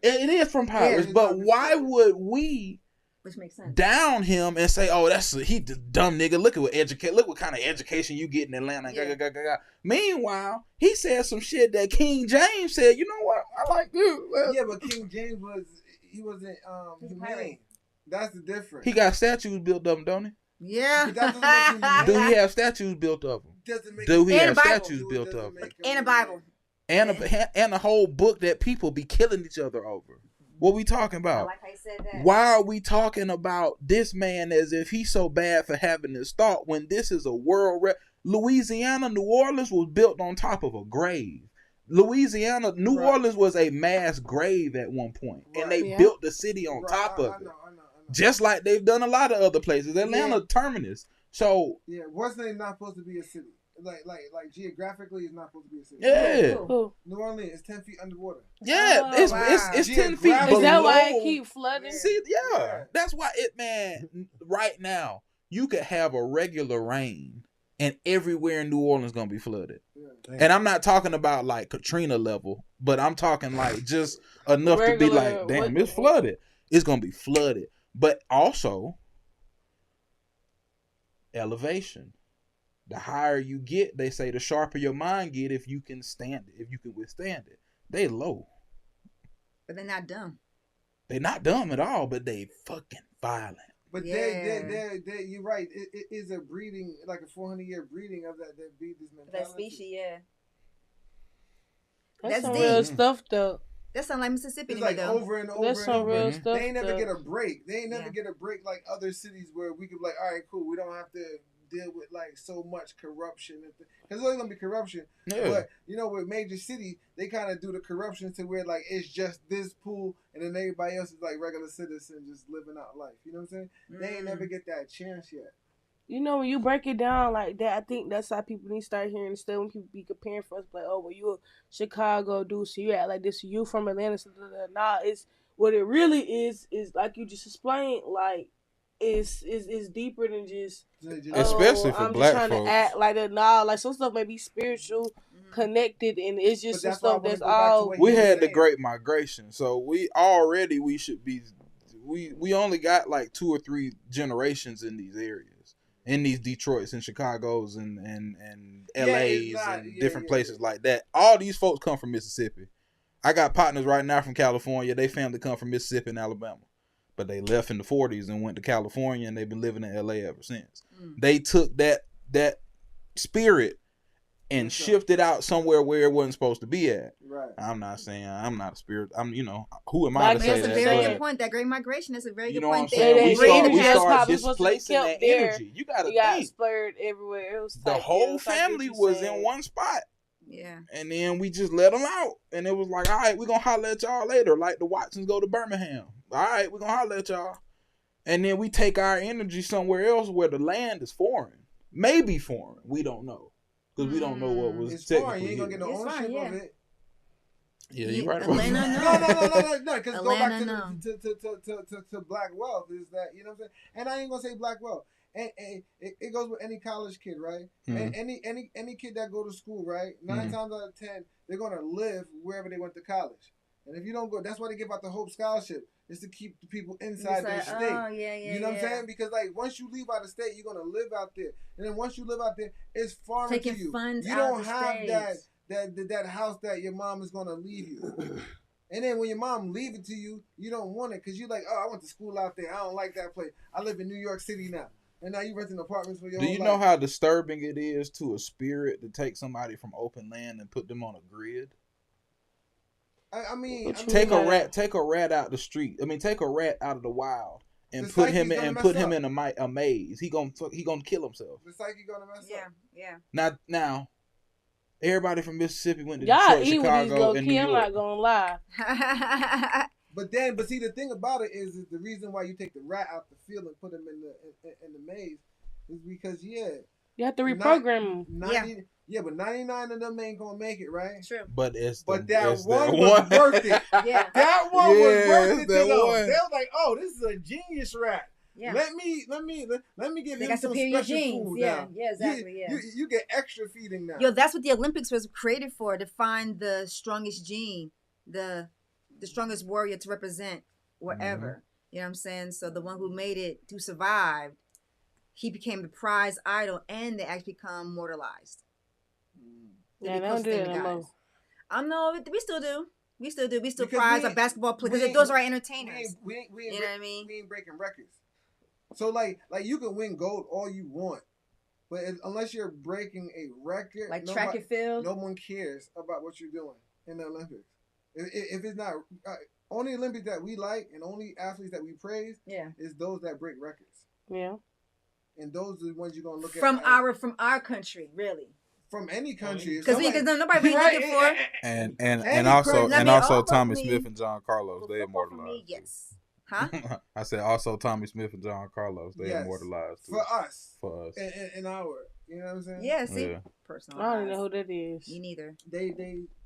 It is from pirates. But why would we Which makes sense. down him and say, "Oh, he the dumb nigga. Look what kind of education you get in Atlanta." Yeah. Meanwhile, he said some shit that King James said. You know what? I like you. Yeah, but King James wasn't humane. That's the difference. He got statues built of him, don't he? Yeah. Do he have statues built of him? Do he have statues built of him? And a Bible. And a whole book that people be killing each other over. What we talking I about? like how you said that. Why are we talking about this man as if he's so bad for having this thought when this is a Louisiana, New Orleans was built on top of a grave. New Orleans was a mass grave at one point, and they built the city on top of it. I know. Just like they've done a lot of other places. Atlanta terminus. So what's name not supposed to be a city? Like geographically, it's not supposed to be a city. Yeah. New Orleans is 10 feet underwater. Yeah, it's 10 feet below. Is that why it keep flooding? See, that's why right now, you could have a regular rain and everywhere in New Orleans gonna be flooded. Yeah. And I'm not talking about like Katrina level, but I'm talking like just enough to be like, damn, it's flooded. It's gonna be flooded. But also, elevation. The higher you get, they say, the sharper your mind get if you can stand it, if you can withstand it. They low. But they're not dumb. They're not dumb at all, but they fucking violent. But they you're right. It is a breeding, like a 400-year breeding of that breed this mentality. That species, yeah. That's some real stuff, though. That sounds like Mississippi. It's like over and over. That's some real stuff. They ain't never get a break. They ain't never get a break like other cities where we could be like, all right, cool. We don't have to deal with like so much corruption. Because there's always gonna be corruption. Yeah. But with major cities, they kind of do the corruption to where like it's just this pool, and then everybody else is like regular citizens just living out life. You know what I'm saying? They ain't never get that chance yet. When you break it down like that, I think that's how people need to start hearing the stuff when people be comparing for us, like, oh, well, you a Chicago dude, so you act like this, you from Atlanta, so nah, it's what it really is like you just explained, like is deeper than just especially for I'm black just trying folks. to act like that. Nah, like some stuff may be spiritual, connected, and it's just some stuff that's all. We had the Great Migration, so we should be. We only got like 2 or 3 generations in these areas, in these Detroits and Chicago's and LA's and different places like that. All these folks come from Mississippi. I got partners right now from California. They family come from Mississippi and Alabama. But they left in the 40s and went to California, and they've been living in LA ever since. They took that spirit and shifted out somewhere where it wasn't supposed to be at. Right. I'm not saying I'm not a spirit. Who am I to say that? That's a very good point. That Great Migration is a very good point. We start displacing that energy. You got to think. Spurred everywhere. It was the whole family was in one spot. Yeah. And then we just let them out. And it was like, all right, we're going to holler at y'all later. Like the Watsons go to Birmingham. All right, we're going to holler at y'all. And then we take our energy somewhere else where the land is foreign. Maybe foreign. We don't know. Because we don't know what was it's foreign. You ain't going to get no ownership of it. Yeah, you're right. No. Because go back to black wealth is that, you know what I'm saying? And I ain't going to say black wealth. And it goes with any college kid, right? Mm-hmm. And any kid that go to school, right? 9 times out of 10, they're gonna live wherever they went to college. And if you don't go, that's why they give out the Hope Scholarship, is to keep the people inside their state. Oh, yeah, you know what I'm saying? Because like once you leave out of state, you're gonna live out there, and then once you live out there, it's foreign to you. You don't have that house that your mom is gonna leave you. And then when your mom leave it to you, you don't want it because you're like, oh, I went to school out there. I don't like that place. I live in New York City now. And now you renting apartments for your whole life. Do you know how disturbing it is to a spirit to take somebody from open land and put them on a grid? I mean, take a rat out the street. I mean, take a rat out of the wild and The put him psyche's in gonna mess up. a maze. He gonna kill himself. The psyche gonna mess up. Yeah. Now, everybody from Mississippi went to Y'all Detroit, eat with these Chicago, low and key. New I'm York. not gonna lie. But see, the thing about it is the reason why you take the rat out the field and put him in the maze is because You have to reprogram them. 90, yeah, but 99 of them ain't gonna make it, right? True. But that one was worth it. Yeah. That one was worth it to that them. one. They was like, "Oh, this is a genius rat. Yeah. Let me give They him got some superior special genes. food Yeah. now. Yeah. Exactly. Yeah. You get extra feeding now. Yo, that's what the Olympics was created for, to find the strongest gene, the strongest warrior to represent wherever. You know what I'm saying? So the one who made it, who survived, he became the prize idol, and they actually become mortalized. Yeah, they don't do that no more. I know, we still do. We still Because prize we our basketball players. we Those are our We entertainers. ain't, we ain't, we ain't, You know what I mean? we ain't breaking records. So like you can win gold all you want, but unless you're breaking a record, Like track and field. no one cares about what you're doing in the Olympics. If it's not only Olympics that we like and only athletes that we praise, Yeah. is those that break records, Yeah. and those are the ones you're gonna look From at our country, really. from any country. Because nobody really looking for. And also Tommy Smith and John Carlos, they immortalized. Yes. Huh? I said also Tommy Smith and John Carlos, they immortalized too. For us. In our, you know what I'm saying? Yeah, see? Yeah. Personal. I don't even know who that is. Me neither. They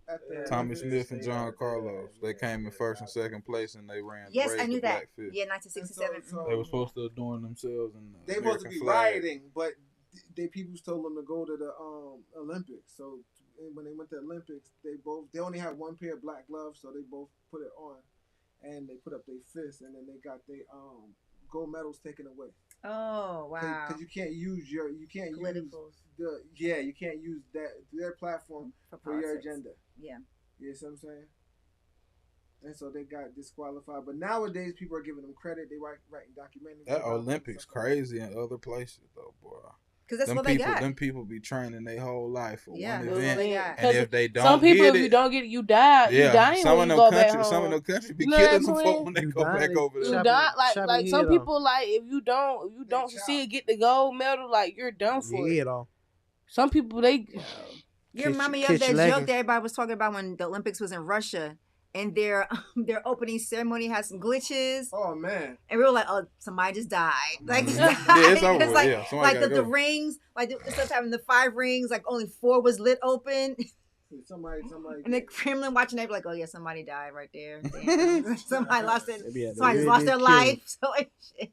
at the Tommy Smith and John Carlos, they came in first and second place, and they ran. Yes, raised I knew the that. Black Fist. Yeah, 1967. So- They were supposed to adorn themselves and They supposed to be rioting, but they people told them to go to the Olympics. So when they went to the Olympics, they only had one pair of black gloves, so they both put it on, and they put up their fists, and then they got their gold medals taken away. Oh, wow. Because you can't use you can't Politicals. you can't use their platform for your politics. agenda. Yeah. You know what I'm saying? And so they got disqualified. But nowadays, people are giving them credit. They writing documentaries. That Olympics crazy in other places though, boy. Because that's them what people, they got. Them people be training their whole life for Yeah, one that's what event, they got. and if they don't Some people, get if you don't get it, you die. yeah, You dying some when of you them go back countries, home. some of them countries be You know what killing I'm some saying? folk when they You go dying, back over You there. die Chop like your some head off. people like if you don't succeed, get the gold medal, like you're done for. Your It. head off. Some people they You remind me of catch that your joke leggings. that everybody was talking about when the Olympics was in Russia, and their opening ceremony had some glitches, Oh man. and we were like, "Oh, somebody just died!" Like, Mhm. died. Yeah, it's over Because, with. like, Yeah, somebody like the gotta go. rings, like instead of having the 5 rings, like only 4 was lit open, Somebody. and the Kremlin watching, they were like, "Oh yeah, somebody died right there. Damn. somebody lost it. They be at the Somebody just real lost their deal life." So like, shit.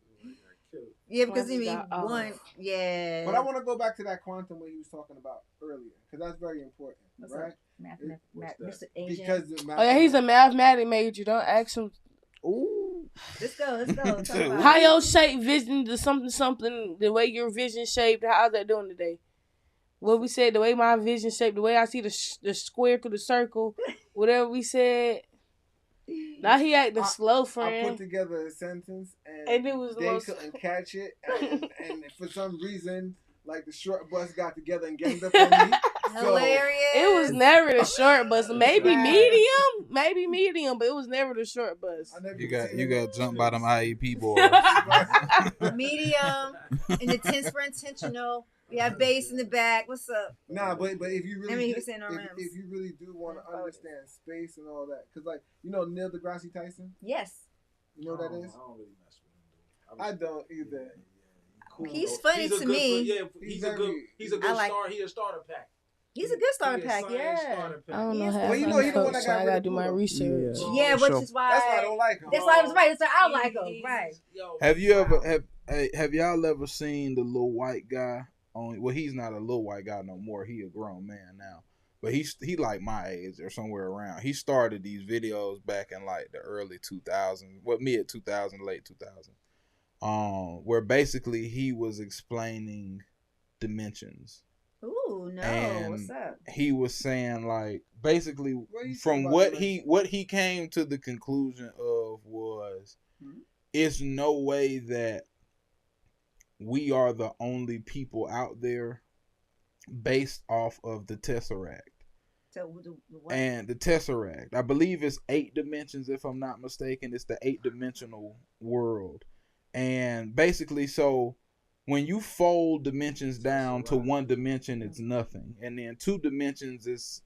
Yeah, because Somebody he died. Oh. won. Yeah. But I want to go back to that quantum what he was talking about earlier, because that's very important, What's right? up? Mr. Asian. Because the oh yeah, he's a mathematic major. Don't ask him Ooh. Let's go. Talk about how it. your shape vision to something the way your vision shaped. How's that doing today? What we said, the way my vision shaped, the way I see the square through the circle, whatever we said. Now he acting slow, I friend. put together a sentence And it was the they most- couldn't catch it, and for some reason, like the short bus got together and ganged up on me. Hilarious. It was never the short bus. Maybe Right. medium, but it was never the short bus. I never You seen got it. jumped by them IEP boys. Medium and the tense for intentional. We have bass in the back. What's up? Nah, but if you really I mean, he do, was saying no rims. if you really do want to understand space and all that, because like Neil deGrasse Tyson, Yes. you know what that is? I don't really mess with him. I don't either. Cool, He's though. funny a to good me. Yeah, he's a good I like- star. He a starter pack. He's a good starter He a pack, science yeah. starter pack. I don't know Yes, how well, to you know he the one that so I got gotta rid do of my Pluto. research. Yeah, For which sure. is why. That's why I don't like him. That's why I was right. That's why I like him. Right. Have you ever have y'all ever seen the little white guy on? Well, he's not a little white guy no more. He a grown man now, but he like my age or somewhere around. He started these videos back in like the early 2000s, mid 2000, late 2000, where basically he was explaining dimensions. Ooh, no. And What's up? he was saying like basically What you from think about what dimensions? what he came to the conclusion of was it's no way that we are the only people out there based off of the Tesseract. So, the what? And the Tesseract, I believe it's 8 dimensions if I'm not mistaken. It's the 8-dimensional world. And basically, so when you fold dimensions down to one dimension, it's nothing. And then 2 dimensions is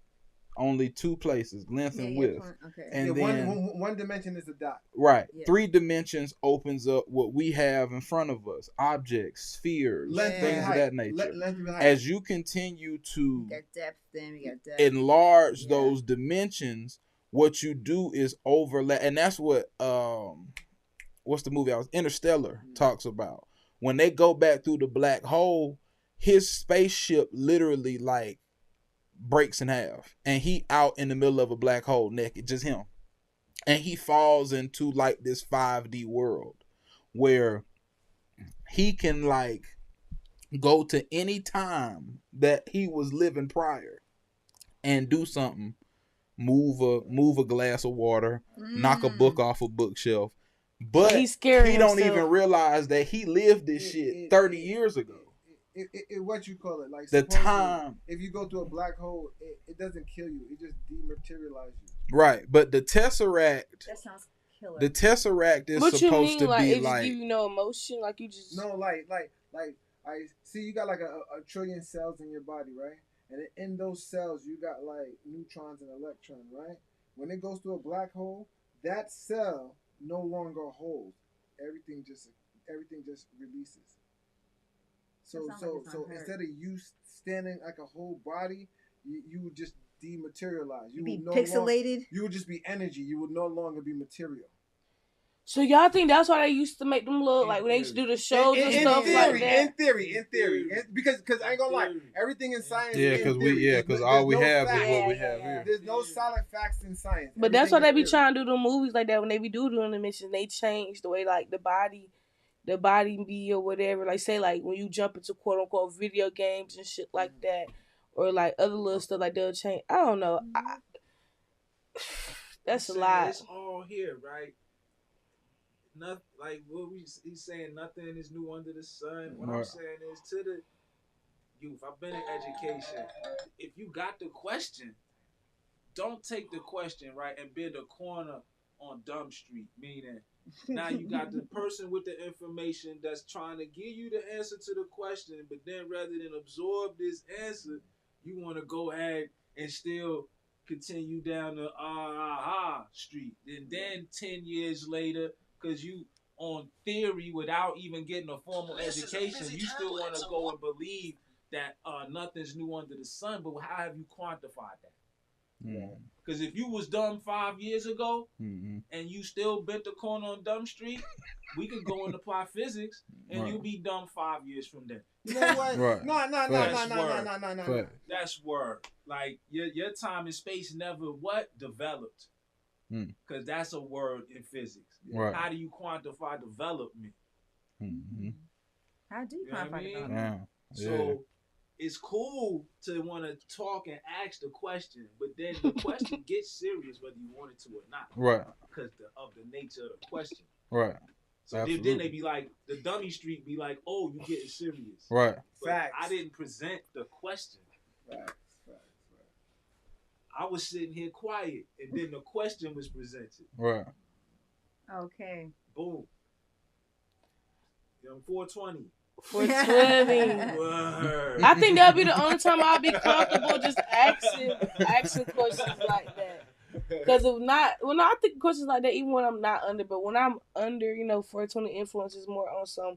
only 2 places, length and width. Okay. And yeah, then one dimension is a dot. Right. Yeah. 3 dimensions opens up what we have in front of us. Objects, spheres, things of that nature. As you continue to got depth, then we got depth. enlarge those dimensions, what you do is overlap. And that's what what's the movie Interstellar talks about. When they go back through the black hole, his spaceship literally like breaks in half. And he out in the middle of a black hole naked, just him. And he falls into like this 5D world where he can like go to any time that he was living prior and do something. Move a glass of water, knock a book off a bookshelf. But he's scared he don't himself. even realize that he lived this shit 30 years ago. What you call it? Like the time. If you go through a black hole, it doesn't kill you. It just dematerializes you. Right, but the Tesseract. That sounds killer. The Tesseract is what supposed to like, be it like. Just give you no emotion, like you just. No, like I see. You got like a trillion cells in your body, right? And in those cells, you got like neutrons and electrons, right? When it goes through a black hole, that cell no longer holds. Everything just releases. So instead of you standing like a whole body, you would just dematerialize. You be would pixelated. You would just be energy. You would no longer be material. So y'all think that's why they used to make them look like when they used to do the shows and stuff like that? In theory, because I ain't gonna lie, everything in science. Yeah, because all we have is what we have here. There's no solid facts in science. But that's why they be trying to do the movies like that. When they be doing the missions, they change the way like the body be or whatever. Like say like when you jump into quote unquote video games and shit like that, or like other little stuff like they'll change. I don't know. That's a lot. It's all here, right? Nothing like what he's saying. Nothing is new under the sun. What I'm saying is to the youth. I've been in education. If you got the question, don't take the question right and build a corner on Dumb Street. Meaning, now you got the person with the information that's trying to give you the answer to the question, but then rather than absorb this answer, you want to go ahead and still continue down the street. And then 10 years later, because you on theory without even getting a formal education, you still want to go and believe that nothing's new under the sun. But how have you quantified that? Because if you was dumb 5 years ago and you still bent the corner on Dumb Street, we could go and apply physics and you'll be dumb 5 years from then. You know what? Right. No. That's word. Like your time and space never developed. Because that's a word in physics. Right. How do you quantify development? How do you quantify development? Yeah. So it's cool to want to talk and ask the question, but then the question gets serious whether you want it to or not. Right. Because of the nature of the question. Right. So then they be like, the dummy street be like, oh, you getting serious. Right. But Facts. I didn't present the question. Facts. I was sitting here quiet, and then the question was presented. Right. Okay. Boom. Young 420. 420. Word. I think that'll be the only time I'll be comfortable just asking questions like that. Because if not, I think questions like that, even when I'm not under, but when I'm under, 420 influence is more on some,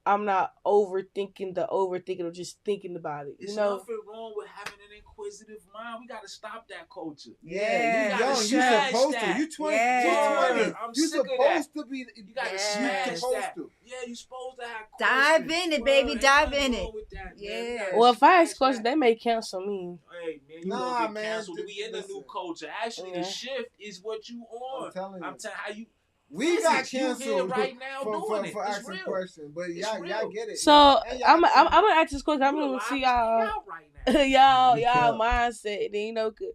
I'm not overthinking or just thinking about it. There's nothing wrong with having an inquisitive mind. We got to stop that culture. Yeah, you supposed that. to. You 20. Yeah. You 20. I'm You sick of supposed to be. You got to Yes. smash supposed that. to. Yeah, you supposed to have Dive questions. in it, baby. Ain't Dive nothing in wrong it. with that, man. Yeah. You gotta Well, if I ask smash questions, that. they may cancel me. Hey, man, you Nah, gonna get man, canceled. We in the new listen. culture. Actually, Yeah. the shift is what you on. I'm telling you. how you. We got Physics, you here canceled right now doing it. for It's asking real. questions, but It's y'all real. get it. So And y'all I'm gonna ask this question. I'm You gonna alive see and y'all, out right now. y'all mindset. Then could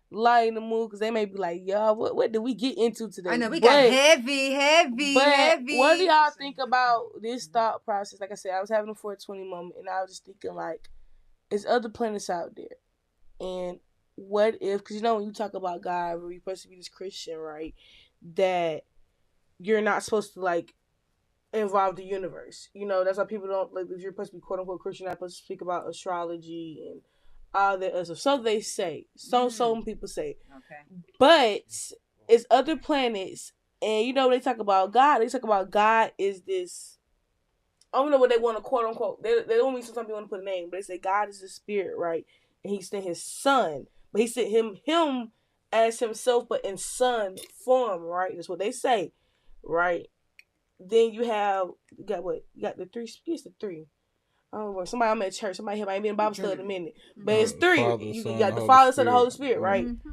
lighten the mood because they may be like, y'all, what did we get into today? I know we got heavy. But what do y'all think about this thought process? Like I said, I was having a 420 moment, and I was just thinking like, there's other planets out there, and what if? Because when you talk about God, we're supposed to be this Christian, right? That you're not supposed to like involve the universe. You know, that's why people don't like. If you're supposed to be quote unquote Christian, you're not supposed to speak about astrology and all that other stuff. So they say. So some people say. Okay. But it's other planets, and you know when they talk about God, they talk about God is this. I don't know what they want to quote unquote. They don't mean sometimes they want to put a name, but they say God is the spirit, right? And He sent His Son, but He sent him as Himself, but in Son form, right? That's what they say, right? Then you got what? You got the three. It's the three. I don't know. Somebody I'm at church. Somebody here might be in Bible study in a minute, but it's three. Father, You Son, got the Holy Father, Son, and Spirit. Holy Spirit, right? Mm-hmm.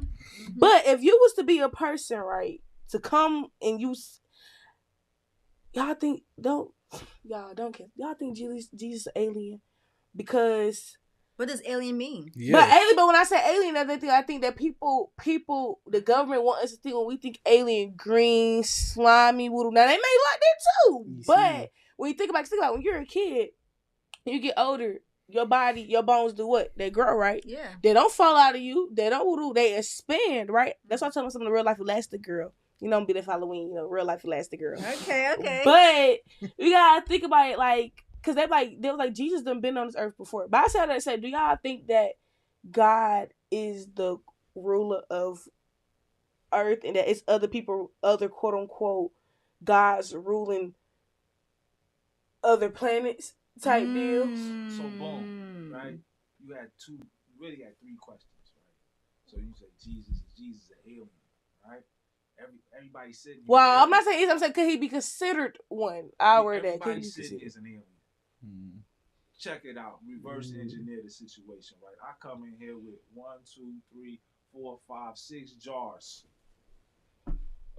But if you was to be a person, right, to come and y'all think Jesus an alien? Because What does alien mean? Yes. but when I say alien, I think that people, the government want us to think when we think alien, green, slimy, voodoo. Now they may like that too, but when you think about when you're a kid, you get older, your body, your bones do what? They grow, right? Yeah. They don't fall out of you. They don't voodoo. They expand, right? That's why I'm telling something. The real life Elastic Girl. You know, I'm be that Halloween. You know, real life Elastic Girl. Okay. But you gotta think about it, like, cause they was like Jesus done been on this earth before. But I said that do y'all think that God is the ruler of earth and that it's other people, other quote unquote gods ruling other planets type deal? So boom, right? You really had three questions, right? So you said Jesus an alien, right? Everybody sitting. Well, I'm not saying I'm saying could he be considered one? Everybody sitting is an alien. Mm-hmm. Check it out. Reverse engineer the situation, right? I come in here with 1, 2, 3, 4, 5, 6 jars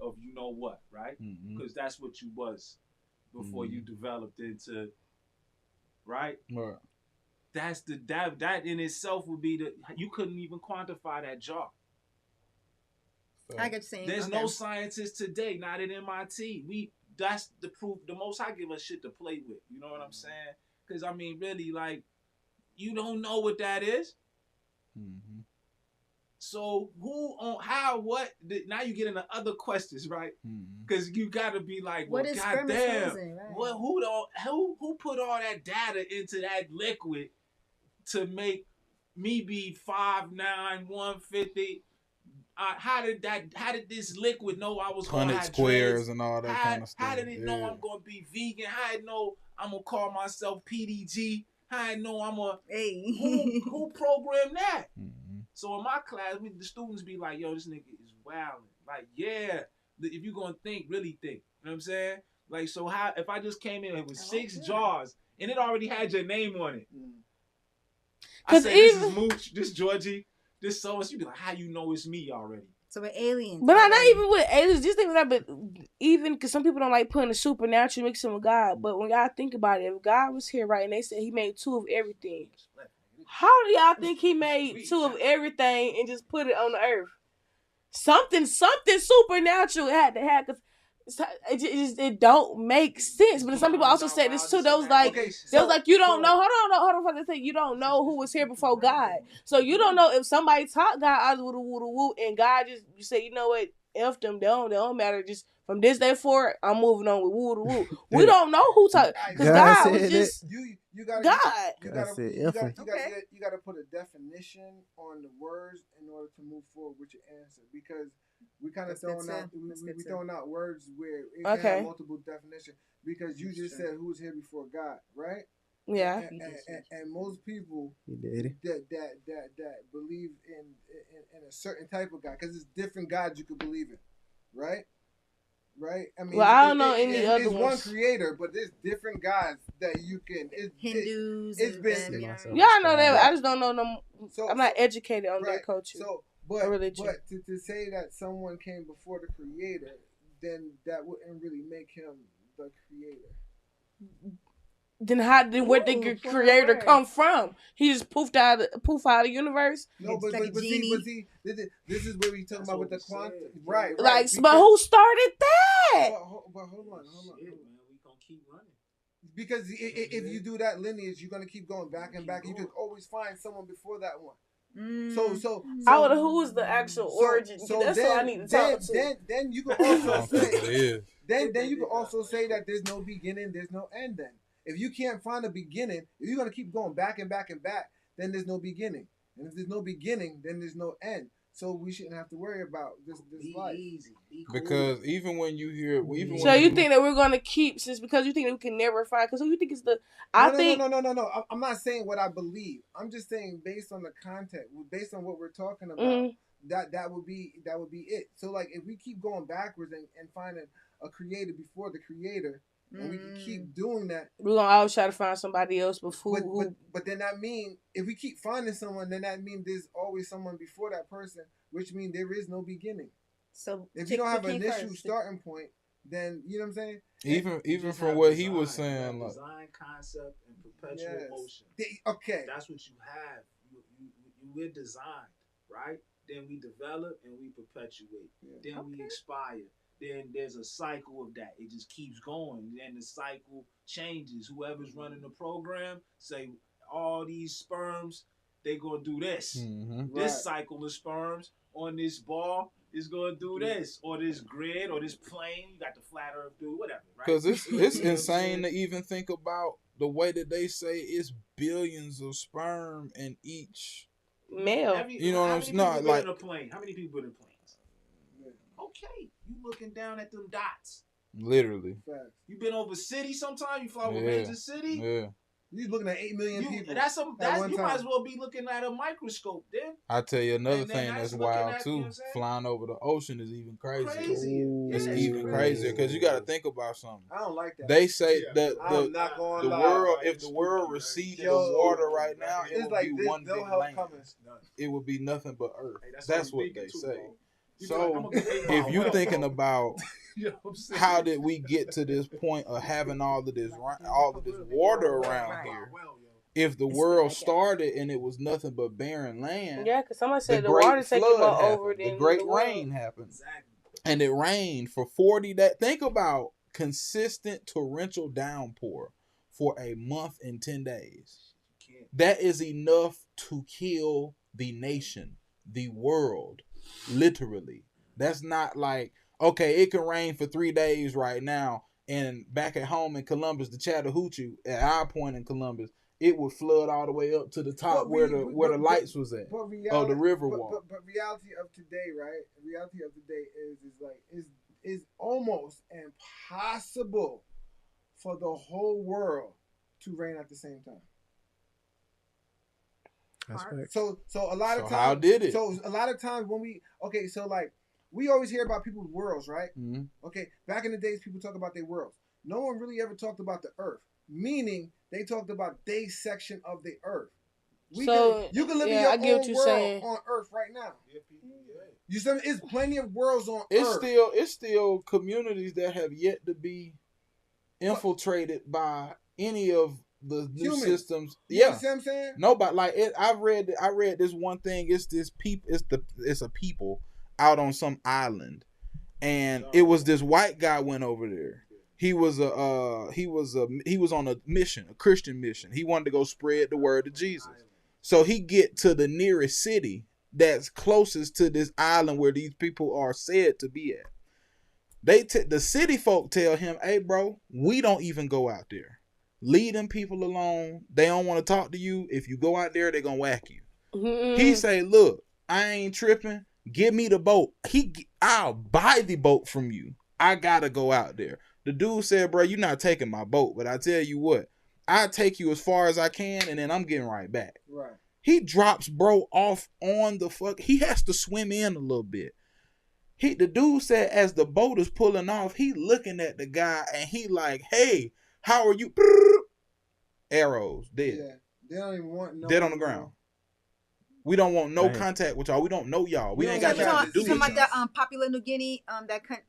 of you know what, right? Because that's what you was before you developed into, right? Right. That's that in itself would be you couldn't even quantify that jar. I get saying. There's no scientists today, not at MIT. That's the proof. The most I give us shit to play with. You know what I'm saying? Because I mean, really, like, you don't know what that is. Mm-hmm. So who on how what? Now you get into other questions, right? Because you got to be like, well, goddamn, right? Who put all that data into that liquid to make me be 5'9", 150? How did this liquid know I was going to have squares dreads? And all that kind of stuff? How did it know I'm going to be vegan? How did it know I'm going to call myself PDG? How did it know I'm a... Hey. Who programmed that? So in my class, the students be like, yo, this nigga is wilding. Like, yeah, if you're going to think, really think. You know what I'm saying? Like, so how if I just came in with 6 jars and it already had your name on it? I said, this is Mooch, this Georgie. This so you be like, how you know it's me already? So we're aliens. But not even with aliens. Just think that, but even because some people don't like putting the supernatural mixing with God. But when y'all think about it, if God was here, right, and they said He made 2 of everything, how do y'all think He made 2 of everything and just put it on the earth? Something supernatural had to happen. It don't make sense. But some people also said this too. They was like, you don't know. Hold on. You don't know who was here before God. So you don't know if somebody taught God out of woo and God you say, you know what, F them. They don't matter. Just from this day forward, I'm moving on with woo. We don't know who taught, because God was just you gotta God. You gotta put a definition on the words in order to move forward with your answer, because we kind of throwing out words where it can have multiple definitions, because you just said who was here before God, right? Yeah. And most people that believe in a certain type of God, because it's different gods you could believe in, right? Right? I mean, I don't know any other it's ones. one creator, but there's different gods that you can. Hindus. It's been. Yeah, I know that. I just don't know them. So, I'm not educated on their culture. But to say that someone came before the creator, then that wouldn't really make him the creator. Then where did the creator come from? He just poofed out of the universe. No, but see, this is where we talking about with the quantum, right? Like, but who started that? But hold on. We gonna keep running. Because if you do that lineage, you're gonna keep going back and back. You can always find someone before that one. So who was the actual origin? So that's what I need to talk to. Then you can also say then you can also say that there's no beginning, there's no end. Then if you can't find a beginning, if you're gonna keep going back and back and back, then there's no beginning. And if there's no beginning, then there's no end. So we shouldn't have to worry about this life. Easy. Be cool. Because even when you hear, so you think that we're gonna keep just because you think that we can never find? Because you think it's the? No. I'm not saying what I believe. I'm just saying based on the content, based on what we're talking about. That would be it. So like if we keep going backwards and finding a creator before the creator, and we can keep doing that, we're gonna always try to find somebody else before. But then that means if we keep finding someone, then that means there's always someone before that person, which means there is no beginning. So if you don't have an initial starting point, then you know what I'm saying. Even from what he was saying, like design, concept, and perpetual motion. Okay, that's what you have. We're designed, right? Then we develop and we perpetuate. Yeah. Then we expire. Then there's a cycle of that. It just keeps going. Then the cycle changes. Whoever's running the program say all these sperms, they gonna do this. This cycle of sperms on this ball is gonna do this, or this grid, or this plane. You got the flat Earth dude, whatever. Right? Because it's insane to even think about the way that they say it's billions of sperm in each male. You know what I'm saying? No, like in a plane. How many people in planes? Okay, you looking down at them dots. Literally. You been over city sometime? You fly over major city? Yeah. You looking at 8 million people. That's you might as well be looking at a microscope then. I tell you another thing that's wild too. You know flying over the ocean is even crazier. It's even crazier because you got to think about something. I don't like that. They say that the world, if the world receded the water right now, it would be one big land. It would be nothing but Earth. That's what they say. So if you're thinking about how did we get to this point of having all of this water around here, if the world started and it was nothing but barren land, because somebody said the water taking over, the great rain happened, and it rained for 40 days. Think about consistent torrential downpour for a month and 10 days. That is enough to kill the nation, the world. Literally. That's not like, okay, it can rain for 3 days right now, and back at home in Columbus, the Chattahoochee, at our point in Columbus, it would flood all the way up to the top where the lights was at. The river wall. But reality of today, right? Reality of today is almost impossible for the whole world to rain at the same time. That's right. So a lot of times, how did it? So a lot of times when we we always hear about people's worlds, right? Mm-hmm. Okay, back in the days, people talk about their worlds. No one really ever talked about the Earth, meaning they talked about their section of the Earth. You can live in your own world on Earth right now. You see, it's plenty of worlds on Earth. It's still communities that have yet to be infiltrated by any of the new systems. You see what I'm saying? Nobody like it. I read this one thing. It's this people. It's a people out on some island, and it was this white guy went over there. He was on a mission, a Christian mission. He wanted to go spread the word of Jesus. So he get to the nearest city that's closest to this island where these people are said to be at. The city folk tell him, "Hey, bro, we don't even go out there. Leave them people alone. They don't want to talk to you. If you go out there, they're gonna whack you." Mm-hmm. He say, "Look, I ain't tripping. Give me the boat. I'll buy the boat from you. I gotta go out there." The dude said, "Bro, you're not taking my boat, but I tell you what, I take you as far as I can, and then I'm getting right back." Right. He drops bro off on the fuck. He has to swim in a little bit. The dude said as the boat is pulling off, he looking at the guy and he like, "Hey, how are you?" Arrows dead. Yeah, they don't even want dead on the ground. We don't want no contact with y'all. We don't know y'all. We ain't got nothing to do with y'all. You talking about that Papua New Guinea?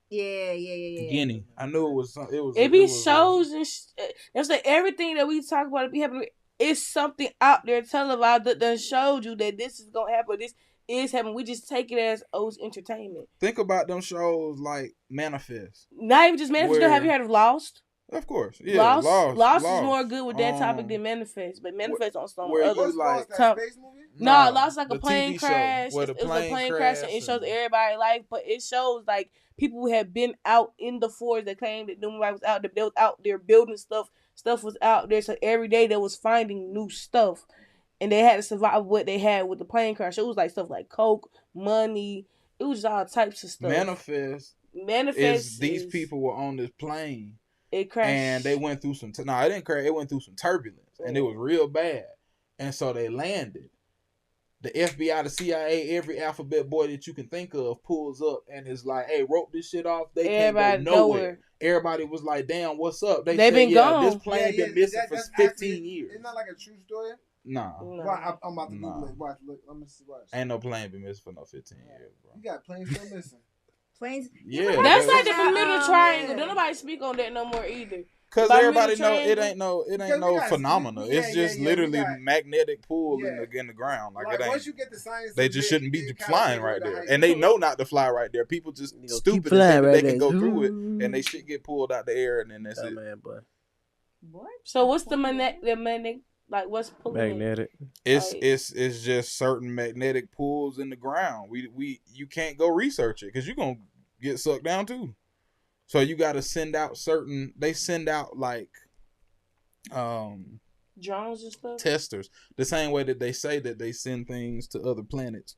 Yeah. Guinea. I knew it was. It be shows and it's like everything that we talk about. It be happening. It's something out there televised that done showed you that this is gonna happen. This is happening. We just take it as entertainment. Think about them shows like Manifest. Not even just Manifest. Have you heard of Lost? Of course, yeah. Lost is more good with that topic than Manifest, but Manifest on some other. What's Lost, that space movie? No, Lost like a plane crash. It was a plane crash, and it shows everybody life, but it shows like people who have been out in the forest that claimed that nobody was out there. They was out there building stuff. Stuff was out there, so every day they was finding new stuff, and they had to survive what they had with the plane crash. It was like stuff like coke, money. It was all types of stuff. Manifest is these people were on this plane. It crashed. And they went through some... it didn't crash. It went through some turbulence. And it was real bad. And so they landed. The FBI, the CIA, every alphabet boy that you can think of pulls up and is like, hey, rope this shit off. They can't go nowhere. Everybody was like, damn, what's up? They been gone. This plane been missing for 15 years. Isn't that like a true story? Nah. Well, I'm about to Google it. Watch, look. Let me see. Watch. Ain't no plane been missing for no 15 years, bro. You got planes still missing. Planes. Yeah. That's like the Bermuda Triangle. Don't nobody speak on that no more either. Because everybody know it ain't no phenomena. It's just literally magnetic pull in the ground. Like it ain't. Once you get the science, they just shouldn't be flying right there, and they know not to fly right there. People just stupid and think they can go through it, and they shit get pulled out the air, and then that's it. Man, boy. What? So what's the magnetic? Like what's pulling magnetic? It's just certain magnetic pulls in the ground. You can't go research it because you're gonna get sucked down too. So you got to send out they send out like drones and stuff, testers, the same way that they say that they send things to other planets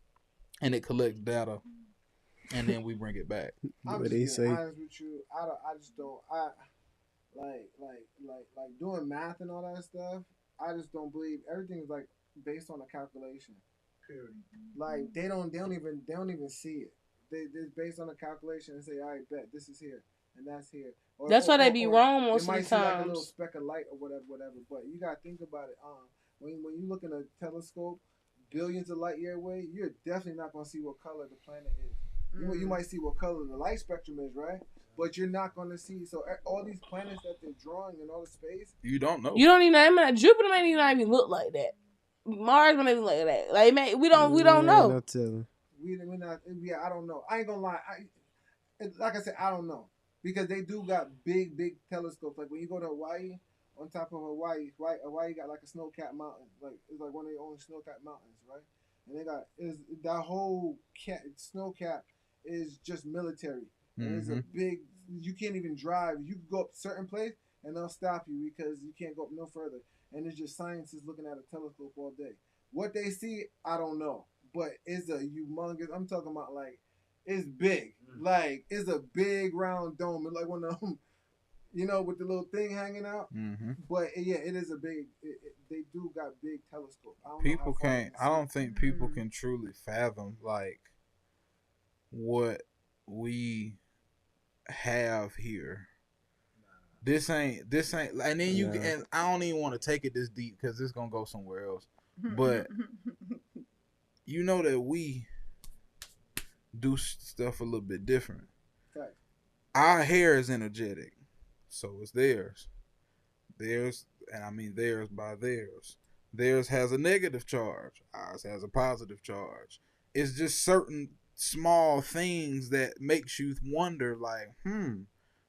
and it collects data and then we bring it back. I'm just being honest with you. I just don't like doing math and all that stuff. I just don't believe everything is like based on a calculation. Period. Like they don't even see it. It's based on a calculation and say, all right, bet this is here. And that's here. That's why they be wrong most of the times. Like a little speck of light or whatever. But you gotta think about it. When you look in a telescope, billions of light year away, you're definitely not gonna see what color the planet is. You might see what color the light spectrum is, right? But you're not gonna see. So all these planets that they're drawing in all the space, you don't know. You don't even know. Jupiter may even look like that. Mars may even look like that. Like we don't know. We're not. Yeah, I don't know. I ain't gonna lie. Like I said, I don't know. Because they do got big telescopes. Like when you go to Hawaii, on top of Hawaii got like a snow-capped mountain. Like it's like one of the only snow-capped mountains, right? And they got that whole snow cap is just military. And it's a big. You can't even drive. You can go up a certain place and they'll stop you because you can't go up no further. And it's just scientists looking at a telescope all day. What they see, I don't know, but it's a humongous. I'm talking about like. It's big. Like, it's a big round dome. It's like one of them, with the little thing hanging out. Mm-hmm. But, yeah, it is a big, they do got big telescopes. I don't think people can truly fathom, like, what we have here. This ain't, and then and I don't even want to take it this deep because it's going to go somewhere else. But, you know that we do stuff a little bit different. Okay. Our hair is energetic, so is theirs. Theirs by theirs. Theirs has a negative charge. Ours has a positive charge. It's just certain small things that makes you wonder, like,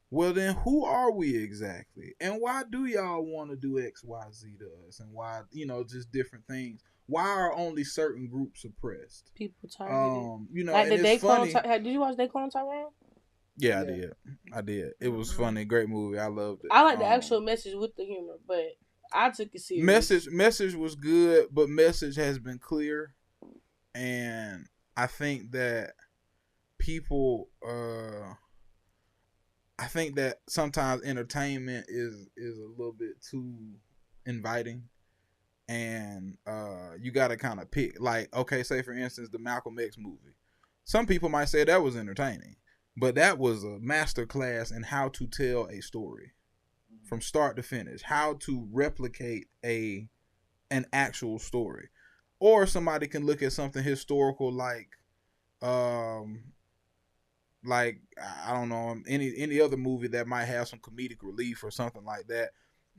well then who are we exactly? And why do y'all want to do X, Y, Z to us? And why, just different things. Why are only certain groups oppressed? People targeted. Like did they clone? Did you watch They Clone Tyrone? Yeah, I did. It was funny, great movie. I loved it. I like the actual message with the humor, but I took it serious. Message was good, but message has been clear, and I think that people. I think that sometimes entertainment is a little bit too inviting. And you got to kind of pick, like, okay, say for instance, the Malcolm X movie. Some people might say that was entertaining, but that was a master class in how to tell a story from start to finish, how to replicate an actual story. Or somebody can look at something historical like I don't know, any other movie that might have some comedic relief or something like that.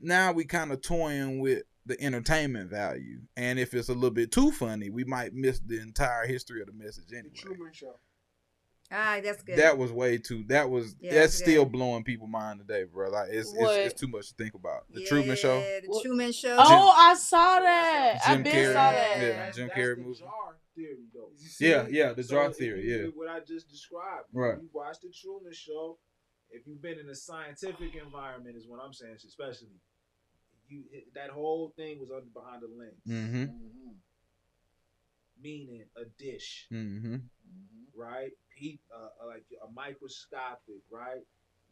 Now we kind of toying with the entertainment value, and if it's a little bit too funny, we might miss the entire history of the message anyway. The Truman Show. That's good. That was way too. That's still blowing people's mind today, bro. Like it's too much to think about. The Truman Show. The Truman Show. Oh, I saw that. Jim I been Carrey. saw that. Yeah, Jim Carrey movie. Jar theory, though. Yeah, the jar theory. Yeah, what I just described. Right. You watch the Truman Show. If you've been in a scientific environment, is what I'm saying, especially that whole thing was behind the lens. Mm-hmm. Meaning a dish, right? Like a microscopic, right?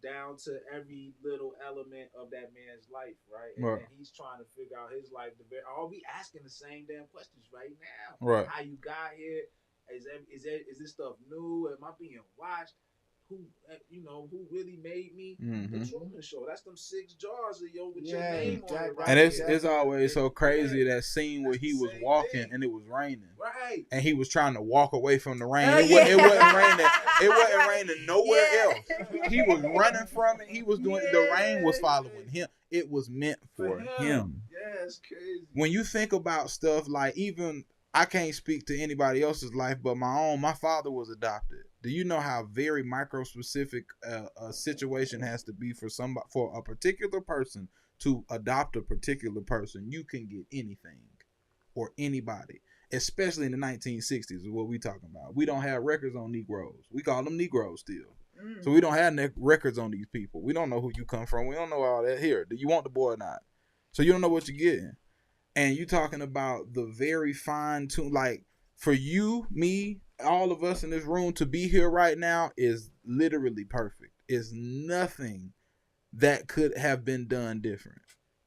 Down to every little element of that man's life, right? And he's trying to figure out his life. All we asking the same damn questions right now. Right. How you got here? Is this stuff new? Am I being watched? Who really made me? The Truman Show. That's them 6 jars of with your name on it. Right? And it's always so crazy that scene where he was walking and it was raining. Right. And he was trying to walk away from the rain. It wasn't raining. It wasn't raining nowhere else. He was running from it. He was doing the rain was following him. It was meant for him. Yeah, it's crazy. When you think about stuff like even I can't speak to anybody else's life but my own. My father was adopted. Do you know how very micro-specific a situation has to be for a particular person to adopt a particular person? You can get anything or anybody, especially in the 1960s is what we talking about. We don't have records on Negroes. We call them Negroes still. So we don't have records on these people. We don't know who you come from. We don't know all that here. Do you want the boy or not? So you don't know what you're getting. And you talking about the very fine tune, like for you, me, all of us in this room to be here right now is literally perfect. It's nothing that could have been done different.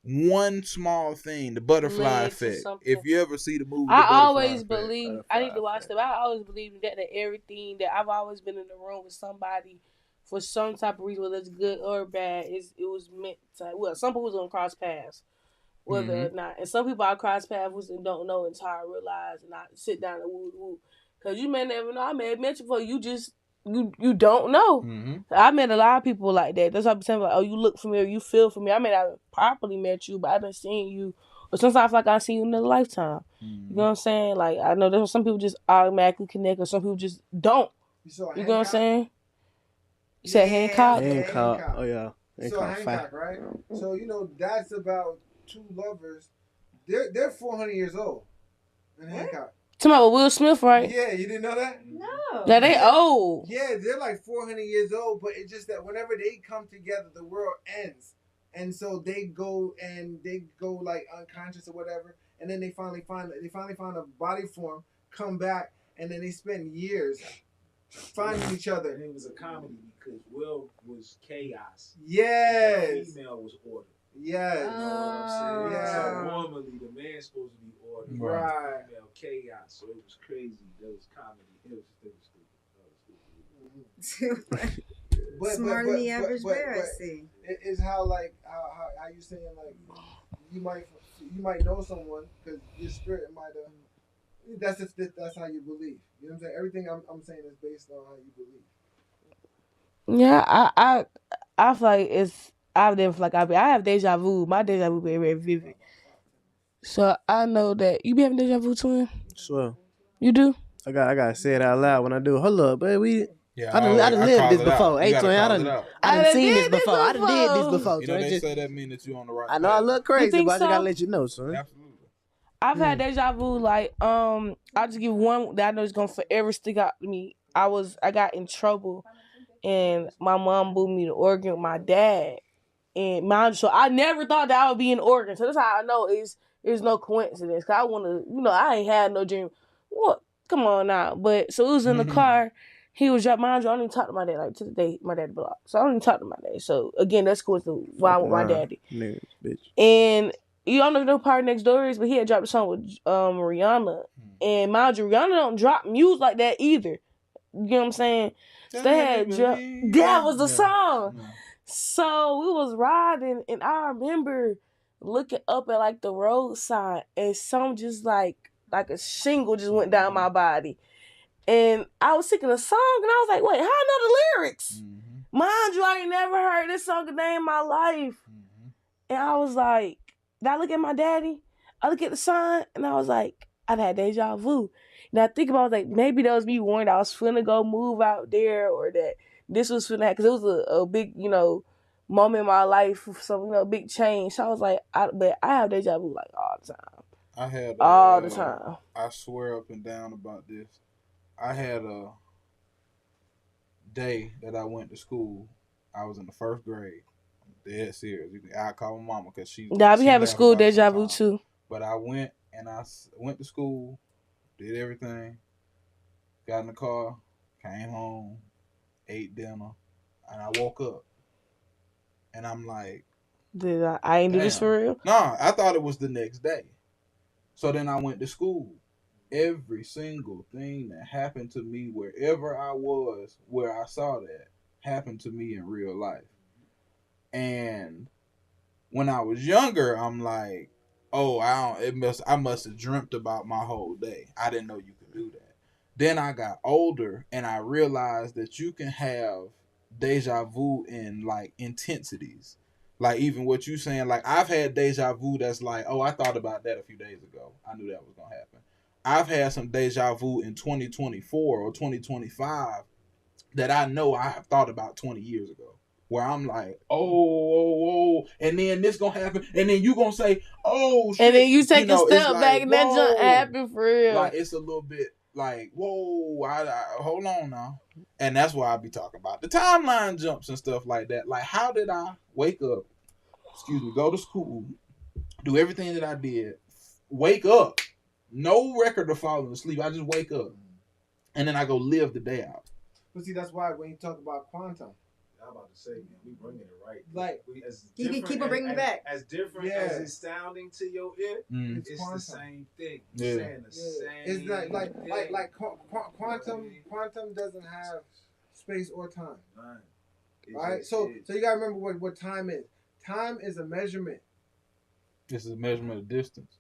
One small thing, the butterfly effect. If you ever see the movie, I always believe, I need to watch them. I always believe that everything that I've always been in the room with somebody for some type of reason, whether it's good or bad, it was meant to. Well, some people was gonna cross paths, whether or not, and some people I cross paths with and don't know until I realize and I sit down and woo. Cause you may never know. I may have met you before. You just you don't know. I met a lot of people like that. That's why I'm saying like, oh, you look familiar, you feel familiar. I may not have properly met you, but I've been seeing you. Or sometimes I feel like I've seen you in another lifetime. You know what I'm saying? Like I know there's some people just automatically connect, or some people just don't. You know what I'm saying? You said Hancock? Hancock. Oh yeah. Hancock, right? So that's about 2 lovers. They're 400 years old in Hancock. Talking about Will Smith, right? Yeah, you didn't know that? No. Now they old. Yeah, they're like 400 years old, but it's just that whenever they come together, the world ends. And so they go like unconscious or whatever, and then they finally find a body form, come back, and then they spend years finding each other. And it was a comedy because Will was chaos. Yes. And the female was order. Yes. You know what I'm saying? Yeah. So normally the man's supposed to be order. Right. The female chaos. So it was crazy. That was comedy. It was stupid. Smarter than the average bear, I see. It's how you saying like you might know someone because your spirit might that's how you believe. You know what I'm saying? Everything I'm saying is based on how you believe. Yeah, I feel like it's. I have deja vu. My deja vu very, very vivid. So I know that you be having deja vu, twin. Sure. You do. I gotta say it out loud when I do. Hold up, baby. Yeah, I done lived this before. Hey, twin, I done seen this before. I done did this before. You know they say that mean that you on the right. I know I look crazy, but I just gotta let you know, son. Absolutely. I've had deja vu. Like I'll just give one that I know is gonna forever stick out to me. I got in trouble, and my mom moved me to Oregon with my dad. And so I never thought that I would be in Oregon. So that's how I know it's no coincidence. Cause I wanna, I ain't had no dream. What? Come on now. But so it was in the car. He was dropping. Mind you, I don't even talk to my dad. Like to the day, my dad blocked. So I don't even talk to my dad. So again, that's coincidence why I want my daddy. Bitch. And you don't know if the Party Next Door is, but he had dropped a song with Rihanna. And mind you, Rihanna don't drop music like that either. You know what I'm saying? So they had that was the song. So we was riding, and I remember looking up at like the road sign, and some just like a shingle just went down my body, and I was singing a song, and I was like, "Wait, how I know the lyrics?" Mind you, I ain't never heard this song a day in my life, and I was like, "Did I look at my daddy?" I look at the sign, and I was like, I've had deja vu. Now I think about like maybe that was me warned I was finna go move out there or that this was finna happen because it was a big, moment in my life, some, big change. So I was like, but I have deja vu like all the time. I had all the time. I swear up and down about this. I had a day that I went to school. I was in the 1st grade. I'm dead serious. I call my mama because she. Yeah, I be having school deja vu too. But I went to school, did everything, got in the car, came home, ate dinner, and I woke up. And I'm like, I ain't do this for real? Nah, I thought it was the next day. So then I went to school. Every single thing that happened to me wherever I was, where I saw that, happened to me in real life. And when I was younger, I'm like, oh, I must have dreamt about my whole day. I didn't know you could do that. Then I got older and I realized that you can have deja vu in like intensities. Like even what you saying, like I've had deja vu that's like, oh, I thought about that a few days ago. I knew that was gonna happen. I've had some deja vu in 2024 or 2025 that I know I have thought about 20 years ago. Where I'm like, oh, and then this gonna happen, and then you gonna say, oh, shit. And then you take a step back, and that jump happen for real. Like it's a little bit like, whoa, I hold on now, and that's why I be talking about the timeline jumps and stuff like that. Like, how did I wake up? Go to school, do everything that I did, wake up, no record of falling asleep. I just wake up, and then I go live the day out. But see, that's why when you talk about quantum. I'm about to say, man, we bringing it right. Like, keep on bringing it back. As different as it's sounding to your ear, it's the same thing. Yeah. Saying the same. It's like quantum doesn't have space or time. Right? So you gotta remember what time is. Time is a measurement. This is a measurement of distance.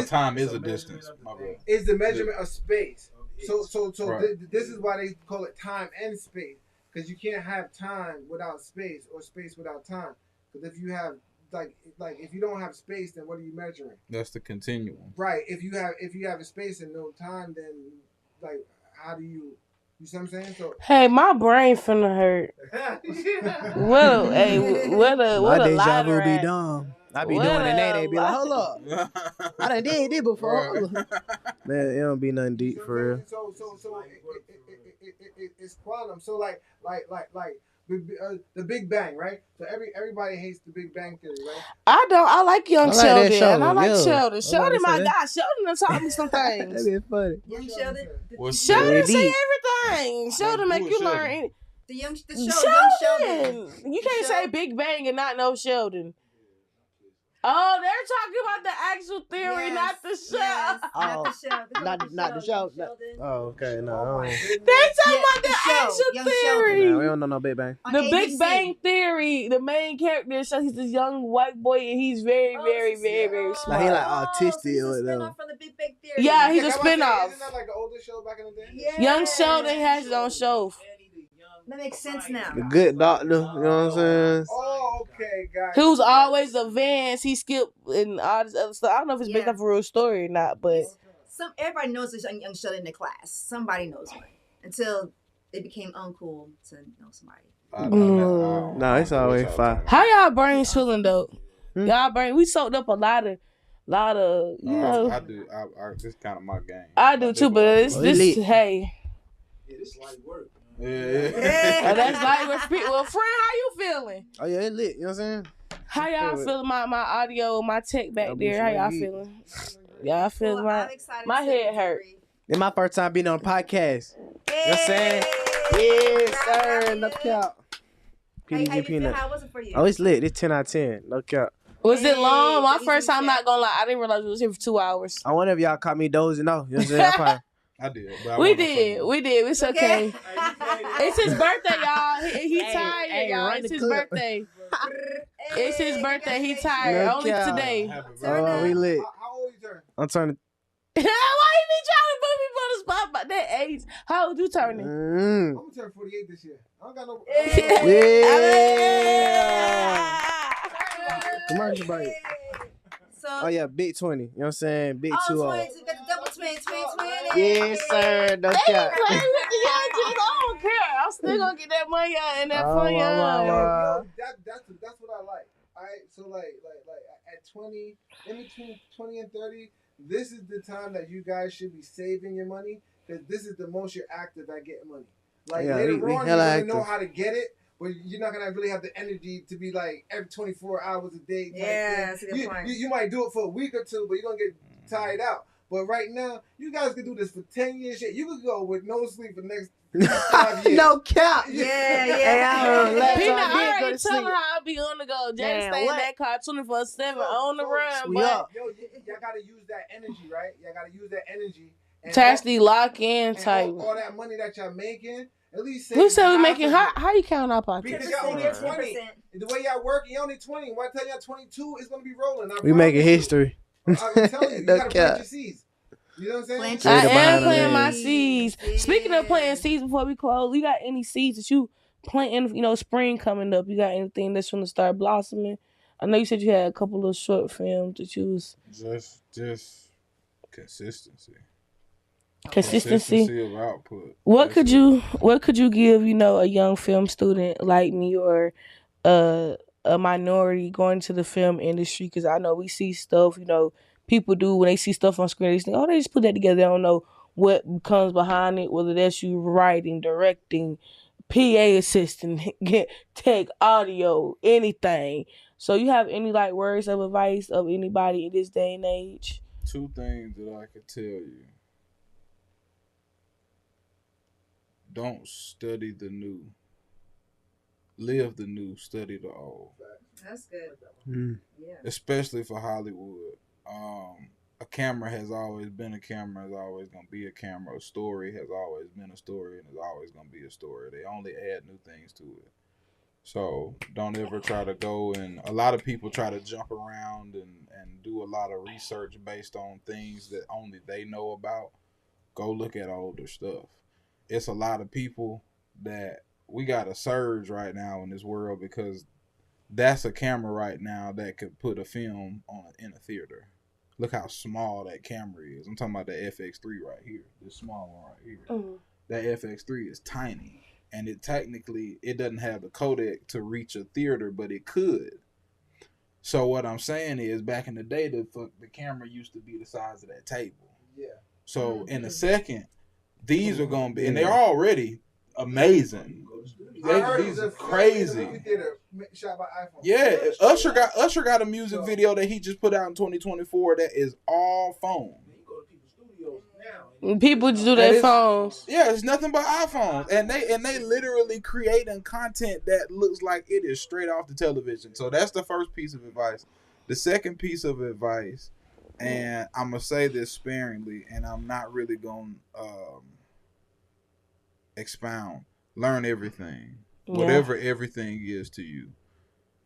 Time is a distance. My bad. It's the measurement of space. So right. This is why they call it time and space, because you can't have time without space or space without time. Because if you have like if you don't have space, then what are you measuring? That's the continuum. Right. If you have a space and no time, then like how do you? You see what I'm saying? So hey, my brain finna hurt. What a deja vu lighter be dumb. I be doing it, they be like, hold up. I done did this before. Man, it don't be nothing deep for real. So it's quantum. So like the Big Bang, right? So everybody hates the Big Bang theory, right? I don't. I like Young Sheldon. Sheldon. I like Yeah. Sheldon. Sheldon, my God. Sheldon done taught me some things. That be funny. Young Sheldon. Sheldon say everything. Sheldon make you learn anything. The Sheldon. Young Sheldon. You can't say Big Bang and not know Sheldon. Oh, they're talking about the actual theory, not the show. Yes, Not the show. Oh, okay. No. They talking about the actual theory. Nah, we don't know no Big Bang. The Big Bang theory. The main character he's this young white boy, and he's very, very, very, very smart. Like he like autistic or whatever. Spin-off from the Big Bang theory. Yeah, he's a spinoff. Isn't that like an older show back in the day? Yeah. Young Sheldon has his own show. That makes sense now. The good doctor, you know what I'm saying? Oh, okay, guys. Who's always advanced. He skipped and all this other stuff. I don't know if it's based off a real story or not, but everybody knows this Young Sheldon in the class. Somebody knows one until it became uncool to know somebody. No, it's always fine. How y'all brains feeling though? Y'all brain, we soaked up a lot of you know. I do. This is kind of my game. I do too, but this hey. Yeah, this light work. Yeah. That's like well, friend, how you feeling? Oh yeah, it lit. You know what I'm saying? How y'all feeling? My audio, my tech back there. How y'all feeling? Y'all feeling my head hurt. It's my first time being on a podcast. You know what I'm saying? Yes, sir. No cap. PDG Peanut. How was it for you? Oh, it's lit. It's 10 out of 10. No cap. Was it long? My first time, not gonna lie, I didn't realize we was here for 2 hours. I wonder if y'all caught me dozing off. You know what I'm saying? I did. We did. It's okay. It's his birthday, y'all. He tired, y'all. It's his birthday. It's his birthday. He tired. No only cap. today. Oh, we lit. How old you turn? I'm turning. Why you be trying to put me on the spot about that age? How old you turning? I'm gonna turn 48 this year. I don't got no. Yeah. Commercial break. So Oh yeah, big 20. You know what I'm saying? Big Oh, 20. 20. You got the double twin, twin. Yes, sir. No They cap. play with the young chicks. I don't care. I'm still gonna get that money out and that fun wow. Yo, that's what I like. All right, so like at 20, in between 20 and 30, this is the time that you guys should be saving your money because this is the most you're active at getting money. Like later on, you're gonna know how to get it, but you're not gonna really have the energy to be like every 24 hours a day. Yeah, that's a good point. You might do it for a week or two, but you're gonna get tired out. But right now, you guys can do this for 10 years. Shit, you could go with no sleep for the next 5 years. No cap. Yeah. Peanut, I already tell her how I be on the go. Jay stay in that car 24/7 on the run. But y'all gotta use that energy, right? Y'all gotta use that energy. to actually lock in type. All that money that y'all making, at least. Who said we making? How you count our pockets? Because y'all only 20. The way y'all working, you only 20. When I tell y'all 22, it's gonna be rolling. We making history. I'm telling you, you gotta plant your seeds. You know what I'm saying? I am planting my seeds. Speaking of planting seeds, before we close, you got any seeds that you planting? You know, spring coming up. You got anything that's gonna start blossoming? I know you said you had a couple of short films that you was just consistency. Consistency of output. What could you give, you know, a young film student like me or a minority going to the film industry? Because I know we see stuff, you know, people do when they see stuff on screen, they think, oh, they just put that together. They don't know what comes behind it, whether that's you writing, directing, PA assistant, tech, audio, anything. So you have any like words of advice of anybody in this day and age? 2 things that I could tell you. Don't study the new. Live the new, study the old. That's good. Yeah. Especially for Hollywood. A camera has always been a camera, is always going to be a camera. A story has always been a story and is always going to be a story. They only add new things to it. So don't ever try to go, and a lot of people try to jump around and do a lot of research based on things that only they know about. Go look at older stuff. It's a lot of people that we got a surge right now in this world because that's a camera right now that could put a film in a theater. Look how small that camera is. I'm talking about the FX3 right here. This small one right here. Mm-hmm. That FX3 is tiny. And it doesn't have the codec to reach a theater, but it could. So what I'm saying is, back in the day, the camera used to be the size of that table. Yeah. So in a second, these are going to be, and they're already amazing. These are crazy. Shot by iPhone. Yeah, Usher got a music video that he just put out in 2024 that is all phone. People do their phones. Yeah, it's nothing but iPhones, and they literally creating content that looks like it is straight off the television. So that's the first piece of advice. The second piece of advice, and I'm gonna say this sparingly, and I'm not really gonna expound. Learn everything, whatever everything is to you.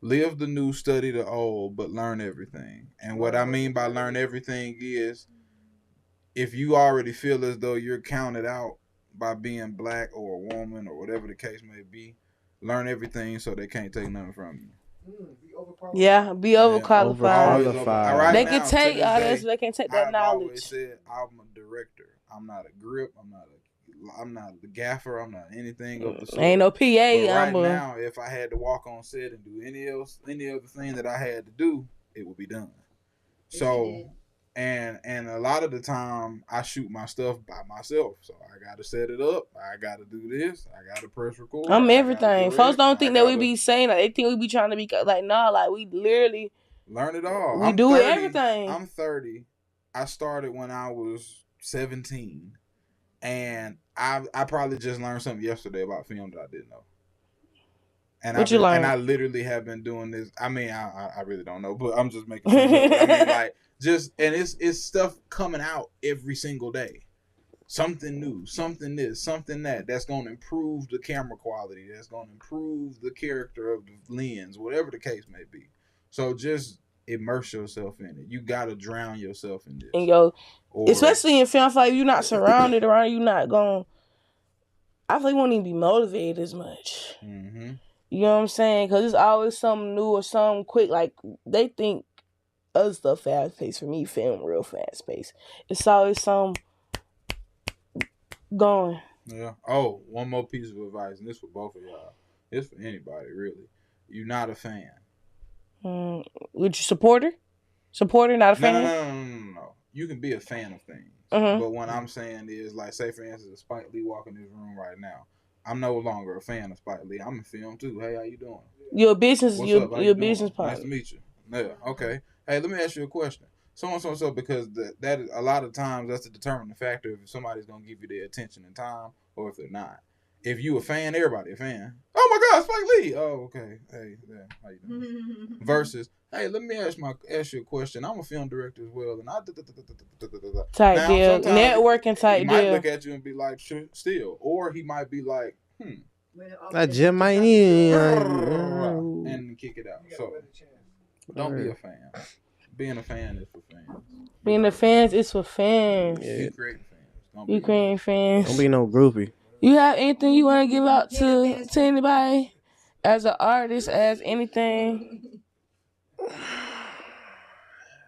Live the new, study the old, but learn everything. And what I mean by learn everything is, if you already feel as though you're counted out by being black or a woman or whatever the case may be, learn everything so they can't take nothing from you. Be overqualified. Right they now, can take all this, they can't take that knowledge. I've always said I'm a director. I'm not a grip. I'm not the gaffer. I'm not anything of the sort. Ain't no PA. But now, if I had to walk on set and do any other thing that I had to do, it would be done. So. And a lot of the time, I shoot my stuff by myself. So I got to set it up. I got to do this. I got to press record. I'm everything. Folks don't think that we be saying that. They think we be trying to be like, nah, like we literally learn it all. We do everything. I'm 30. I started when I was 17. And I probably just learned something yesterday about film that I didn't know. And what you learned? And I literally have been doing this. I mean, I really don't know, but I'm just making something up. I mean, like, and it's stuff coming out every single day. Something new, something this, something that. That's going to improve the camera quality. That's going to improve the character of the lens, whatever the case may be. So just immerse yourself in it. You got to drown yourself in this. And especially in film, I feel like you're not surrounded around, you're not going. I feel like you won't even be motivated as much. Mm-hmm. You know what I'm saying? Because it's always something new or something quick. Like, they think other stuff fast paced. For me, film real fast paced. It's always some going. Yeah. Oh, one more piece of advice, and this for both of y'all. It's for anybody, really. You're not a fan. Would you supporter? Supporter, not a fan? No. You can be a fan of things. But what I'm saying is, like, say, for instance, Spike Lee walking in this room right now. I'm no longer a fan of Spike Lee. I'm a film, too. Hey, how you doing? You're a business, What's you're up? How you a business doing? partner. Nice to meet you. Yeah, okay. Hey, let me ask you a question. So, because that is, a lot of times that's a determining factor if somebody's going to give you their attention and time or if they're not. If you a fan, everybody a fan. Oh my God, Spike Lee. Oh, okay. Hey, yeah, how you doing? Versus, hey, let me ask you a question. I'm a film director as well, and type deal, networking type deal. He might look at you and be like, sure, still, or he might be like, That Jim might need and kick it out. So don't be a fan. Being a fan is for fans. Being a fan is for fans. Yeah. Be creating fans. Be creating fans. Don't be no groupie. You have anything you want to give out to anybody as an artist, as anything?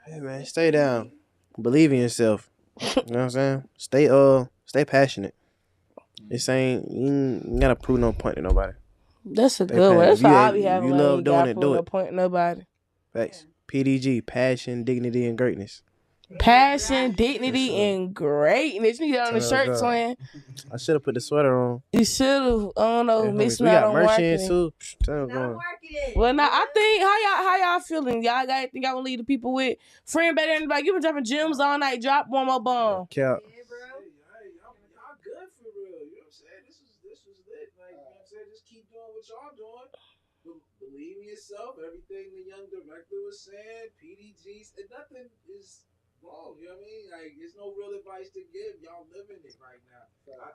Hey man, stay down. Believe in yourself. You know what I'm saying? Stay passionate. This ain't you ain't gotta prove no point to nobody. That's a good one. That's why I be having. You love doing it, do it. No point to nobody. Facts. PDG, passion, dignity, and greatness. Passion, dignity, and greatness. You need that on the shirt, twin. I should have put the sweater on. You should have. I don't know. Missing out on marketing. Too. Well, now I think how y'all feeling? Y'all got anything y'all want to leave the people with? Friend, better than anybody. You been dropping gems all night. Drop one more bomb. Cap. Y'all good for real. You know what I'm saying? This was lit. Like, you know what I'm saying? Just keep doing what y'all doing. Believe in yourself. Everything the young director was saying, PDGs, and nothing is wrong. You know what I mean? Like, there's no real advice to give. Y'all living it right now.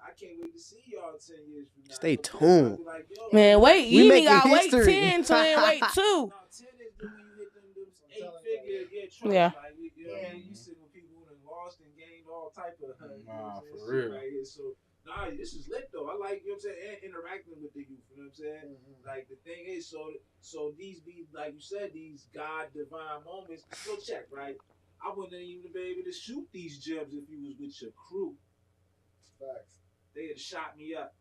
I can't wait to see y'all 10 years from now. Stay tuned. Like, man, wait. You ain't got wait history. 10 to wait 2. No, 10 is when you hit them 8-figure trucks. Yeah. Like, you know what I mean? You sitting with people who done lost and gained all type of nah, for real. Right here. So, nah, this is lit though. I like, you know what I'm saying, and interacting with the youth, you know what I'm saying? Like, the thing is, so these be, like you said, these God divine moments. So check, right? I wouldn't even be able to shoot these gems if you was with your crew. Facts. They had shot me up.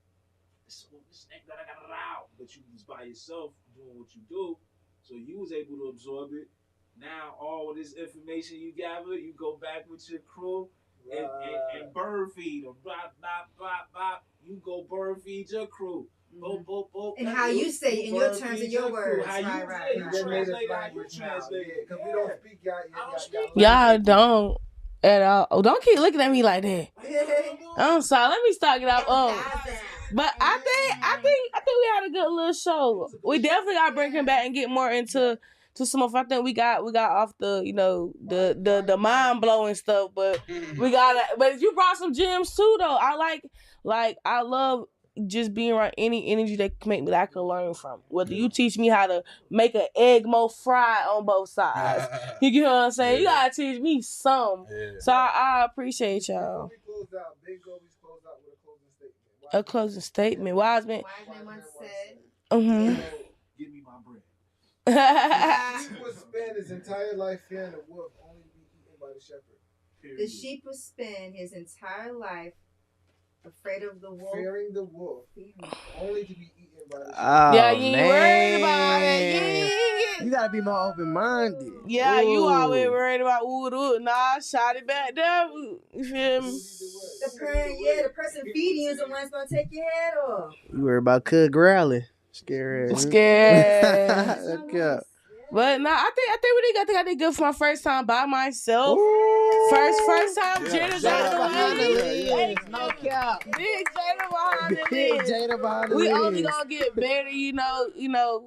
But you was by yourself doing what you do, so you was able to absorb it. Now all of this information you gathered, you go back with your crew and bird feed them. Bop, bop, bop, bop. You go bird feed your crew. Boop, boop, boop. And how you say it in your terms and your words. How you translate how you translate it. Because we don't speak Y'all don't at all. Oh, don't keep looking at me like that. I'm sorry. Let me start it out. But I think we had a good little show. We definitely gotta bring him back and get more into some of. I think we got off the the mind blowing stuff, but we gotta. But you brought some gems too, though. I love just being around any energy that I can learn from. Whether you teach me how to make an egg more fried on both sides, you get what I'm saying. You gotta teach me some. So I appreciate y'all. A closing statement. Wiseman once said, Give me my bread. He would spend his entire life fearing the wolf, only to be eaten by the shepherd. The sheep will spend his entire life afraid of the wolf. Fearing the wolf, only to be eaten by the shepherd. Yeah, you ain't worried about it. You gotta be more open-minded. Yeah, you always worried about nah, shot it back there. You feel me? The person feeding you is the one's gonna take your head off. You worry about Cud growling. Scared. Okay. But no, I think I did good for my first time by myself. Ooh. First time Jada behind the lead. No cap. Big Jada behind the Big lead. Jada behind the We lead. only gonna get better, you know.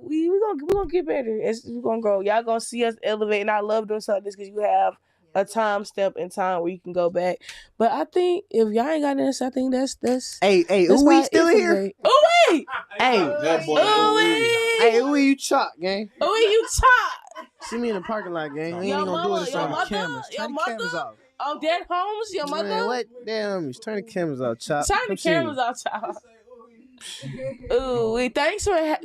We gonna get better. We're gonna grow. Y'all gonna see us elevate, and I love doing something like this because you have a time step in time where you can go back. But I think if y'all ain't got this, I think that's. Hey, that's we still here? Ooh-wee! Hey, that boy. Ooh-wee! Hey, who you chalk, gang? Ooh-wee, you top! See me in the parking lot, gang. We Your ain't gonna mama, do this your on the mother, cameras. your Turn the mother? cameras off. Oh, dead homes, your mother? Man, what? Damn, turn the cameras off, chop. Turn the cameras off, child. Ooh, thanks for